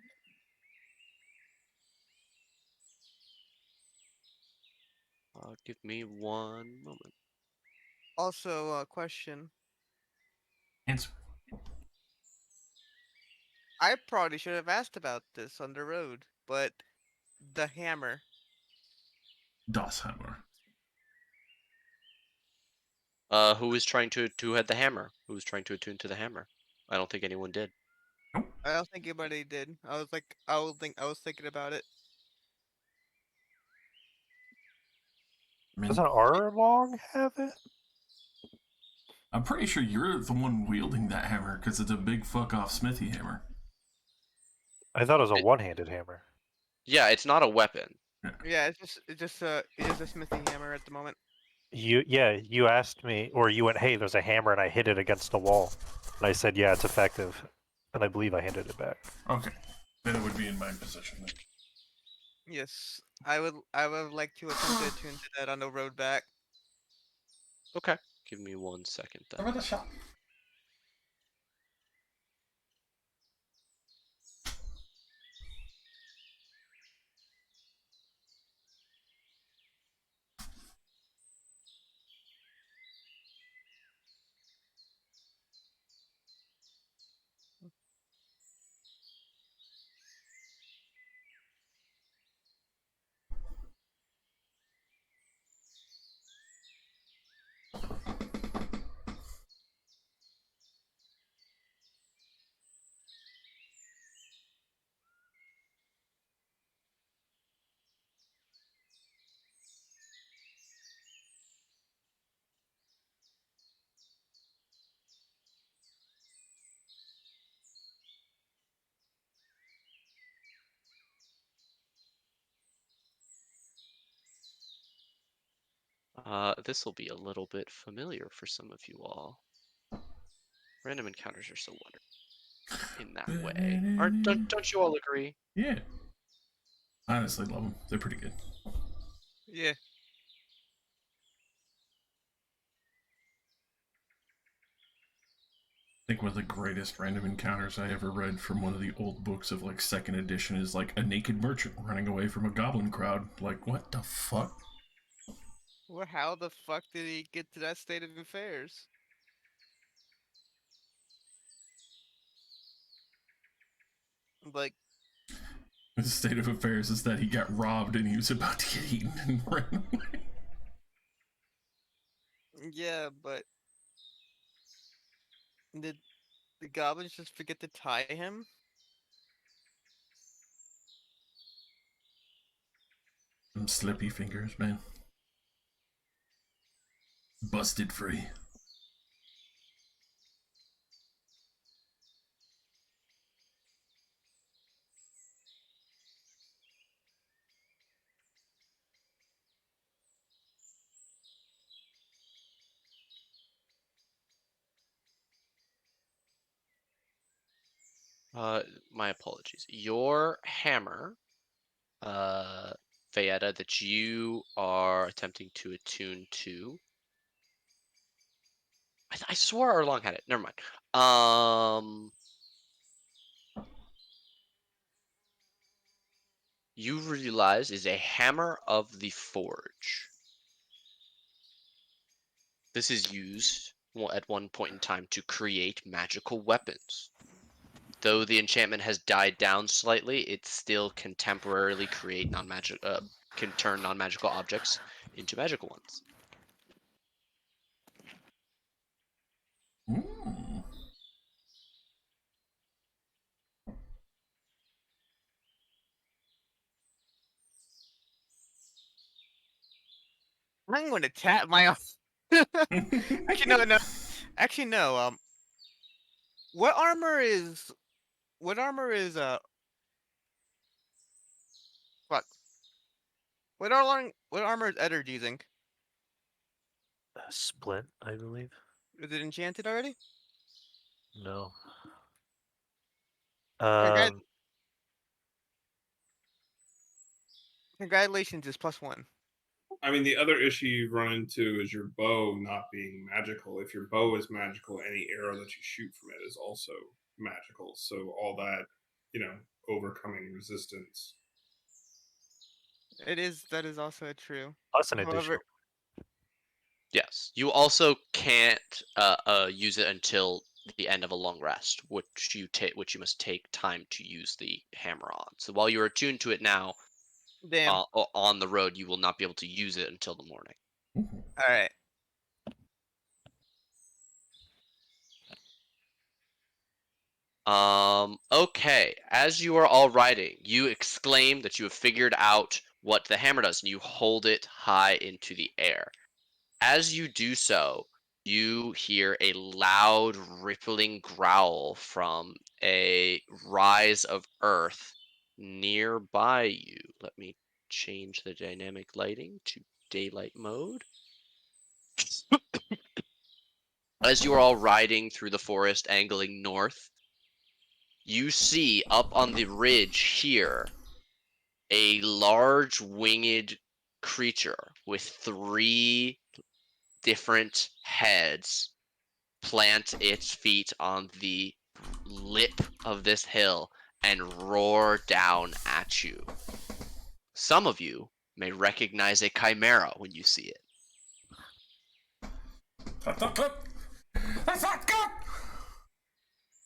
Give me one moment. Also, question. Answer. I probably should have asked about this on the road, but the hammer. Das Hammer. Who was trying to had the hammer? Who was trying to attune to the hammer? I don't think anyone did. I don't think anybody did. I was thinking about it. I mean, Doesn't Arlong have it? I'm pretty sure you're the one wielding that hammer because it's a big fuck off smithy hammer. I thought it was a It- one-handed hammer. Yeah, it's not a weapon. Yeah, it is a smithing hammer at the moment. You asked me, or you went, "Hey, there's a hammer," and I hit it against the wall, and I said, "Yeah, it's effective," and I believe I handed it back. Okay. Then it would be in my possession then. Yes, I would like to attempt to attune to that on the road back. Okay. Give me 1 second then. Over the shop. This will be a little bit familiar for some of you all. Random encounters are so wonderful in that way. Don't you all agree? Yeah. I honestly love them. They're pretty good. Yeah. think one of the greatest random encounters I ever read from one of the old books of like 2nd edition is like a naked merchant running away from a goblin crowd. Like, what the fuck? Well, how the fuck did he get to that state of affairs? Like, The state of affairs is that he got robbed and he was about to get eaten and ran away. yeah, but did the goblins just forget to tie him? Some slippy fingers, man. Busted free. My apologies. Your hammer, Fayetta, that you are attempting to attune to. I swore Arlong had it. Never mind. You realize is a hammer of the forge. This is used at one point in time to create magical weapons. Though the enchantment has died down slightly, it still can temporarily create can turn non-magical objects into magical ones. Ooh. I'm going to tap my. Actually, no. Actually, no. What armor is? What armor is? Fuck. What armor is Eddard using? Splint, I believe. Is it enchanted already? No. Congra- Um, Congratulations, is +1. I mean, the other issue you run into is your bow not being magical. If your bow is magical, any arrow that you shoot from it is also magical. So all that, overcoming resistance. That is also true. plus an However, additional. Yes. You also can't use it until the end of a long rest, which you must take time to use the hammer on. So while you're attuned to it now, damn. on the road, you will not be able to use it until the morning. All right. Okay. As you are all riding, you exclaim that you have figured out what the hammer does, and you hold it high into the air. As you do so, you hear a loud, rippling growl from a rise of earth nearby you. Let me change the dynamic lighting to daylight mode. As you are all riding through the forest, angling north, you see up on the ridge here a large winged creature with 3 different heads plant its feet on the lip of this hill and roar down at you. Some of you may recognize a chimera when you see it. That's not good! That's not good!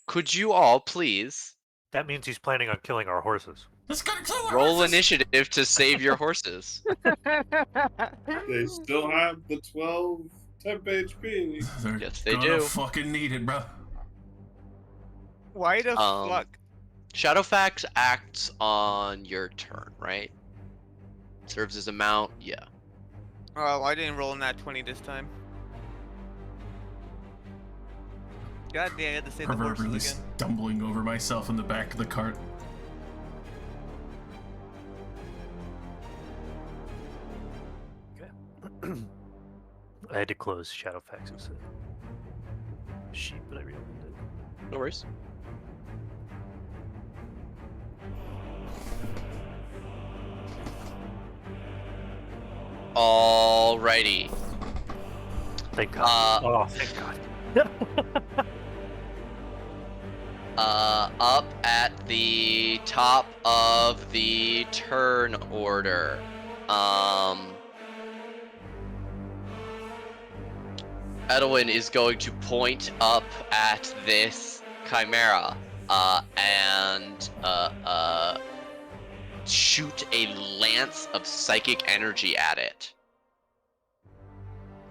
Could you all please That means he's planning on killing our horses. It's gonna kill our roll horses! initiative to save your horses? They still have the 12 temp HP. They're Yes, they gonna do. fucking need it, bro. Why the fuck? Shadowfax acts on your turn, right? Serves as a mount, yeah. Oh, I didn't roll in that 20 this time. God damn, I had to save the Proverbially horses again. stumbling over myself in the back of the cart. I had to close Shadowfax's sheet, but I reopened it. No worries. Alrighty. Thank God. Oh, thank God. up at the top of the turn order. Edwin is going to point up at this chimera and shoot a lance of psychic energy at it.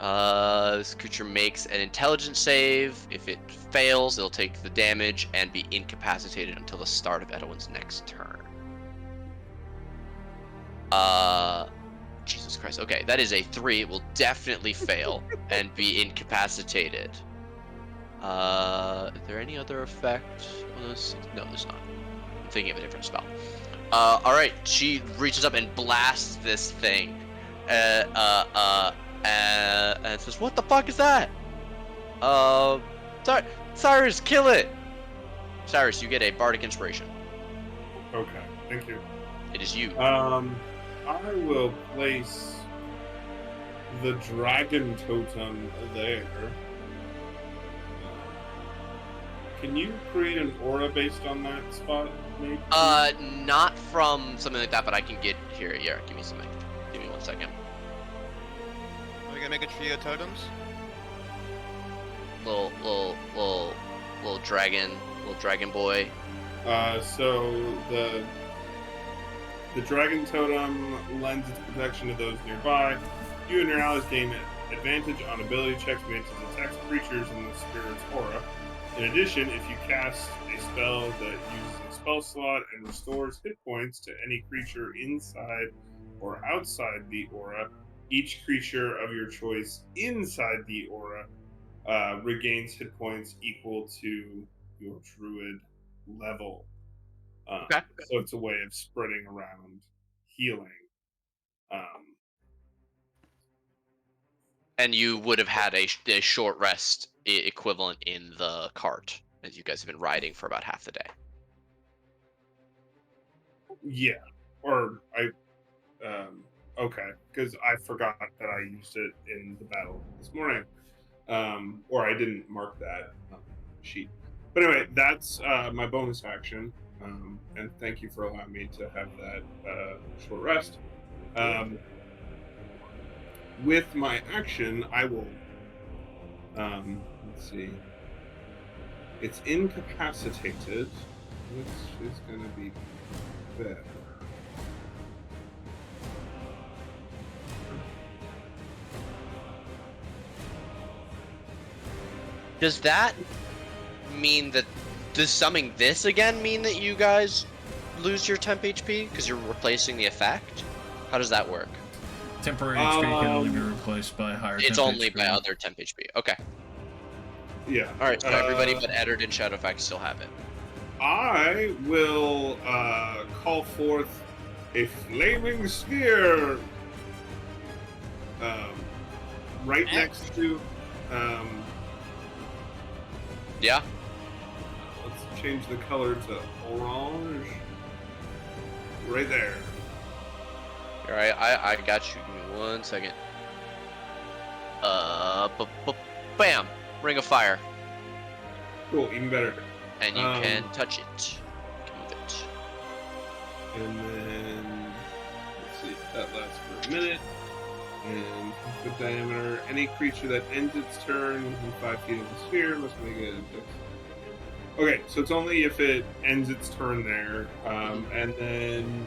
This creature makes an intelligence save. If it fails, it'll take the damage and be incapacitated until the start of Edwin's next turn. Jesus Christ. Okay, that is a 3. It will definitely fail and be incapacitated. Is there any other effect on this? No, there's not. I'm thinking of a different spell. Alright, she reaches up and blasts this thing. And says, "What the fuck is that?" Cyrus, kill it! Cyrus, you get a bardic inspiration. Okay, thank you. It is you. I will place the dragon totem there. Can you create an aura based on that spot, maybe? Not from something like that, but I can get here. Yeah, give me something. Give me 1 second. Are we gonna make a trio of totems? Little dragon boy. So the dragon totem lends its protection to those nearby. You and your allies gain advantage on ability checks made to detect creatures in the spirit's aura. In addition, if you cast a spell that uses a spell slot and restores hit points to any creature inside or outside the aura, each creature of your choice inside the aura regains hit points equal to your druid level. Okay. So it's a way of spreading around healing. And you would have had a short rest equivalent in the cart, as you guys have been riding for about half the day. Yeah. Or okay, because I forgot that I used it in the battle this morning. Or I didn't mark that sheet. But anyway, that's my bonus action. And thank you for allowing me to have that short rest. With my action, I will. Let's see. It's incapacitated, which is going to be better. Does that mean that does summoning this again mean that you guys lose your temp HP because you're replacing the effect? How does that work? Temporary HP can only be replaced by higher It's temp only HP. by other temp HP. Okay. Yeah. All right. So everybody but Eddard and Shadowfax still have it. I will call forth a flaming sphere right next to. Yeah. Let's change the color to orange. Right there. All right. I got you. Give me 1 second. Bam! Ring of Fire. Cool, even better. And you can touch it. You can move it. And then, let's see, that lasts for a minute. And the diameter, any creature that ends its turn within 5 feet of the sphere must make it. Okay, so it's only if it ends its turn there. And then,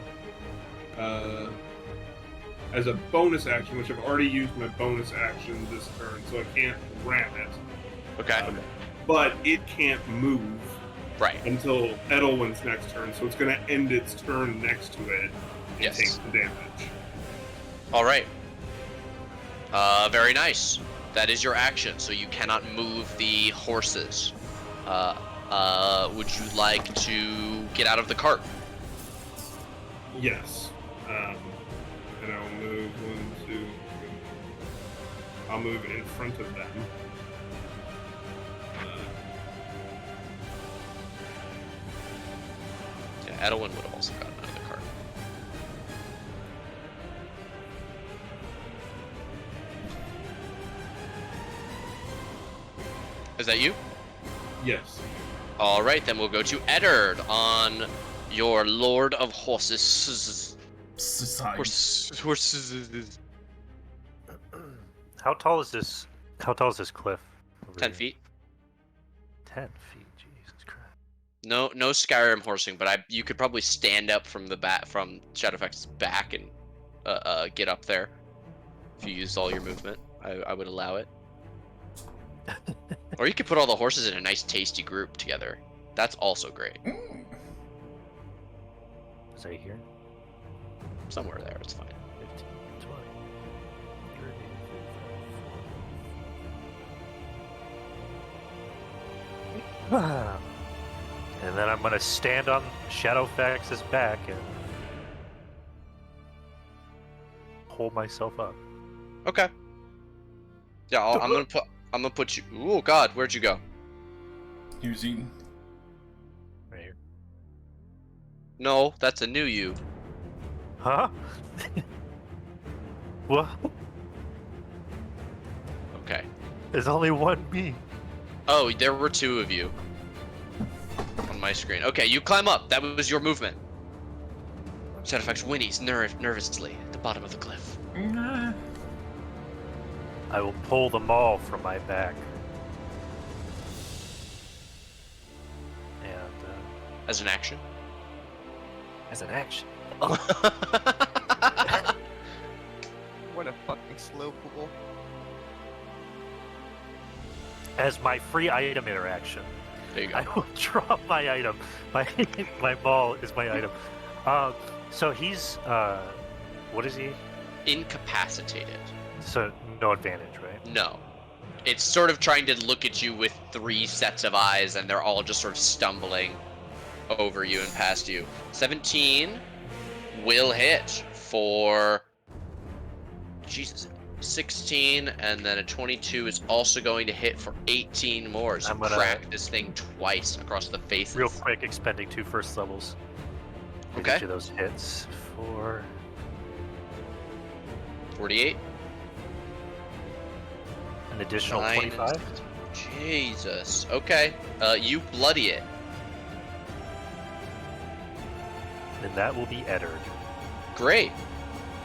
as a bonus action, which I've already used my bonus action this turn, so I can't ram it. Okay. But it can't move Right. until Edelwin's next turn, so it's going to end its turn next to it and Yes. take the damage. All right. Very nice. That is your action, so you cannot move the horses. Would you like to get out of the cart? Yes. And I'll move 1, 2. I'll move in front of them. Yeah, Edwin would have also gotten out of the cart. Is that you? Yes. All right, then we'll go to Eddard on your Lord of Horses. Horses. How tall is this? How tall is this cliff? over 10 here? feet. 10 feet. Jesus Christ. No Skyrim horsing, but you could probably stand up from Shadowfax's back and get up there if you used all your movement. I would allow it. Or you could put all the horses in a nice tasty group together. That's also great. Is that here? Somewhere there, it's fine. 15, 20, 30, 35. And then I'm gonna stand on Shadowfax's back and hold myself up. Okay. Yeah, I'm gonna put you. Oh God, where'd you go? He was eating. Right here. No, that's a new you. Huh? What? Okay. There's only one me. Oh, there were two of you on my screen. Okay, you climb up. That was your movement. Shadowfax whinnies nervously at the bottom of the cliff. I will pull them all from my back. And As an action. as an action. What a fucking slow pool. As my free item interaction, There you go. I will drop my item. My ball is my item. So he's what is he? Incapacitated. So no advantage, right? No. It's sort of trying to look at you with 3 sets of eyes, and they're all just sort of stumbling over you and past you. 17 will hit for... Jesus. 16, and then a 22 is also going to hit for 18 more. So I'm gonna- crack this thing twice across the face. Real quick, expending 2 first levels. To Okay. get you those hits for 48. an additional 9 and 25. 16. Jesus. Okay. You bloody it. And that will be Eddard. Great.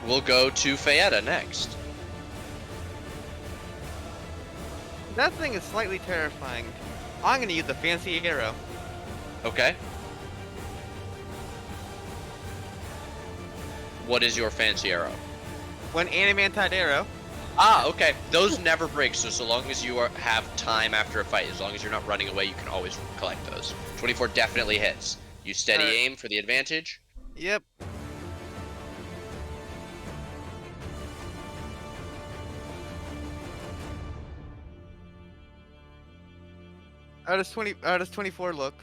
We'll go to Fayetta next. That thing is slightly terrifying. I'm gonna use the fancy arrow. Okay. What is your fancy arrow? One adamantite arrow. Ah, okay. Those never break, so long as you have time after a fight, as long as you're not running away, you can always collect those. 24 definitely hits. You steady Alright. aim for the advantage. Yep. How does 24 look?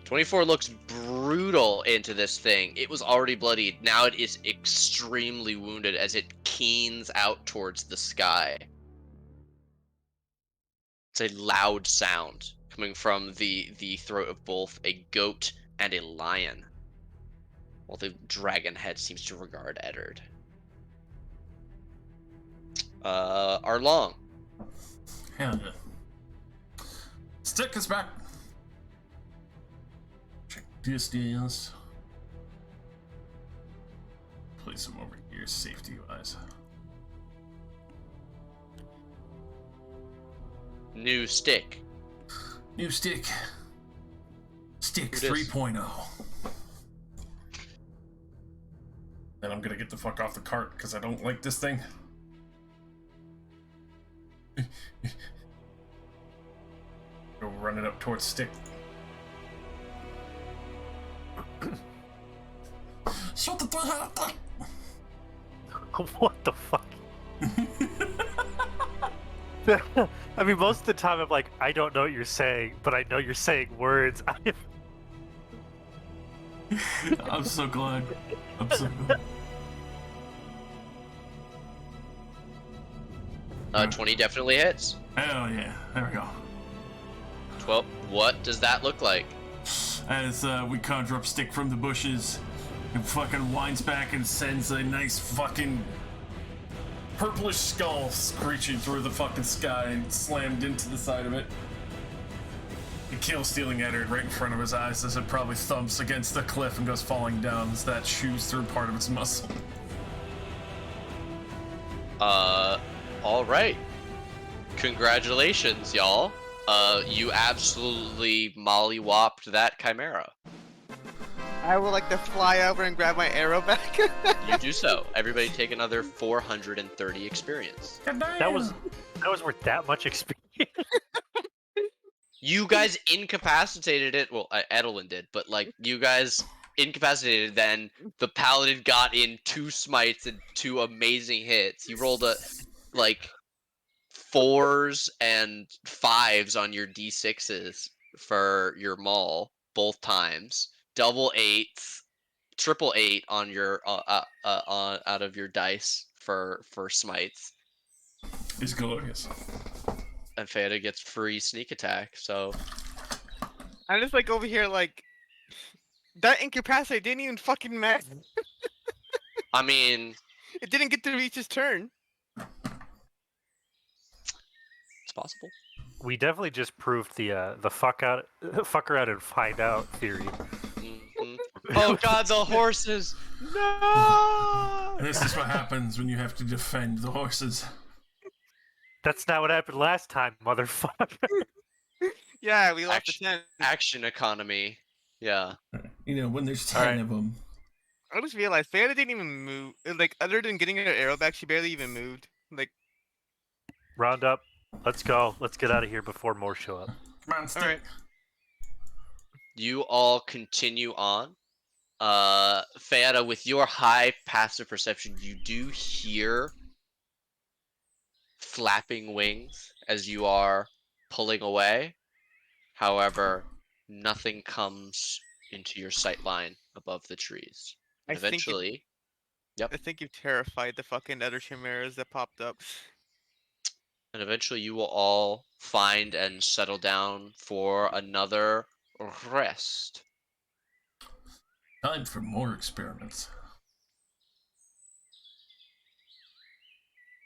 24 looks brutal into this thing. It was already bloodied. Now it is extremely wounded as it keens out towards the sky. It's a loud sound coming from the throat of both a goat and a lion, while the dragon head seems to regard Eddard. Arlong. Hell yeah. Stick is back. Check distance. Place him over here, safety wise. New stick. New stick. Stick Here it is. 3.0. Then I'm gonna get the fuck off the cart because I don't like this thing. Go running up towards stick. Shut the fuck up! What the fuck? I mean, most of the time I'm like, I don't know what you're saying, but I know you're saying words. I'm so glad. I'm so glad. 20 definitely hits. Hell yeah. There we go. 12. What does that look like? As we conjure up stick from the bushes, and fucking winds back and sends a nice fucking purplish skull screeching through the fucking sky and slammed into the side of it. The kill stealing Eddard right in front of his eyes as it probably thumps against the cliff and goes falling down as that chews through part of its muscle. All right. Congratulations, y'all. You absolutely mollywopped that chimera. I would like to fly over and grab my arrow back. You do so. Everybody take another 430 experience. That was worth that much experience. You guys incapacitated it. Well, Edelwin did, but like you guys incapacitated. Then the paladin got in 2 smites and 2 amazing hits. He rolled like 4s and 5s on your d6s for your maul both times. Double 8s, triple 8 on your on out of your dice for smites. It's glorious. And Feta gets free sneak attack. So I'm just like over here like that incapacitate didn't even fucking matter. I mean, It didn't get to reach his turn. it's possible. We definitely just proved the fuck around and find out theory. Mm-hmm. Oh god, the horses! No! And this is what happens when you have to defend the horses. That's not what happened last time, motherfucker. Yeah, we lost the 10. Action economy. Yeah. You know, when there's 10 Alright. of them. I just realized Fanta didn't even move. Like, other than getting her arrow back, she barely even moved. Like, Round up. Let's go. Let's get out of here before more show up. Come on, stick. alright. You all continue on. Feta, with your high passive perception, you do hear flapping wings as you are pulling away. However, nothing comes into your sight line above the trees. And I think it- eventually, I think you've terrified the fucking other chimeras that popped up. you will all find and settle down for another rest. Time for more experiments.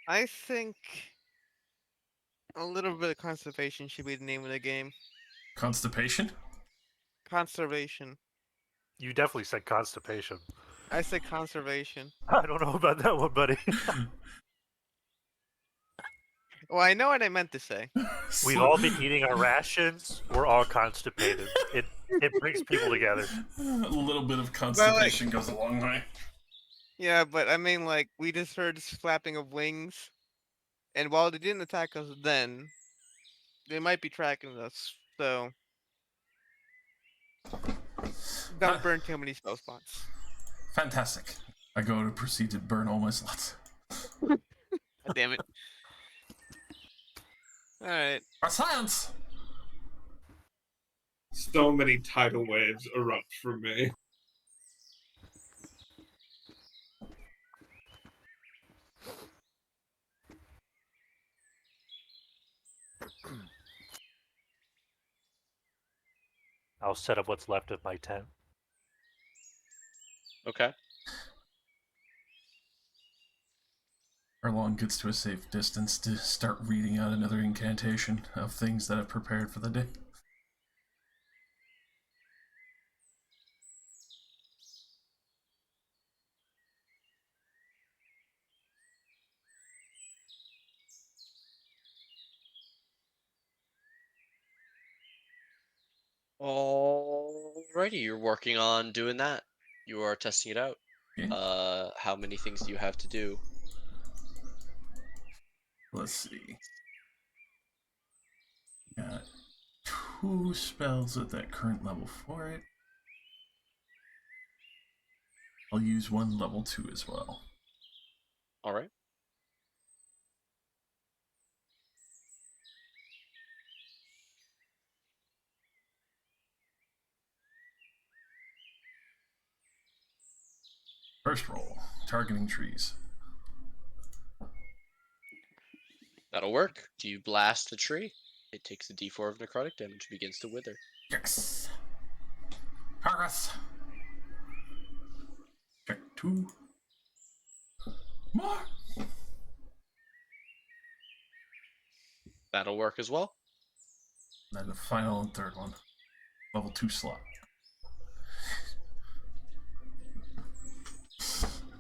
I think a little bit of conservation should be the name of the game. Constipation? Conservation. You definitely said constipation. I said conservation. I don't know about that one, buddy. Well, I know what I meant to say. We've all been eating our rations. We're all constipated. It brings people together. A little bit of constipation goes a long way. Yeah, but I mean, like, we just heard this flapping of wings. And while they didn't attack us then, they might be tracking us, so don't burn too many spell spots. Fantastic. I go to proceed to burn all my slots. God damn it. Alright. For science! So many tidal waves erupt from me. I'll set up what's left of my tent. Okay. Erlong gets to a safe distance to start reading out another incantation of things that I've prepared for the day. Alrighty, you're working on doing that. You are testing it out. Yeah. How many things do you have to do? Let's see. Got 2 spells at that current level for it. I'll use 1 level 2 as well. Alright. First roll, targeting trees. That'll work. Do you blast the tree? It takes a d4 of necrotic damage, begins to wither. Yes. Progress. Check 2. More. That'll work as well. Then the final and third one. Level 2 slot.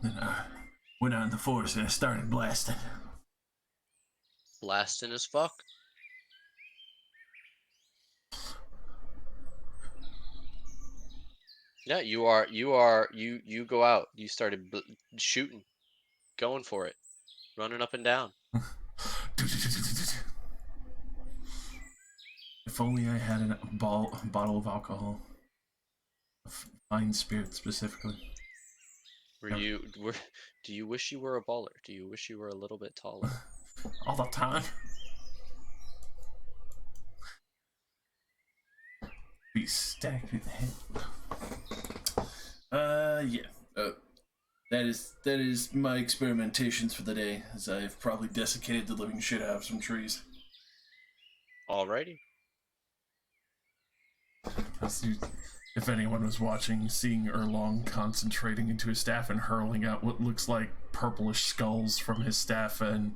Then I went out in the forest and I started blasting. Blasting as fuck. Yeah, you go out. You started shooting, going for it, running up and down. If only I had a bottle of alcohol. Fine spirit, specifically. Do you wish you were a baller? Do you wish you were a little bit taller? All the time. Be stacked with head. Yeah. That is my experimentations for the day, as I've probably desiccated the living shit out of some trees. Alrighty. If anyone was watching, seeing Erlong concentrating into his staff and hurling out what looks like purplish skulls from his staff, and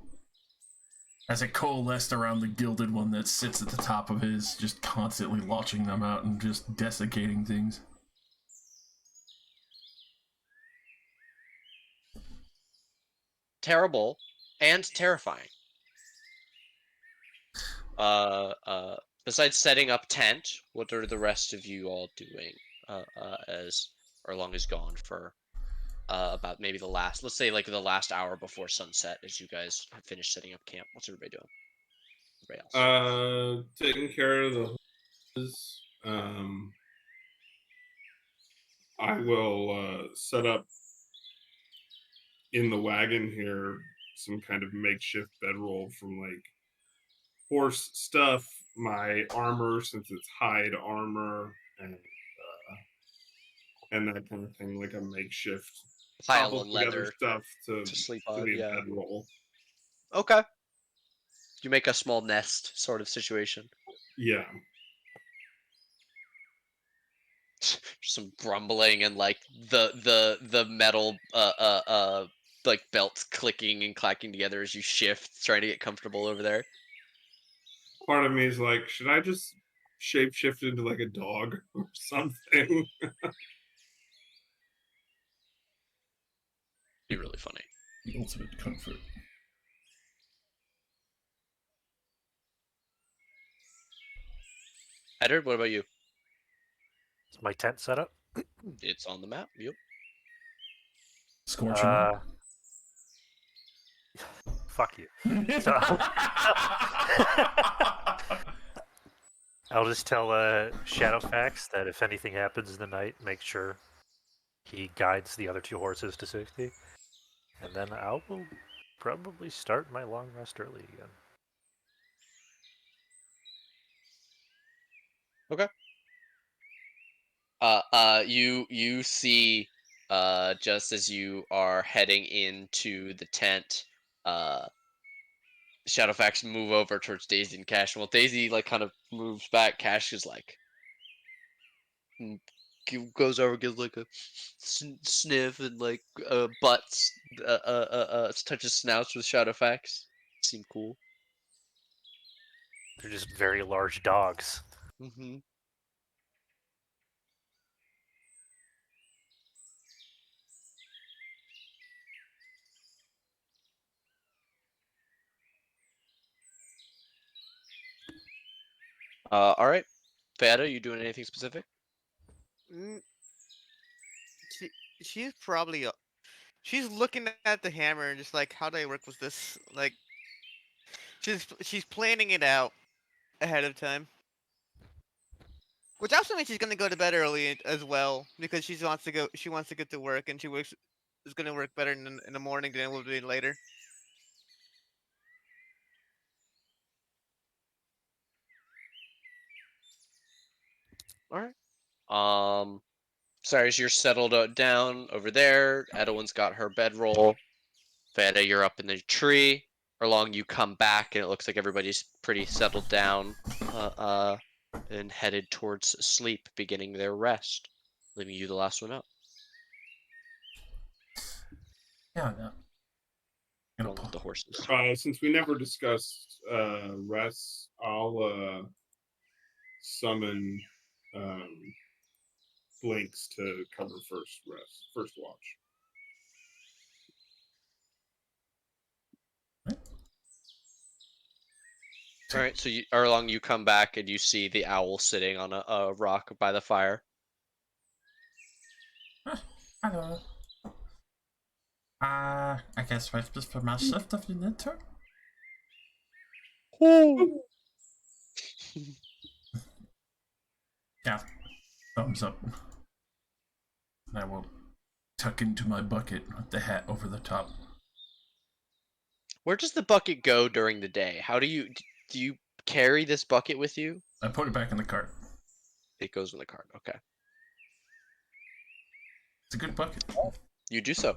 as it coalesced around the gilded one that sits at the top of his, just constantly launching them out and just desiccating things. Terrible and terrifying. Besides setting up tent, what are the rest of you all doing? As Erlong is gone for about maybe the last, let's say like the last hour before sunset, as you guys have finished setting up camp. What's everybody doing? Everybody else? Taking care of the horses. I will set up in the wagon here some kind of makeshift bedroll from like horse stuff, my armor since it's hide armor, and that kind of thing, like a makeshift Pile cobbled of together leather stuff to sleep to on. be a Yeah. bedroll. Okay. You make a small nest sort of situation. Yeah. Some grumbling and like the metal like belts clicking and clacking together as you shift, trying to get comfortable over there. Part of me is like, should I just shapeshift into like a dog or something? Be really funny. The ultimate comfort. Edward, what about you? Is my tent set up? It's on the map. Yep. Scorching. Fuck you. So, I'll just tell Shadowfax that if anything happens in the night, make sure he guides the other two horses to safety. And then I will probably start my long rest early again. Okay. You see, just as you are heading into the tent, Shadowfax move over towards Daisy and Cash. And while Daisy like kind of moves back, Cash is like goes over, gives like a sniff and like butts touches snouts with Shadowfax. Seem cool. They're just very large dogs. Mm-hmm. All right, Fada, you doing anything specific? Mm, she, she's probably she's looking at the hammer and just like, how do I work with this? Like, she's planning it out ahead of time. Which also means she's gonna go to bed early as well because she wants to go. She wants to get to work, and she works is gonna work better in the morning than it will be later. All right. Sorry, as you're settled down over there, Edwin's got her bedroll. Fada, you're up in the tree. Along, you come back, and it looks like everybody's pretty settled down, and headed towards sleep, beginning their rest, leaving you the last one out. Yeah, no. Along with the horses. Since we never discussed rest, summon Blinks to cover first watch. All right, so Erlong, you come back and you see the owl sitting on a rock by the fire. Hello. I guess wait just for my shift if you need to. Yeah. Thumbs up. And I will tuck into my bucket with the hat over the top. Where does the bucket go during the day? How do you carry this bucket with you? I put it back in the cart. It goes in the cart. Okay, It's a good bucket. you do so.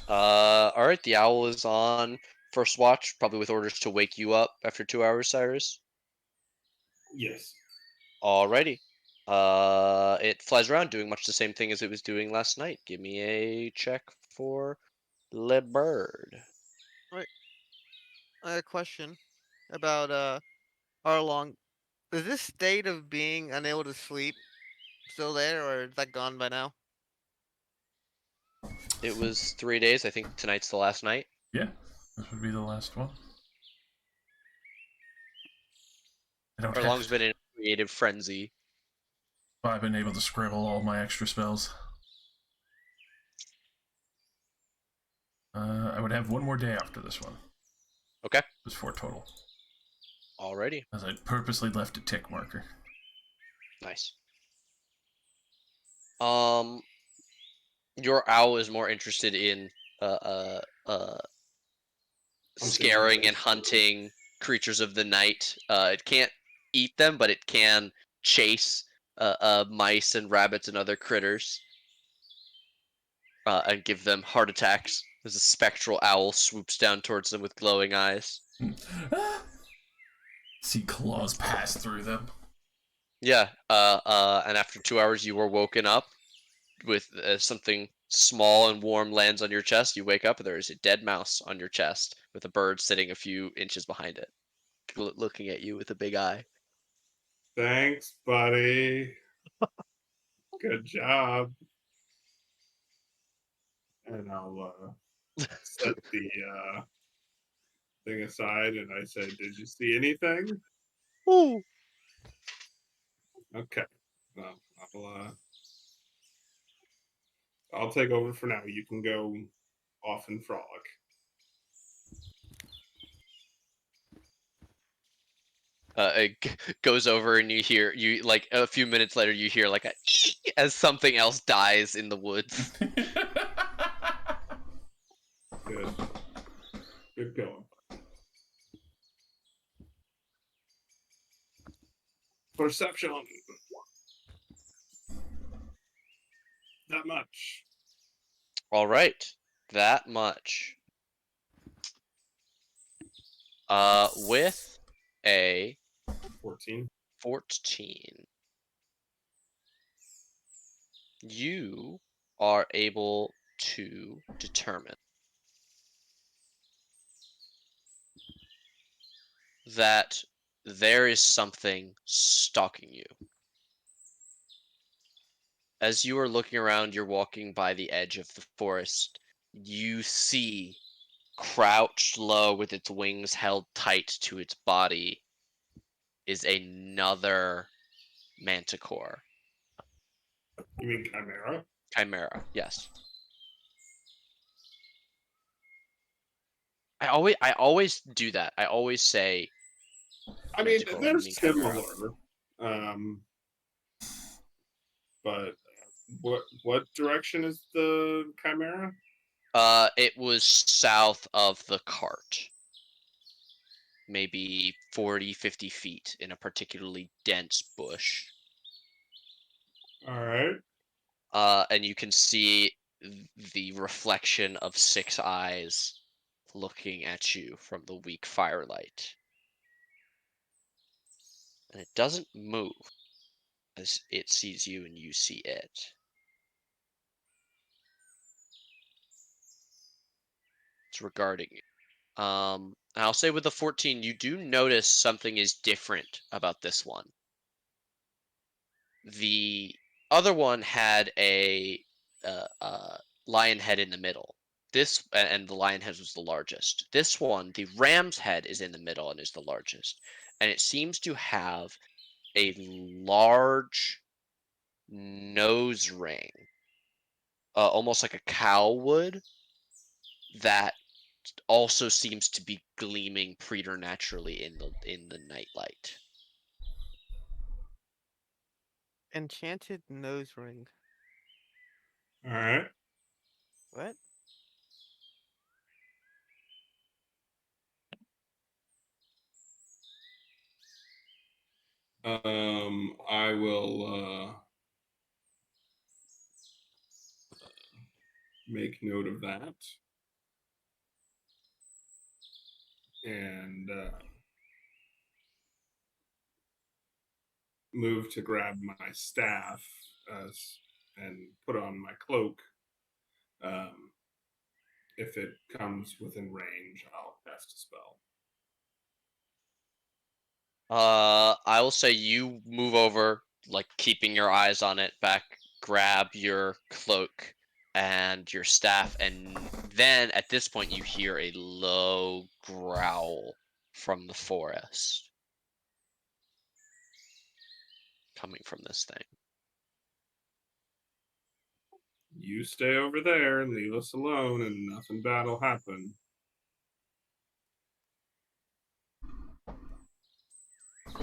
All right. The owl is on first watch, probably with orders to wake you up after 2 hours, Cyrus. Yes. Alrighty. It flies around doing much the same thing as it was doing last night. Give me a check for Le Bird. I had a question about Arlong. Is this state of being unable to sleep still there, or is that gone by now? It was 3 days. I think tonight's the last night. Yeah, this would be the last one. I don't Erlong's have. been in a creative frenzy. I've been able to scribble all my extra spells. I would have one more day after this one. Okay. It was 4 total. Alrighty. As I purposely left a tick marker. Nice. Your owl is more interested in scaring and hunting creatures of the night. It can't eat them, but it can chase mice and rabbits and other critters and give them heart attacks as a spectral owl swoops down towards them with glowing eyes. See claws pass through them. Yeah, and after 2 hours, you were woken up with something small and warm lands on your chest. You wake up and there is a dead mouse on your chest with a bird sitting a few inches behind it, looking at you with a big eye. Thanks, buddy. Good job. And I'll set the thing aside, and I said, "Did you see anything?" Ooh. Okay. Well, I'll take over for now. You can go off and frolic. It goes over and you like a few minutes later you hear like a as something else dies in the woods. Good. Good going. Perception. Not much. All right, that much. With a 14. 14, you are able to determine that there is something stalking you. As you are looking around, you're walking by the edge of the forest. You see, crouched low with its wings held tight to its body, is another manticore. You mean Chimera? Chimera, yes. I always do that. I always say I mean, manticore when they're I mean chimera. similar. But what direction is the Chimera? It was south of the cart. Maybe 40, 50 feet in a particularly dense bush. All right. And you can see the reflection of 6 eyes looking at you from the weak firelight. And it doesn't move as it sees you and you see it. It's regarding you. And I'll say with the 14, you do notice something is different about this one. The other one had a lion head in the middle. And the lion head was the largest. This one, the ram's head, is in the middle and is the largest, and it seems to have a large nose ring, almost like a cow would, that also seems to be gleaming preternaturally in the nightlight. Enchanted nose ring. All right. What? I will make note of that, and move to grab my staff and put on my cloak. Um, if it comes within range, I'll cast a spell. I will say you move over, like keeping your eyes on it, back, grab your cloak and your staff, and then at this point you hear a low growl from the forest coming from this thing. You stay over there and leave us alone, and nothing bad will happen.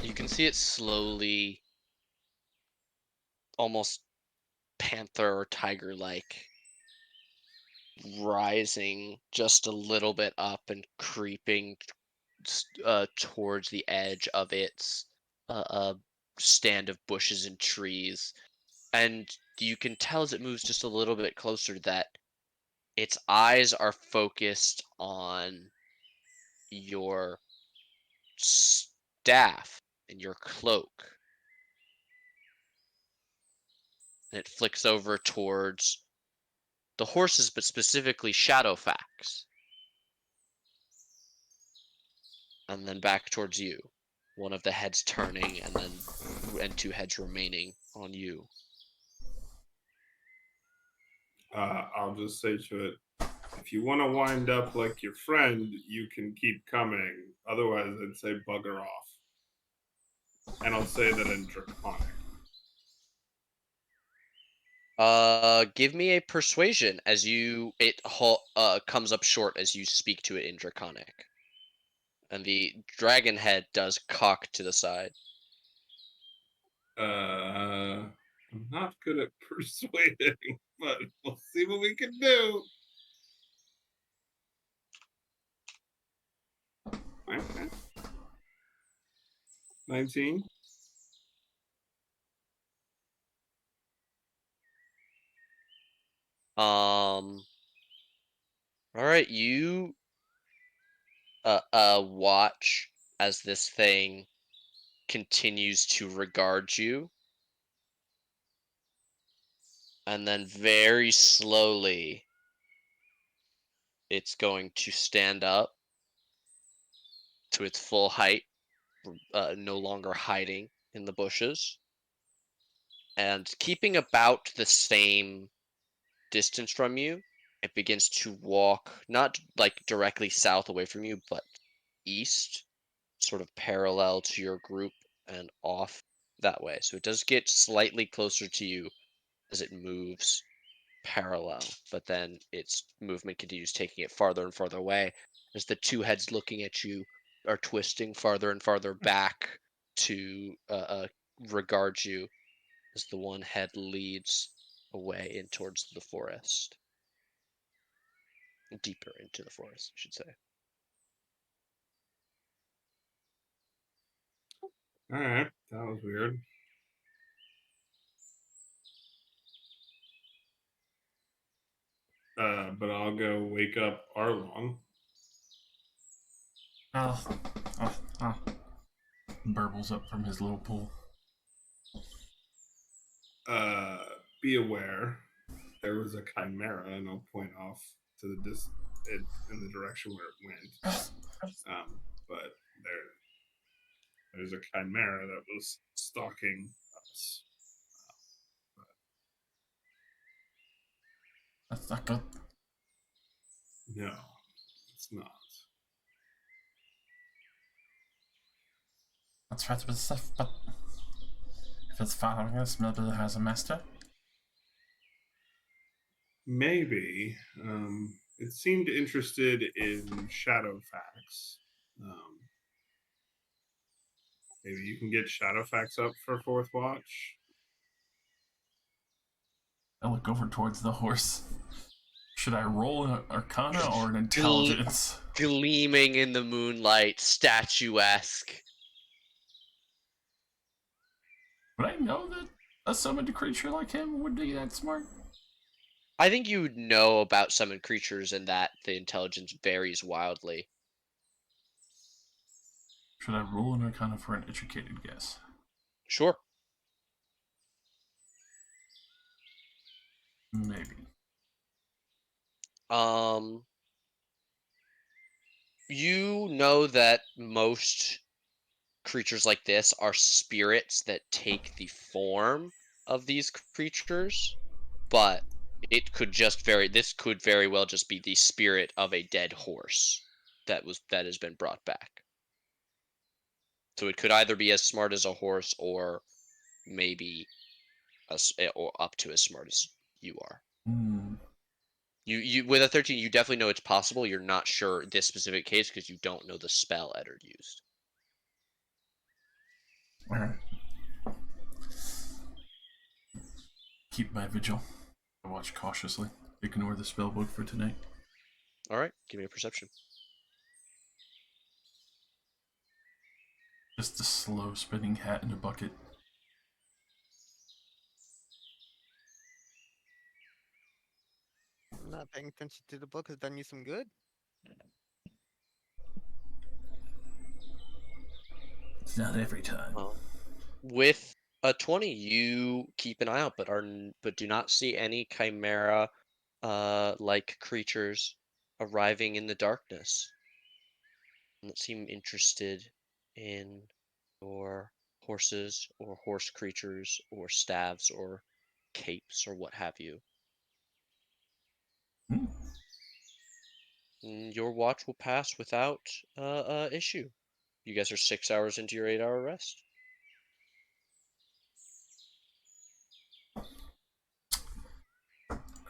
You can see it slowly, almost panther or tiger like, rising just a little bit up and creeping towards the edge of its stand of bushes and trees. And you can tell as it moves just a little bit closer that its eyes are focused on your staff and your cloak. And it flicks over towards the horses, but specifically Shadowfax. And then back towards you. One of the heads turning, and two heads remaining on you. I'll just say to it, if you want to wind up like your friend, you can keep coming. Otherwise, I'd say bugger off. And I'll say that in Draconic. Give me a persuasion as it comes up short as you speak to it in Draconic. And the dragon head does cock to the side. I'm not good at persuading, but we'll see what we can do. Okay. 19. Alright, you watch as this thing continues to regard you, and then very slowly it's going to stand up to its full height, no longer hiding in the bushes, and keeping about the same distance from you. It begins to walk, not like directly south away from you, but east, sort of parallel to your group and off that way. So it does get slightly closer to you as it moves parallel, but then its movement continues, taking it farther and farther away as the two heads looking at you are twisting farther and farther back to regard you as the one head leads away in towards the forest. Deeper into the forest, I should say. All right. That was weird. But I'll go wake up Arlong. Burbles up from his little pool. Be aware, there was a chimera, and I'll point off to in the direction where it went. But there's a chimera that was stalking us. That's not good. No, it's not. I'll try to be safe, but if it's following us, maybe it has a master. Maybe. It seemed interested in Shadowfax. Um, maybe you can get Shadowfax up for Fourth Watch. I look over towards the horse. Should I roll an Arcana or an Gl- Intelligence? Gleaming in the moonlight, statuesque. Would I know that a summoned creature like him would be that smart? I think you know about summoned creatures and that the intelligence varies wildly. Should I roll an Arcana for an educated guess? Sure. Maybe. You know that most creatures like this are spirits that take the form of these creatures, but this could very well just be the spirit of a dead horse that has been brought back. So it could either be as smart as a horse or maybe or up to as smart as you are. Hmm. You with a 13, you definitely know it's possible. You're not sure this specific case because you don't know the spell Eddard used. Alright. Keep my vigil. I watch cautiously. Ignore the spellbook for tonight. All right, give me a perception. Just a slow spinning hat in a bucket. Not paying attention to the book has done you some good. It's not every time. Well, with a 20, you keep an eye out, but do not see any chimera like creatures arriving in the darkness. Don't seem interested in your horses or horse creatures or staves or capes or what have you. Hmm. Your watch will pass without issue. You guys are 6 hours into your 8-hour rest.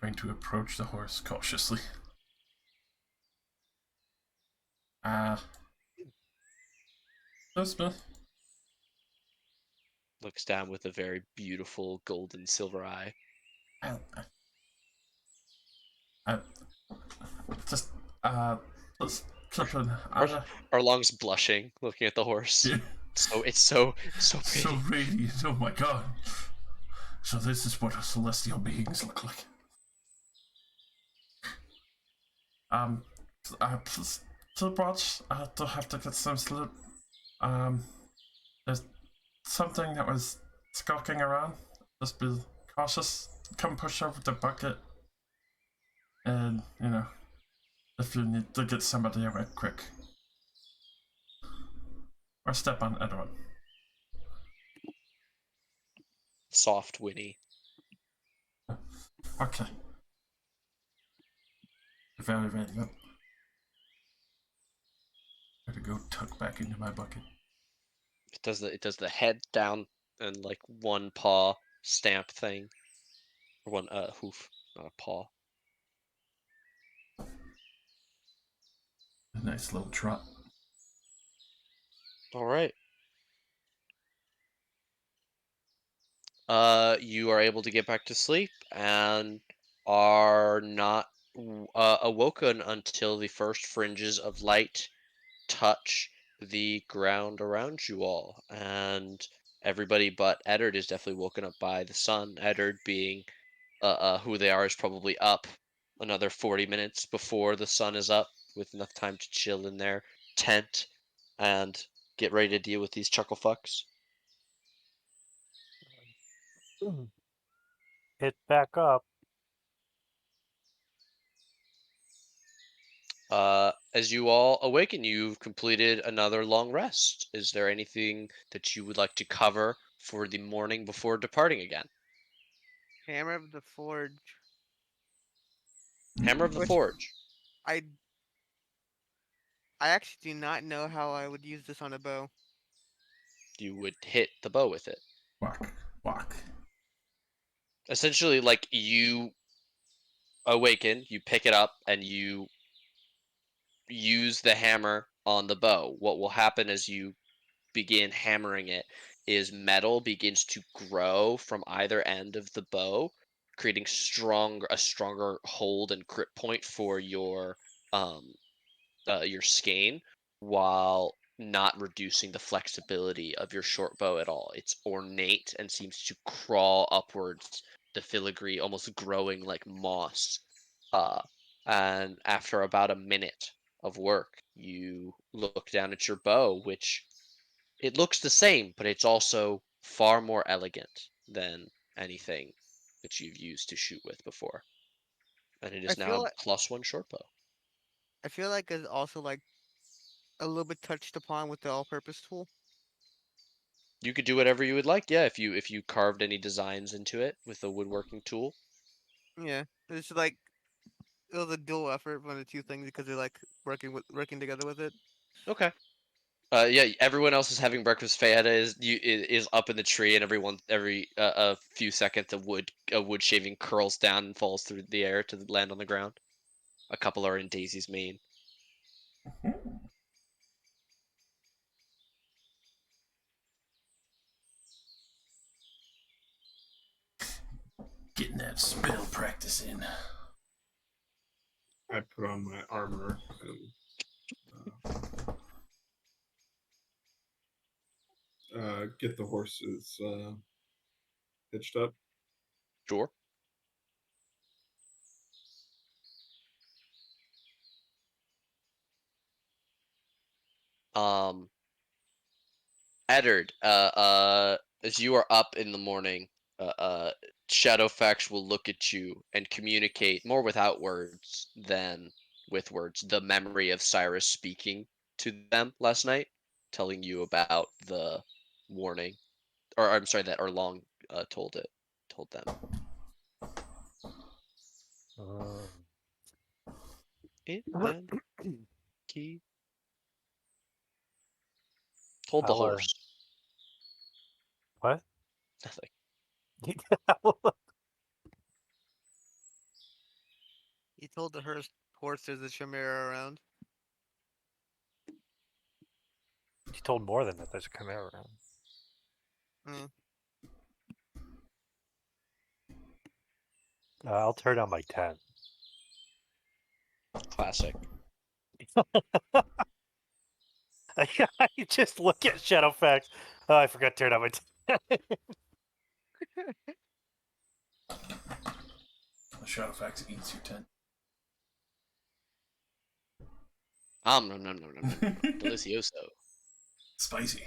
Going to approach the horse cautiously. Smith. Looks down with a very beautiful golden silver eye. I just, let's keep an eye. Arlong's blushing, looking at the horse. Yeah. It's so pretty. So radiant, oh my god. So this is what celestial beings look like. Sleep watch, I do have to get some sleep. There's something that was skulking around. Just be cautious. Come push over the bucket. And, you know, if you need to get somebody away quick. Or step on Edward. Soft Winnie. Okay. Very, very good. Gotta go tuck back into my bucket. It does the head down and like one paw stamp thing. Or one hoof, not a paw. A nice little trot. Alright. You are able to get back to sleep and are not awoken until the first fringes of light touch the ground around you all. And everybody but Eddard is definitely woken up by the sun. Eddard being who they are is probably up another 40 minutes before the sun is up with enough time to chill in their tent and get ready to deal with these chuckle fucks. Hit back up. As you all awaken, you've completed another long rest. Is there anything that you would like to cover for the morning before departing again? Hammer of the Forge. Hammer of the Which- Forge. I I actually do not know how I would use this on a bow. You would hit the bow with it. Walk, walk. Essentially, like, you awaken, you pick it up, and you use the hammer on the bow. What will happen as you begin hammering it is metal begins to grow from either end of the bow, creating a stronger hold and grip point for your skein, while not reducing the flexibility of your short bow at all. It's ornate and seems to crawl upwards, the filigree almost growing like moss. And after about a minute of work, you look down at your bow, which it looks the same, but it's also far more elegant than anything that you've used to shoot with before. And it I is now feel a like +1 short bow. I feel like it's also like a little bit touched upon with the all-purpose tool. You could do whatever you would like, yeah, if you carved any designs into it with the woodworking tool. Yeah, it's like it was a dual effort one of the two things because they're like working together with it. Okay. Yeah, everyone else is having breakfast. Fayetta is up in the tree, and every a few seconds a wood shaving curls down and falls through the air to land on the ground. A couple are in Daisy's mane. Getting that spell practice in. I put on my armor and get the horses hitched up. Sure. Um, Eddard, as you are up in the morning, Shadowfax will look at you and communicate more without words than with words the memory of Cyrus speaking to them last night, telling you about the warning, or I'm sorry, that Erlong told them. It then key told the I'll, horse. what? Nothing. He told the horse there's a chimera around. He told more than that. There's a chimera around. Mm. I'll tear down my tent. Classic. You just look at Shadowfax. Oh, I forgot to tear down my tent. The Shadowfax eats your tent. No. Delicioso. Spicy.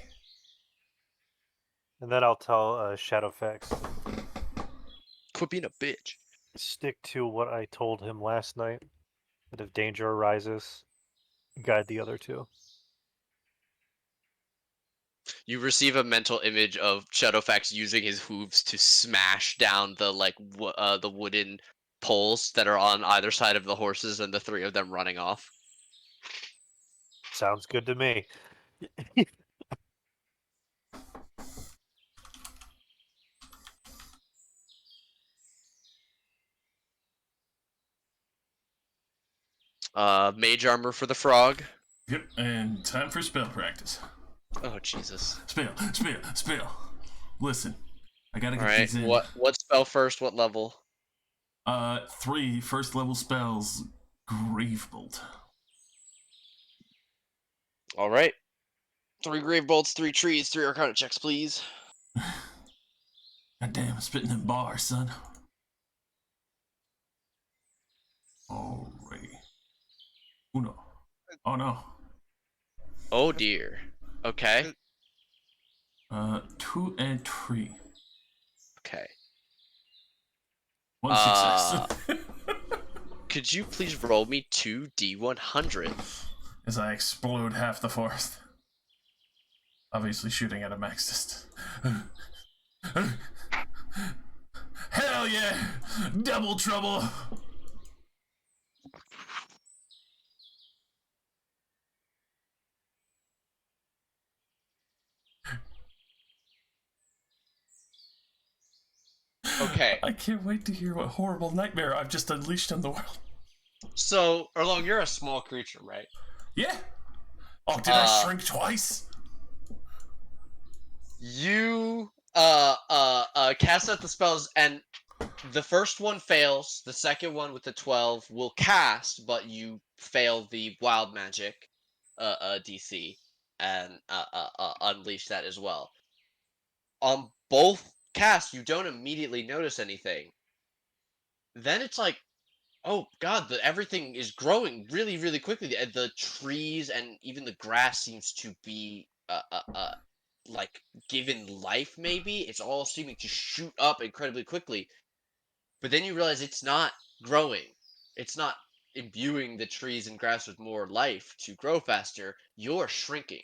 And then I'll tell Shadowfax, Quit being a bitch. stick to what I told him last night. That if danger arises, guide the other two. You receive a mental image of Shadowfax using his hooves to smash down the the wooden poles that are on either side of the horses, and the three of them running off. Sounds good to me. Mage armor for the frog. Yep, and time for spell practice. Oh Jesus! Spell. Listen, I gotta All get right, these in. what spell first? What level? 3 first level spells. Grave Bolt. All right, 3 grave bolts, 3 trees, 3 Arcana checks, please. God damn, I'm spitting them bars, son. Alrighty. Uno. Oh no. Oh dear. Okay. 2 and 3. Okay. 1 success. Could you please roll me 2 D100? As I explode half the forest. Obviously shooting at a max distance. Hell yeah! Double trouble! Okay. I can't wait to hear what horrible nightmare I've just unleashed on the world. So, Erlong, you're a small creature, right? Yeah. Oh, did I shrink twice? You cast out the spells, and the first one fails. The second one with the 12 will cast, but you fail the wild magic DC and unleash that as well. On both casts, you don't immediately notice anything. Then it's like, oh god, everything is growing really, really quickly. The trees and even the grass seems to be like given life. Maybe it's all seeming to shoot up incredibly quickly. But then you realize it's not growing. It's not imbuing the trees and grass with more life to grow faster. You're shrinking,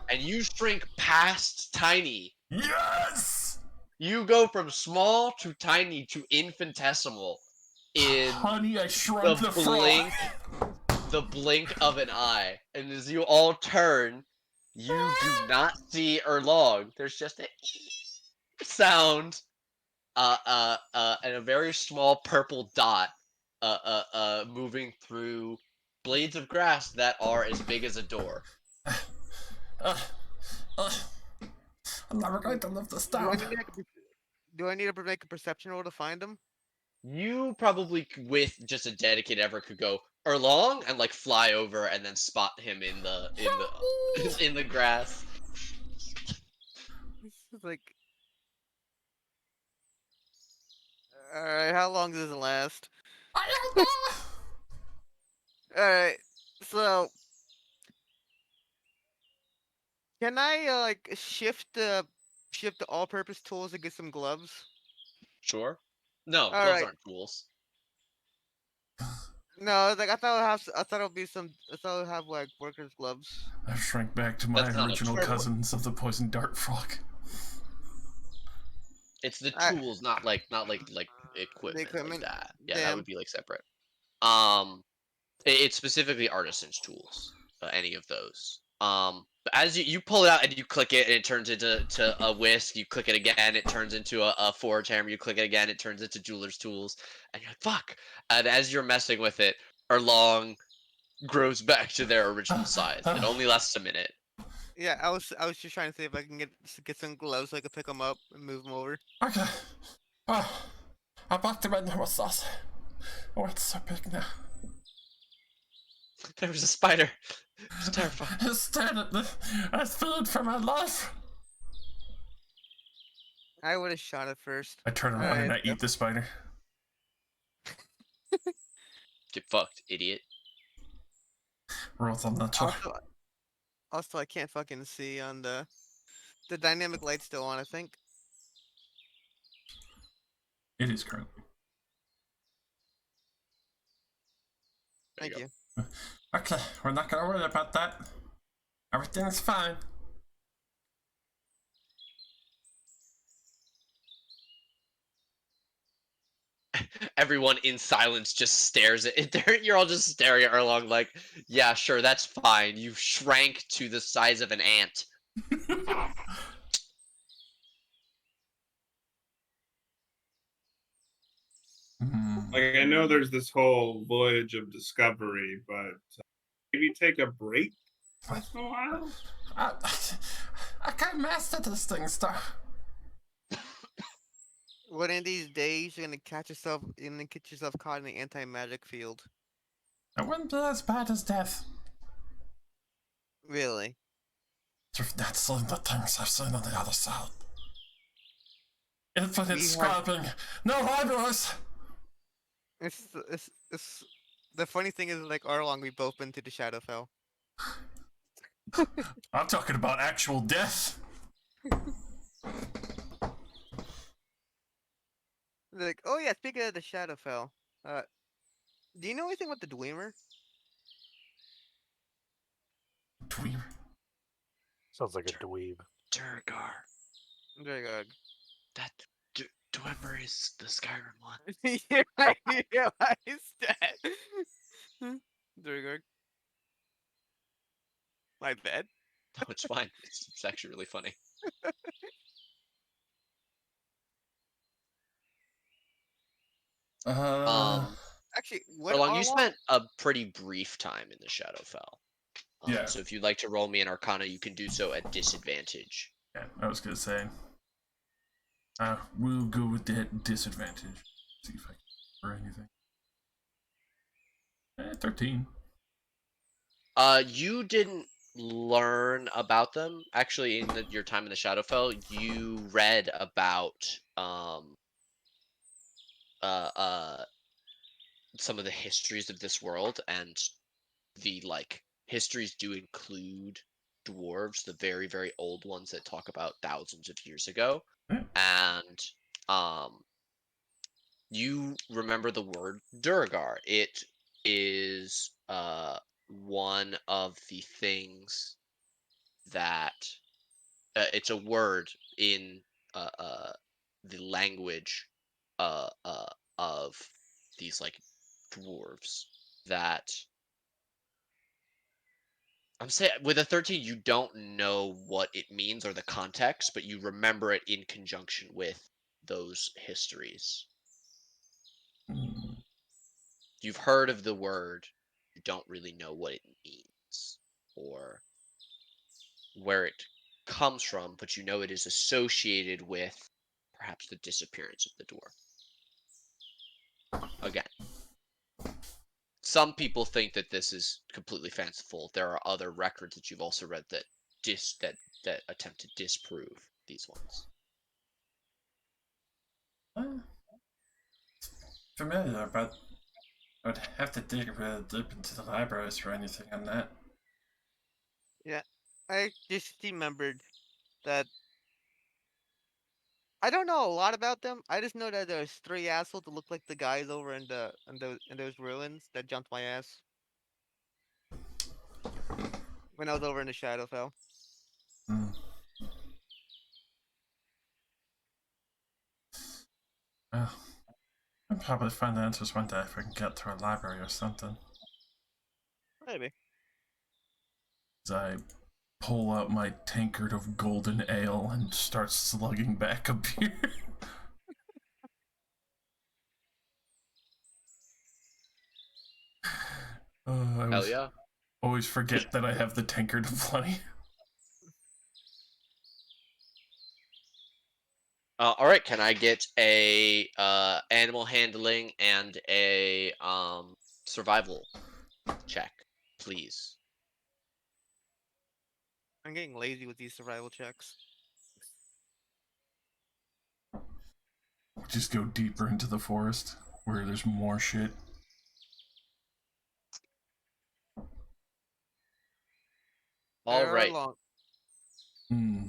and you shrink past tiny. Yes! You go from small to tiny to infinitesimal in Honey, I shrunk the frog. the blink of an eye. And as you all turn, you do not see Erlong. There's just a sound, and a very small purple dot, moving through blades of grass that are as big as a door. Uh, uh, I'm never going to live this Do I down. need to make a, do I need to make a perception roll to find them? You probably, with just a dedicated effort, could go Erlong and like fly over and then spot him in the in the grass. This is like. Alright, how long does it last? I don't know. Alright, so. Can I, like, shift the all-purpose tools and get some gloves? Sure. No, gloves Alright. aren't tools. No, like, I thought I thought it would be I thought it would have, like, workers' gloves. I've shrank back to my That's not a original tool. cousins of the poison dart frog. It's the I- tools, not like The equipment like equipment? that. Yeah, that Damn. would be like separate. It's specifically artisans' tools. Any of those. But as you pull it out and you click it, and it turns into a whisk. You click it again, it turns into a forge hammer. You click it again, it turns into jeweler's tools. And you're like, "Fuck!" And as you're messing with it, Erlong grows back to their original size. It only lasts a minute. Yeah, I was just trying to see if I can get some gloves so I could pick them up and move them over. Okay. I'm back to my normal size. Oh, it's so big now. There was a spider. It was terrifying. It's staring at me. I feared for my life. I would have shot it first. I turn around Alright, and I eat the spider. Get fucked, idiot. Rolls on the top. Also, I can't fucking see on the dynamic light's still on, I think. It is currently. There Thank you you. Okay, we're not gonna worry about that. Everything's fine. Everyone in silence just stares at it. You're all just staring at Erlong like, yeah, sure, that's fine. You shrank to the size of an ant. Like, I know there's this whole voyage of discovery, but maybe take a break once in a while. I can't master this thing, stuff. One of these days, you're gonna get yourself caught in the anti-magic field. It wouldn't be as bad as death. Really? You've not seen the things I've seen on the other side. Infinite We have- scrapping. No libraries. It's the funny thing is, like, Arlong, we've both been to the Shadowfell. I'm talking about actual death. Like, oh yeah, speaking of the Shadowfell, do you know anything about the Dwemer? Dweeb. Sounds like a dweeb. Durgar. Very good. That Dwemer is the Skyrim one. Yeah, I realized that. Very good. My bad. No, it's fine. It's actually really funny. Actually, what Erlong, are you long? spent a pretty brief time in the Shadowfell. Yeah. So if you'd like to roll me an Arcana, you can do so at disadvantage. Yeah, I was gonna say. We'll go with that disadvantage. See if I can or anything. 13. You didn't learn about them actually in your time in the Shadowfell. You read about uh uh some of the histories of this world, and the histories do include dwarves, the very very old ones that talk about thousands of years ago. Yeah. And um you remember the word Durgar. It is one of the things that it's a word in uh, uh, the language of these dwarves that I'm saying with a 13 you don't know what it means or the context, but you remember it in conjunction with those histories. Mm. You've heard of the word, you don't really know what it means or where it comes from, but you know it is associated with perhaps the disappearance of the dwarf. Again, some people think that this is completely fanciful. There are other records that you've also read that that attempt to disprove these ones. Familiar, but I would have to dig really deep into the libraries for anything on that. Yeah, I just remembered that I don't know a lot about them. I just know that there's three assholes that look like the guys over in those ruins that jumped my ass when I was over in the Shadowfell. Mm. Well, I'll probably find the answers one day if I can get to a library or something. Maybe. As I pull out my tankard of golden ale and start slugging back a beer. I Hell yeah. always forget that I have the tankard of plenty. All right, can I get a animal handling and a survival check, please? I'm getting lazy with these survival checks. Just go deeper into the forest where there's more shit. All right. Long. Hmm.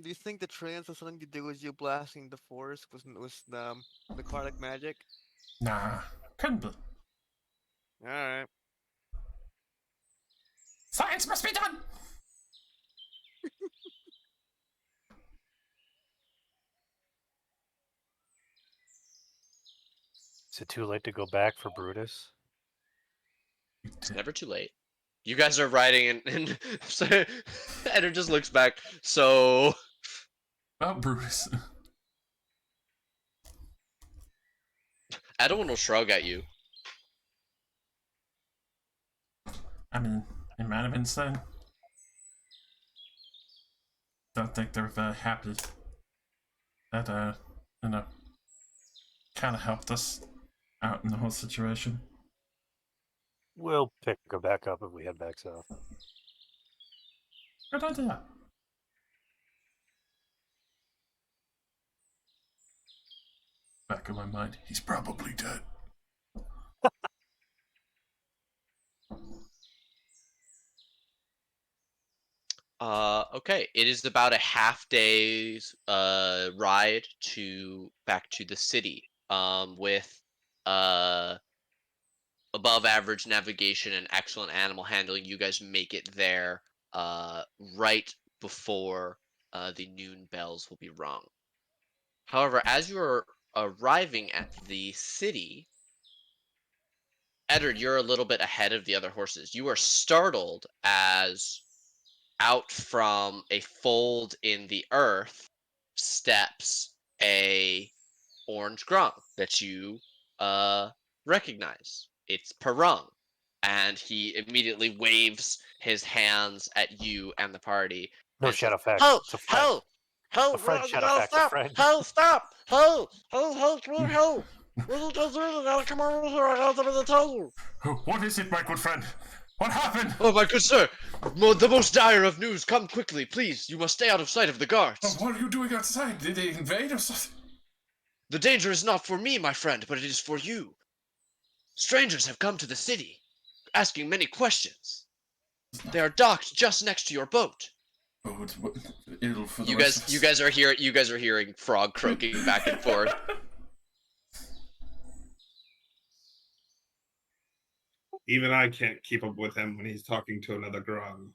Do you think the trance has something to do with you blasting the forest with the necrotic magic? Nah. Couldn't be. All right. Science must be done! Is it too late to go back for Brutus? It's never too late. You guys are riding and Eder just looks back. So About Brutus. Edwin will shrug at you. I mean, it might have been said. Don't think they're very happy. That, you know, kind of helped us out in the whole situation. We'll pick her back up if we head back south. Good idea. Back of my mind, he's probably dead. Okay. It is about a half day's ride back to the city. With above average navigation and excellent animal handling, you guys make it there right before the noon bells will be rung. However, as you're arriving at the city, Eddard, you're a little bit ahead of the other horses. You are startled as out from a fold in the earth steps a orange grung that you recognize. It's Perung, and he immediately waves his hands at you and the party No and says, Shadowfax. "Ho, It's a friend. ho, ho! A friend, You gotta Shadowfax. A stop! friend. Ho, stop! Ho, ho, ho, ho, ho! What did you do? You gotta come over here. I got something to tell you." What is it, my good friend? What happened? "Oh, my good sir, the most dire of news. Come quickly, please. You must stay out of sight of the guards. What are you doing outside? Did they invade us? The danger is not for me, my friend, but it is for you. Strangers have come to the city, asking many questions. They are docked just next to your boat." Oh, it's ill for the You rest guys, of us. you guys are hearing Frog croaking back and forth. Even I can't keep up with him when he's talking to another grung.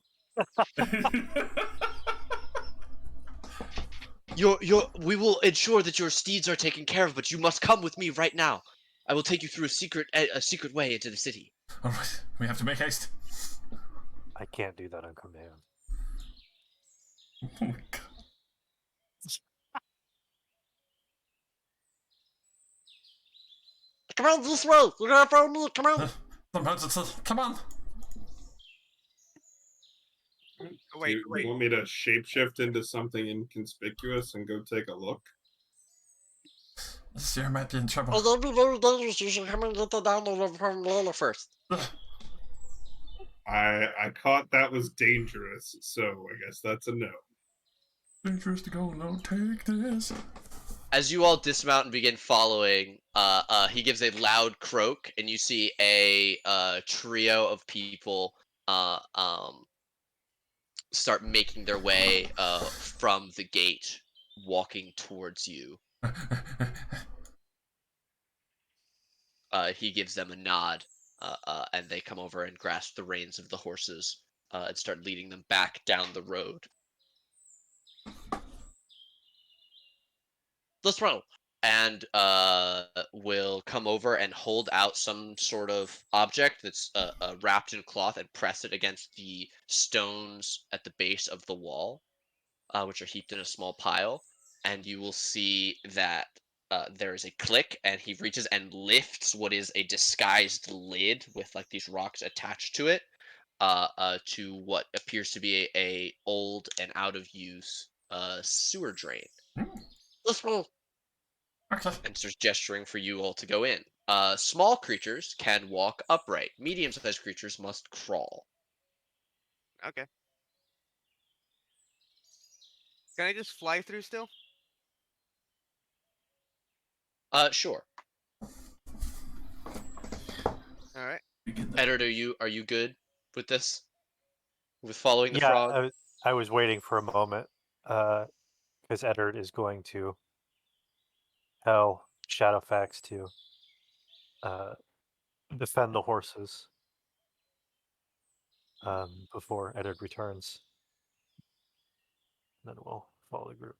We will ensure that your steeds are taken care of, but you must come with me right now. I will take you through a secret way into the city. All right, we have to make haste. I can't do that on command. Oh my god. Come on this way. You're gonna follow me. Come on. Come on. Wait, You want me to shapeshift into something inconspicuous and go take a look? Sir might be in trouble. Oh, that'd be very dangerous. You should come and get the download from Lola first. I caught that was dangerous, so I guess that's a no. Dangerous to go. No, take this. As you all dismount and begin following, he gives a loud croak, and you see a trio of people start making their way from the gate, walking towards you. He gives them a nod, and they come over and grasp the reins of the horses and start leading them back down the road. This way, and will come over and hold out some sort of object that's wrapped in cloth and press it against the stones at the base of the wall, which are heaped in a small pile. And you will see that there is a click, and he reaches and lifts what is a disguised lid with like these rocks attached to it, to what appears to be a old and out of use sewer drain. This way. Okay. And starts gesturing for you all to go in. Small creatures can walk upright. Medium-sized creatures must crawl. okay. Can I just fly through still? Sure. All right. Eddard, are you good with this? With following the Yeah, frog? I was waiting for a moment, because Eddard is going to tell Shadowfax to defend the horses before Eddard returns. And then we'll follow the group.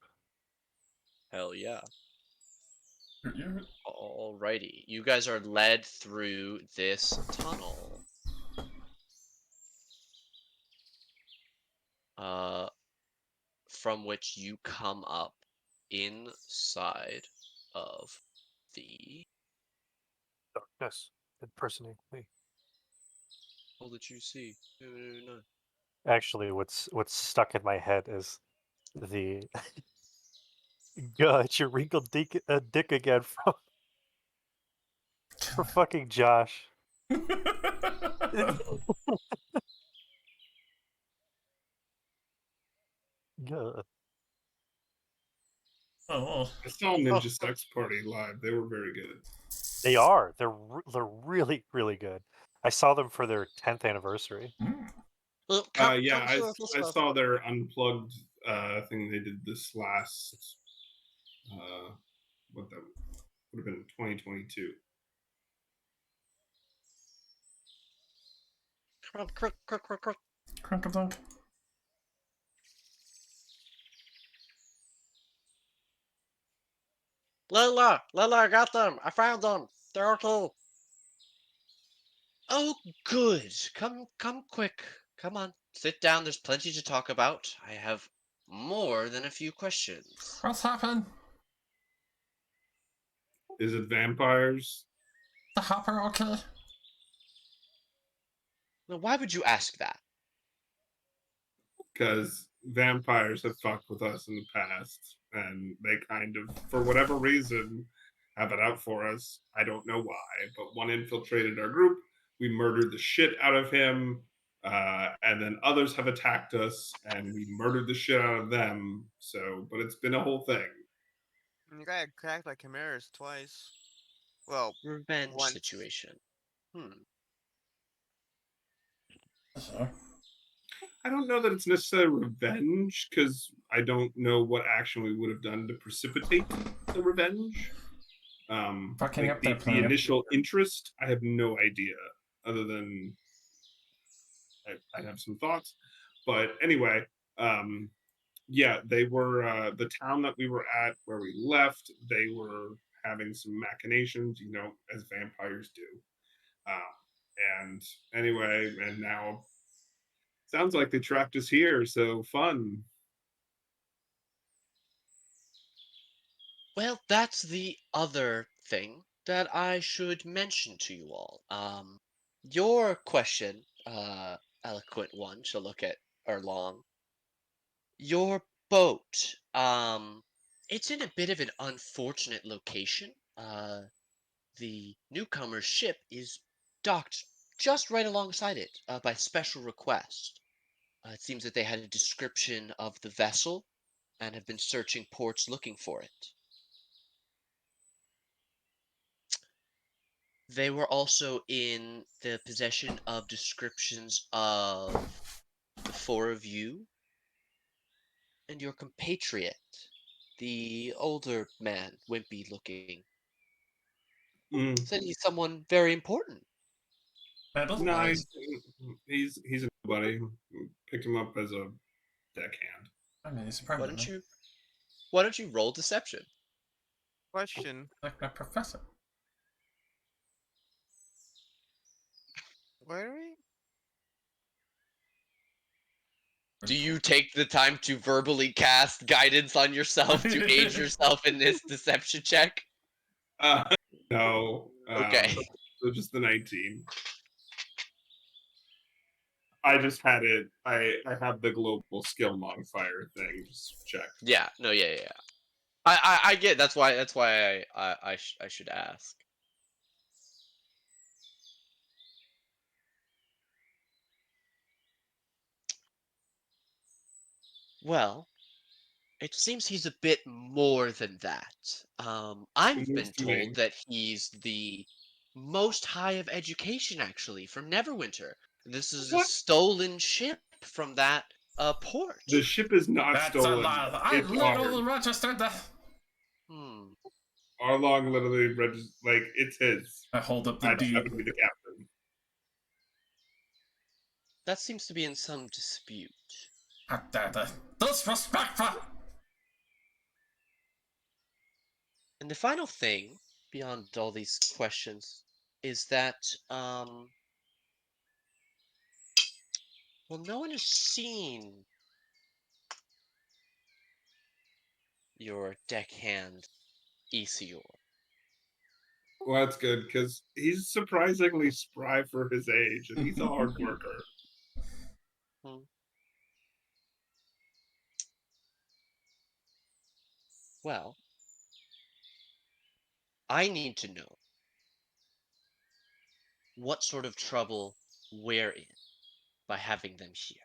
Hell yeah. Yeah. Alrighty. You guys are led through this tunnel. From which you come up inside of the Darkness impersonating me. all that you see. No. Actually, what's stuck in my head is the God, it's your wrinkled dick again from fucking Josh. God. Oh. I saw Ninja Sex Party live. They were very good. They are. They're really really good. I saw them for their 10th anniversary. Yeah, I saw their unplugged thing they did this last what that would have been 2022. Crunk a dunk. Layla, I got them. I found them. They're okay. Oh, good. Come quick. Come on, sit down. There's plenty to talk about. I have more than a few questions. What's happened? Is it vampires? The hopper okay? Now, why would you ask that? Because vampires have fucked with us in the past, and they kind of, for whatever reason, have it out for us. I don't know why, but one infiltrated our group. We murdered the shit out of him, and then others have attacked us, and we murdered the shit out of them. So, but it's been a whole thing. You got attacked by chimeras twice. Well, Revenge once. situation. Sure. I don't know that it's necessarily revenge because I don't know what action we would have done to precipitate the revenge. Fucking Like up their the plan. initial interest, I have no idea, other than I have some thoughts. But anyway, yeah, they were the town that we were at where we left. They were having some machinations, as vampires do. And anyway, and now sounds like they trapped us here. So fun. Well, that's the other thing that I should mention to you all. Your question, eloquent one, to look at Erlong. Your boat, it's in a bit of an unfortunate location. The newcomer's ship is docked just right alongside it, by special request. It seems that they had a description of the vessel and have been searching ports looking for it. They were also in the possession of descriptions of the four of you and your compatriot, the older man, wimpy looking. Mm. Said he's someone very important. No, Medal-wise, he's a nobody. Picked him up as a deckhand. I mean, he's a Why permanent. don't you why don't you roll deception? Question. Like my professor. Where are we? Do you take the time to verbally cast guidance on yourself to aid yourself in this deception check? Uh, no. Okay. So just the 19. I just had it. I have the global skill modifier thing. Just check. Yeah, no, yeah. I get that's why I should ask. Well, it seems he's a bit more than that. I've News been to me. told that he's the most high of education, actually, from Neverwinter. This is a What? stolen ship from that port. The ship is not That's a stolen. lie. I It's literally ours. registered that. Hmm. Arlong literally like it's his. I hold up the I just deed. happen to be the captain. That seems to be in some dispute. How dare they? Disrespectful! And the final thing, beyond all these questions, is that well, no one has seen your deckhand Isior. Well, that's good because he's surprisingly spry for his age, and he's a hard worker. Hmm. Well, I need to know what sort of trouble we're in by having them here.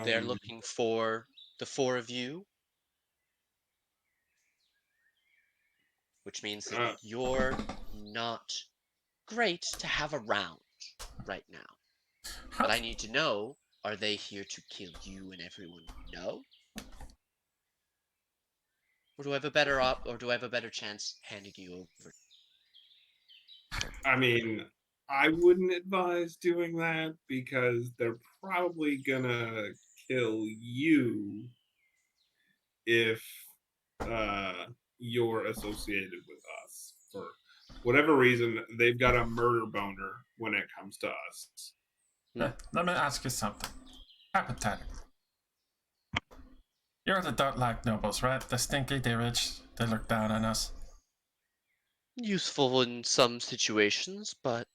They're Um, looking for the four of you, which means that uh, you're not great to have around right now. How But I need to know, are they here to kill you and everyone you know? Or do I have a better chance handing you over? I mean, I wouldn't advise doing that because they're probably gonna kill you if you're associated with us for whatever reason. They've got a murder boner when it comes to us. let me ask you something. Hypothetically. You're the don't like nobles, right? The stinky, they rich, they look down on us. Useful in some situations, but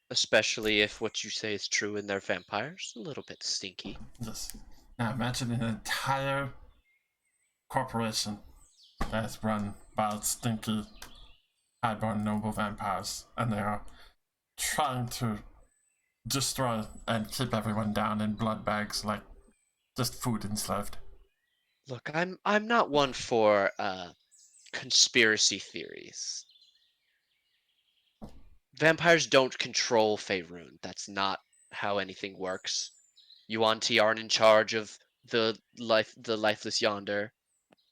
especially if what you say is true and they're vampires, a little bit stinky. Just now imagine an entire corporation that's run by stinky, highborn noble vampires, and they are trying to destroy and keep everyone down in blood bags like just food enslaved. Look, I'm not one for conspiracy theories. Vampires don't control Faerun. That's not how anything works. Yuan-Ti aren't in charge of the lifeless yonder.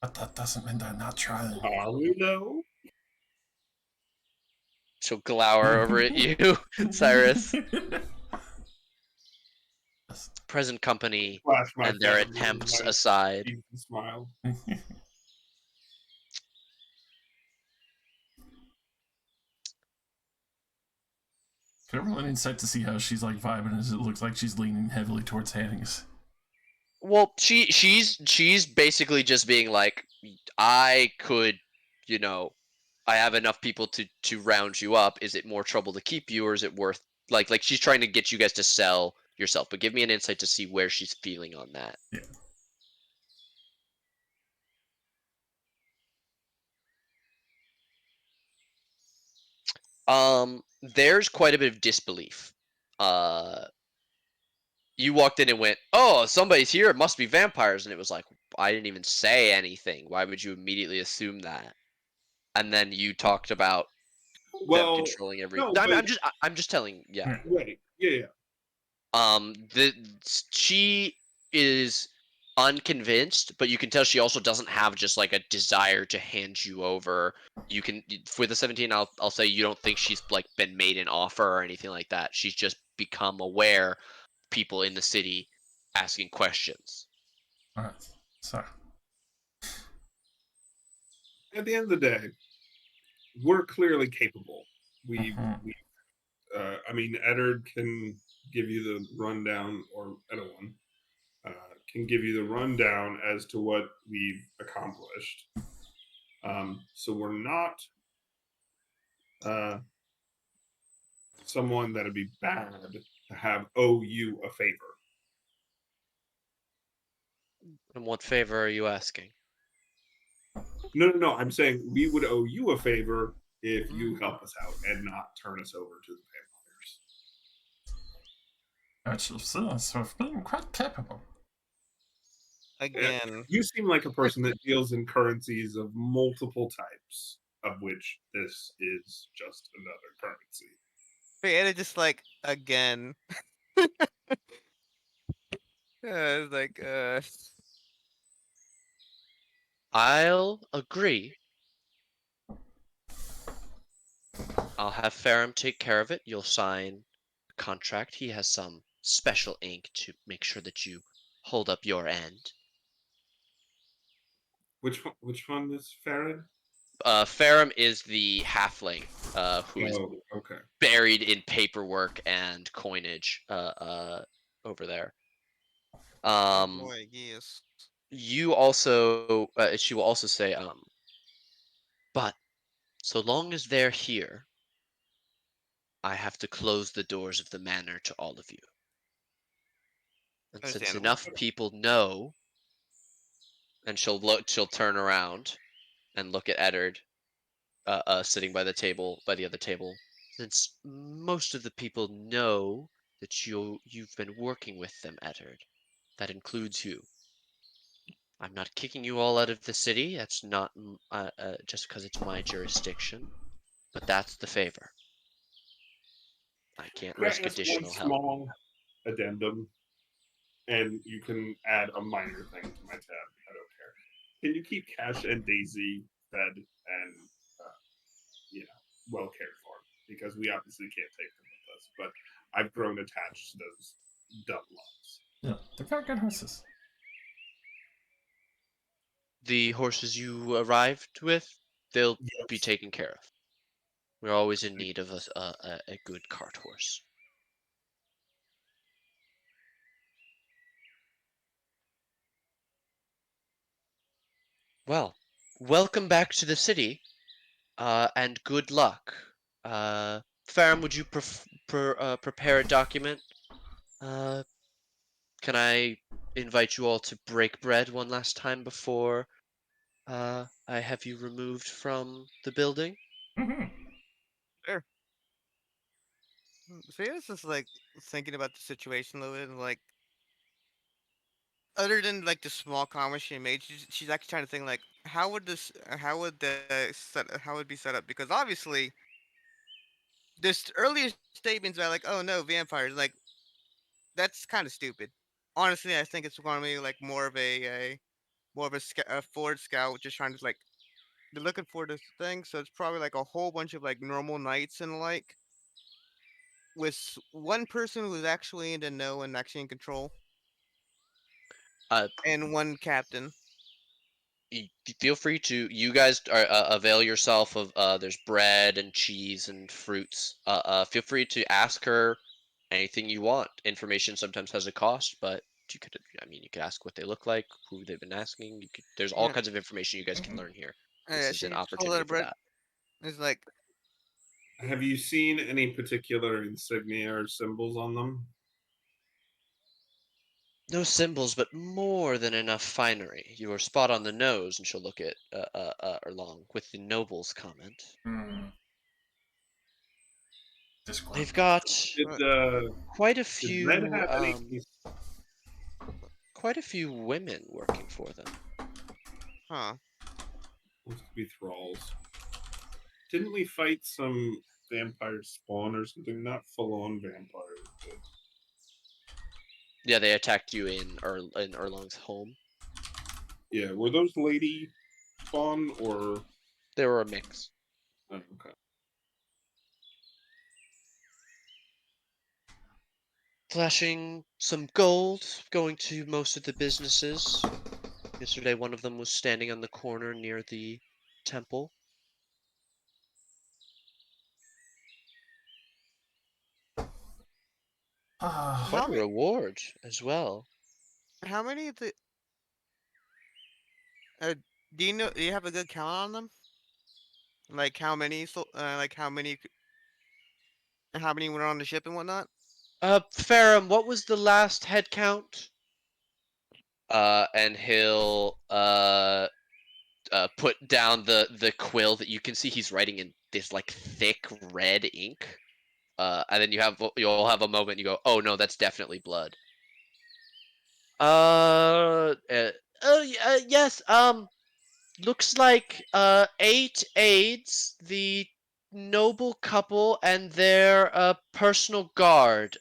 But that doesn't mean they're not trying. Are we though? She'll glower over at you, Cyrus. Present company Flash my and their family and attempts my aside. cheeks and smile. Can I roll an insight to see how she's like vibing as it looks like she's leaning heavily towards Hannings? Well, she's basically just being like, I could, I have enough people to round you up. Is it more trouble to keep you, or is it worth like she's trying to get you guys to sell yourself? But give me an insight to see where she's feeling on that. Yeah. There's quite a bit of disbelief. You walked in and went, "Oh, somebody's here. It must be vampires." And it was like, I didn't even say anything. Why would you immediately assume that? And then you talked about them Well, controlling every. no, I'm, but I'm just, I'm just telling. Yeah. wait, yeah. The she is unconvinced, but you can tell she also doesn't have just like a desire to hand you over. You can for the 17. I'll say you don't think she's like been made an offer or anything like that. She's just become aware people in the city asking questions. Alright. So At the end of the day, we're clearly capable. We, Mhm. we. I mean, Eddard can give you the rundown, or anyone can give you the rundown as to what we've accomplished. So we're not someone that'd be bad to have owe you a favor. And what favor are you asking? No. I'm saying we would owe you a favor if you help us out and not turn us over to the vampires. actually see us have been quite capable. Again, You seem like a person that deals in currencies of multiple types, of which this is just another currency. Brianna just like again. It's like I'll agree. I'll have Ferrum take care of it. You'll sign a contract. He has some special ink to make sure that you hold up your end. Which one is Farad? Ferrum is the halfling who is Oh, okay. buried in paperwork and coinage over there. oh boy, yes. You also, she will also say, but so long as they're here, I have to close the doors of the manor to all of you. And since Understandable. enough people know, and she'll turn around and look at Eddard, sitting by the table, by the other table. Since most of the people know that you've been working with them, Eddard, that includes you. I'm not kicking you all out of the city. That's not just because it's my jurisdiction, but that's the favor. I can't Can I risk ask one additional help. small addendum? And you can add a minor thing to my tab. I don't care. Can you keep Cash and Daisy fed and well cared for? Because we obviously can't take them with us, but I've grown attached to those dumb loves. Yeah, they're very good horses. The horses you arrived with, they'll be Yes. taken care of. We're always in need of a good cart horse. Well, welcome back to the city, and good luck. Farron, would you prepare a document? Uh, can I invite you all to break bread one last time before I have you removed from the building? Mm-hmm. Sure. So yeah, it's just like thinking about the situation a little bit, and like other than like the small comment she made, she's actually trying to think like how would how would it be set up, because obviously this earlier statements about like, oh no, vampires, like that's kind of stupid. Honestly, I think it's going to be like more of a Ford Scout just trying to like they're looking for this thing, so it's probably like a whole bunch of like normal knights and like with one person who's actually in the know and actually in control, Uh, and one captain. feel free to. You guys are, avail yourself of. There's bread and cheese and fruits. Feel free to ask her anything you want. Information sometimes has a cost, but you could. I mean, you could ask what they look like, who they've been asking. You could. There's all Yeah, kinds of information you guys can Mm-hmm. learn here. This is an she just holds out opportunity a for bread. that. It's like, Have you seen any particular insignia or symbols on them? No symbols, but more than enough finery. You are spot on the nose, and she'll look at Erlong with the noble's comment. Mm. They've Disgruntled. got Did quite a did Red few have any quite a few women working for them. huh? supposed to be thralls? Didn't we fight some vampire spawn or something? Not full on vampires, but Yeah, they attacked you in Erlong's home. yeah, were those lady spawn or They were a mix. oh, okay. Flashing some gold, going to most of the businesses. Yesterday, one of them was standing on the corner near the temple. Ah, Quite How a many? reward as well. How many of the? Uh, do you know? Do you have a good count on them? Like how many? Like how many were on the ship and whatnot? Ferrum, what was the last head count? And he'll put down the quill that you can see he's writing in this like thick red ink. And then you'll have a moment. You go, oh no, that's definitely blood. Yes. Looks like 8 aides, the noble couple, and their personal guard.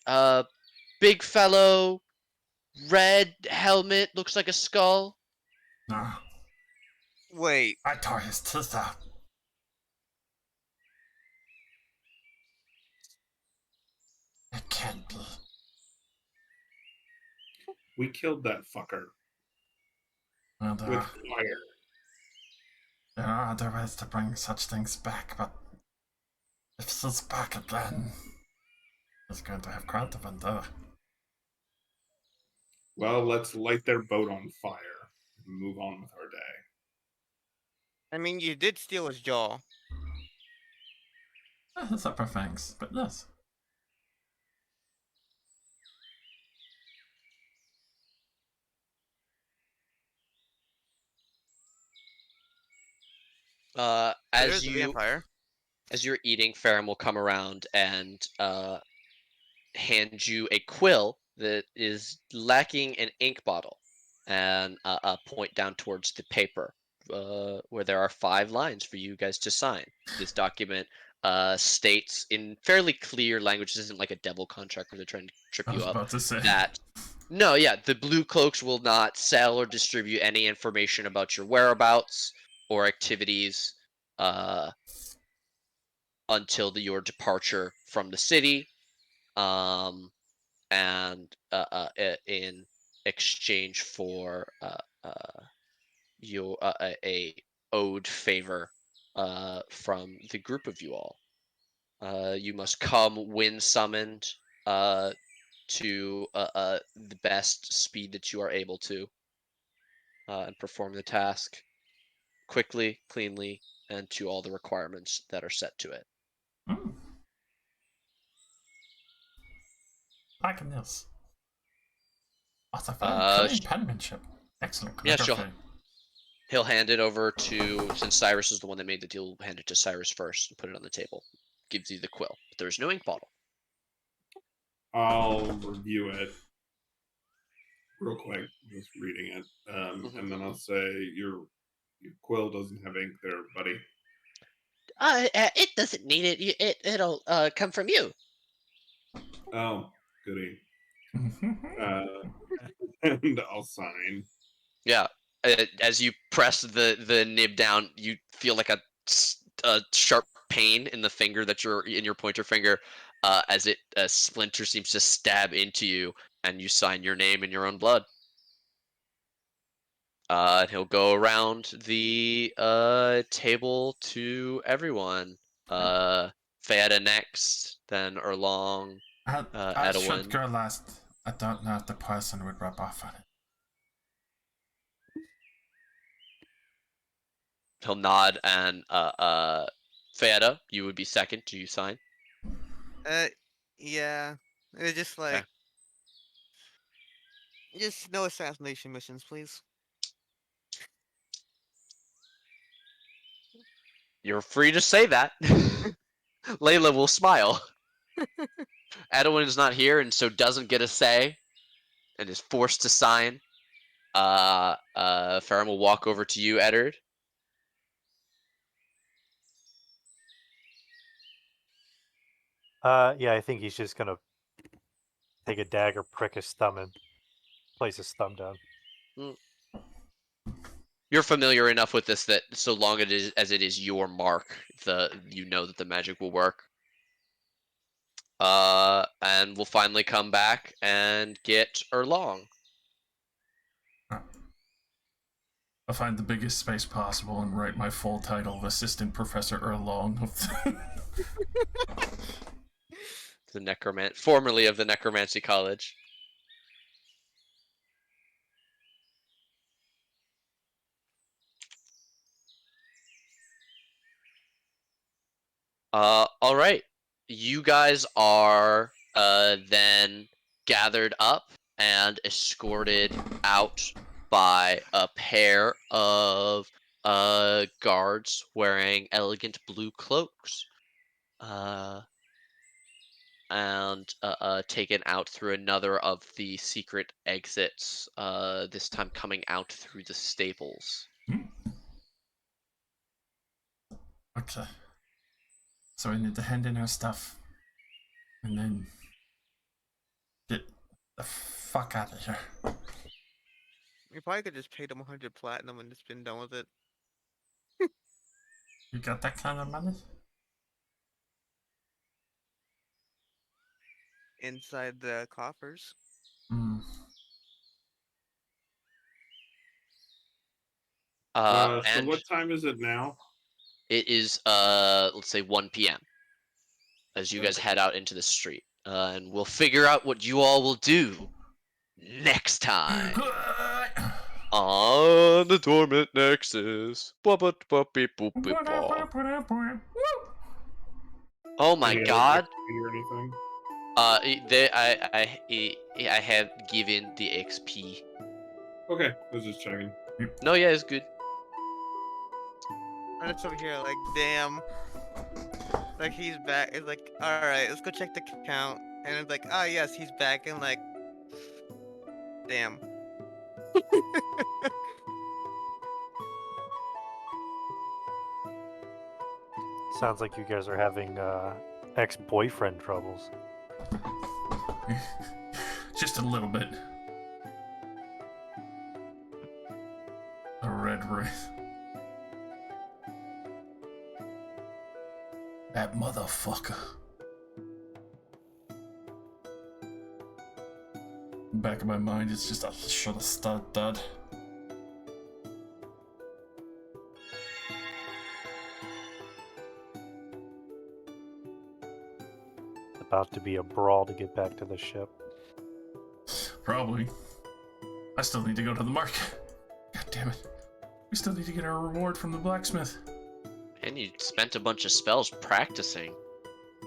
Big fellow, red helmet, looks like a skull. no. Wait, I tore his teeth out. It can't be. We killed that fucker Well, with fire. there are other ways to bring such things back, but if she's back again, it's going to have quite a vendetta. Well, let's light their boat on fire and move on with our day. I mean you did steal his jaw. Separate thanks, but yes. Uh, So as there's the you vampire. as you're eating, Ferrum will come around and hand you a quill that is lacking an ink bottle, and point down towards the paper where there are 5 lines for you guys to sign. This document states in fairly clear language, this isn't like a devil contract where they're trying to trip I you was up, about to say. that no, yeah, the blue cloaks will not sell or distribute any information about your whereabouts or activities uh, until your departure from the city. Um, and in exchange for a owed favor from the group of you all. You must come when summoned to the best speed that you are able to and perform the task. quickly, cleanly, and to all the requirements that are set to it. Mm. Liking this. Also, very clean penmanship. Excellent Yeah, calligraphy. he'll hand it over to, since Cyrus is the one that made the deal, we'll hand it to Cyrus first and put it on the table. Gives you the quill. But there's no ink bottle. I'll review it real quick, just reading it, and then I'll say your quill doesn't have ink there, buddy. It doesn't need it. It'll come from you. Oh, goody. And I'll sign. Yeah. As you press the nib down, you feel like a sharp pain in the finger that you're in your pointer finger, as a splinter seems to stab into you, and you sign your name in your own blood. And he'll go around the table to everyone. Fada next, then Erlong, I should Edwin. go last. I don't know if the person would rub off on it. He'll nod, and Fada, you would be second. Do you sign? Yeah. It's just like Okay. just no assassination missions, please. You're free to say that. Layla will smile. Edwin is not here, and so doesn't get a say, and is forced to sign. Ferrum will walk over to you, Eddard. Yeah, I think he's just gonna take a dagger, prick his thumb, and place his thumb down. You're familiar enough with this that so long as it is your mark, you know that the magic will work. And we'll finally come back and get Erlong. I'll find the biggest space possible and write my full title of Assistant Professor Erlong of The formerly of the Necromancy College. All right. You guys are then gathered up and escorted out by a pair of guards wearing elegant blue cloaks. And taken out through another of the secret exits, this time coming out through the stables. Okay. So we need to hand in our stuff. And then get the fuck out of here. You probably could just pay them 100 platinum and just been done with it. You got that kind of money? Inside the coffers. Hmm. So And what time is it now? it is, let's say 1 p.m. as you guys Okay. head out into the street. And we'll figure out what you all will do next time on the Dormant Nexus. Oh my Any other god. XP or anything? I have given the XP. Okay, I was just checking. No, yeah, it's good. And it's over here, like, damn. Like, he's back. It's like, alright, let's go check the count. And it's like, ah, yes, he's back. And, like, damn. Sounds like you guys are having ex-boyfriend troubles. just a little bit. A red wraith. That motherfucker. Back of my mind, it's just I should have started that. About to be a brawl to get back to the ship. Probably. I still need to go to the market. God damn it. We still need to get our reward from the blacksmith. And you spent a bunch of spells practicing.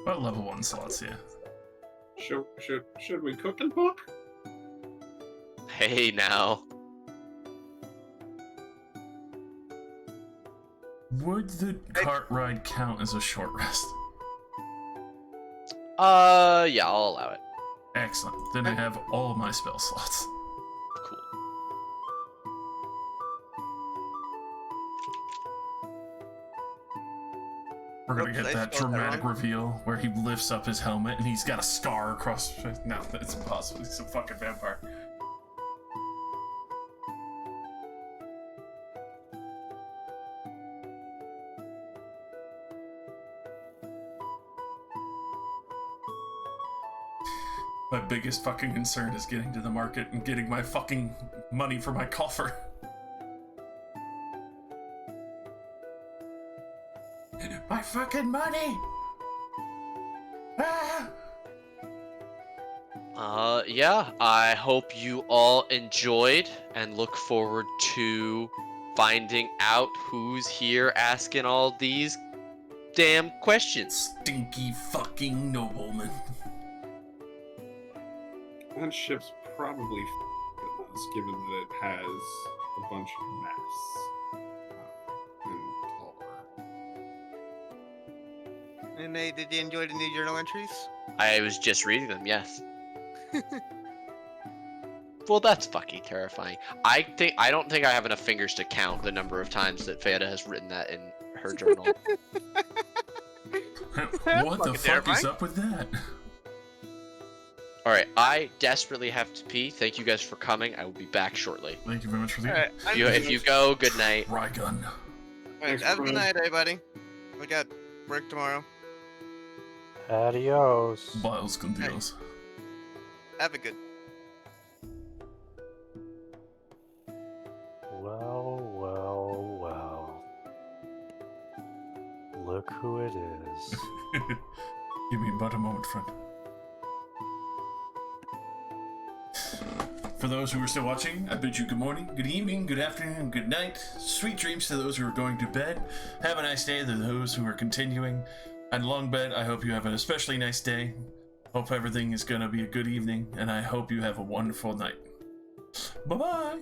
About level 1 slots, yeah. Should we cook and book? Hey, now. Would the cart ride count as a short rest? Yeah, I'll allow it. Excellent. Then I have all my spell slots. Cool. We're gonna Oops, get I that spelled that dramatic wrong. reveal where he lifts up his helmet and he's got a scar across his face. No, it's impossible. He's a fucking vampire. My biggest fucking concern is getting to the market and getting my fucking money for my coffer. My fucking money! Ah! Yeah, I hope you all enjoyed and look forward to finding out who's here asking all these damn questions. Stinky fucking nobleman. That ship's probably with us, given that it has a bunch of mass and taller. And did you enjoy the new journal entries? I was just reading them, yes. Well, that's fucking terrifying. I don't think I have enough fingers to count the number of times that Feta has written that in her journal. What the fuck is up with that? Alright, I desperately have to pee. Thank you guys for coming. I will be back shortly. Thank you very much for the Alright, If you go, good night. Rygun. Thanks, have a good Brian. night, everybody. We got work tomorrow. Adios. Biles con Dios. Have a good. Well, well, well. Look who it is. Give me but a moment, friend. For those who are still watching, I bid you good morning, good evening, good afternoon, good night. Sweet dreams to those who are going to bed. Have a nice day to those who are continuing. And long bed, I hope you have an especially nice day. Hope everything is going to be a good evening, and I hope you have a wonderful night. Bye-bye!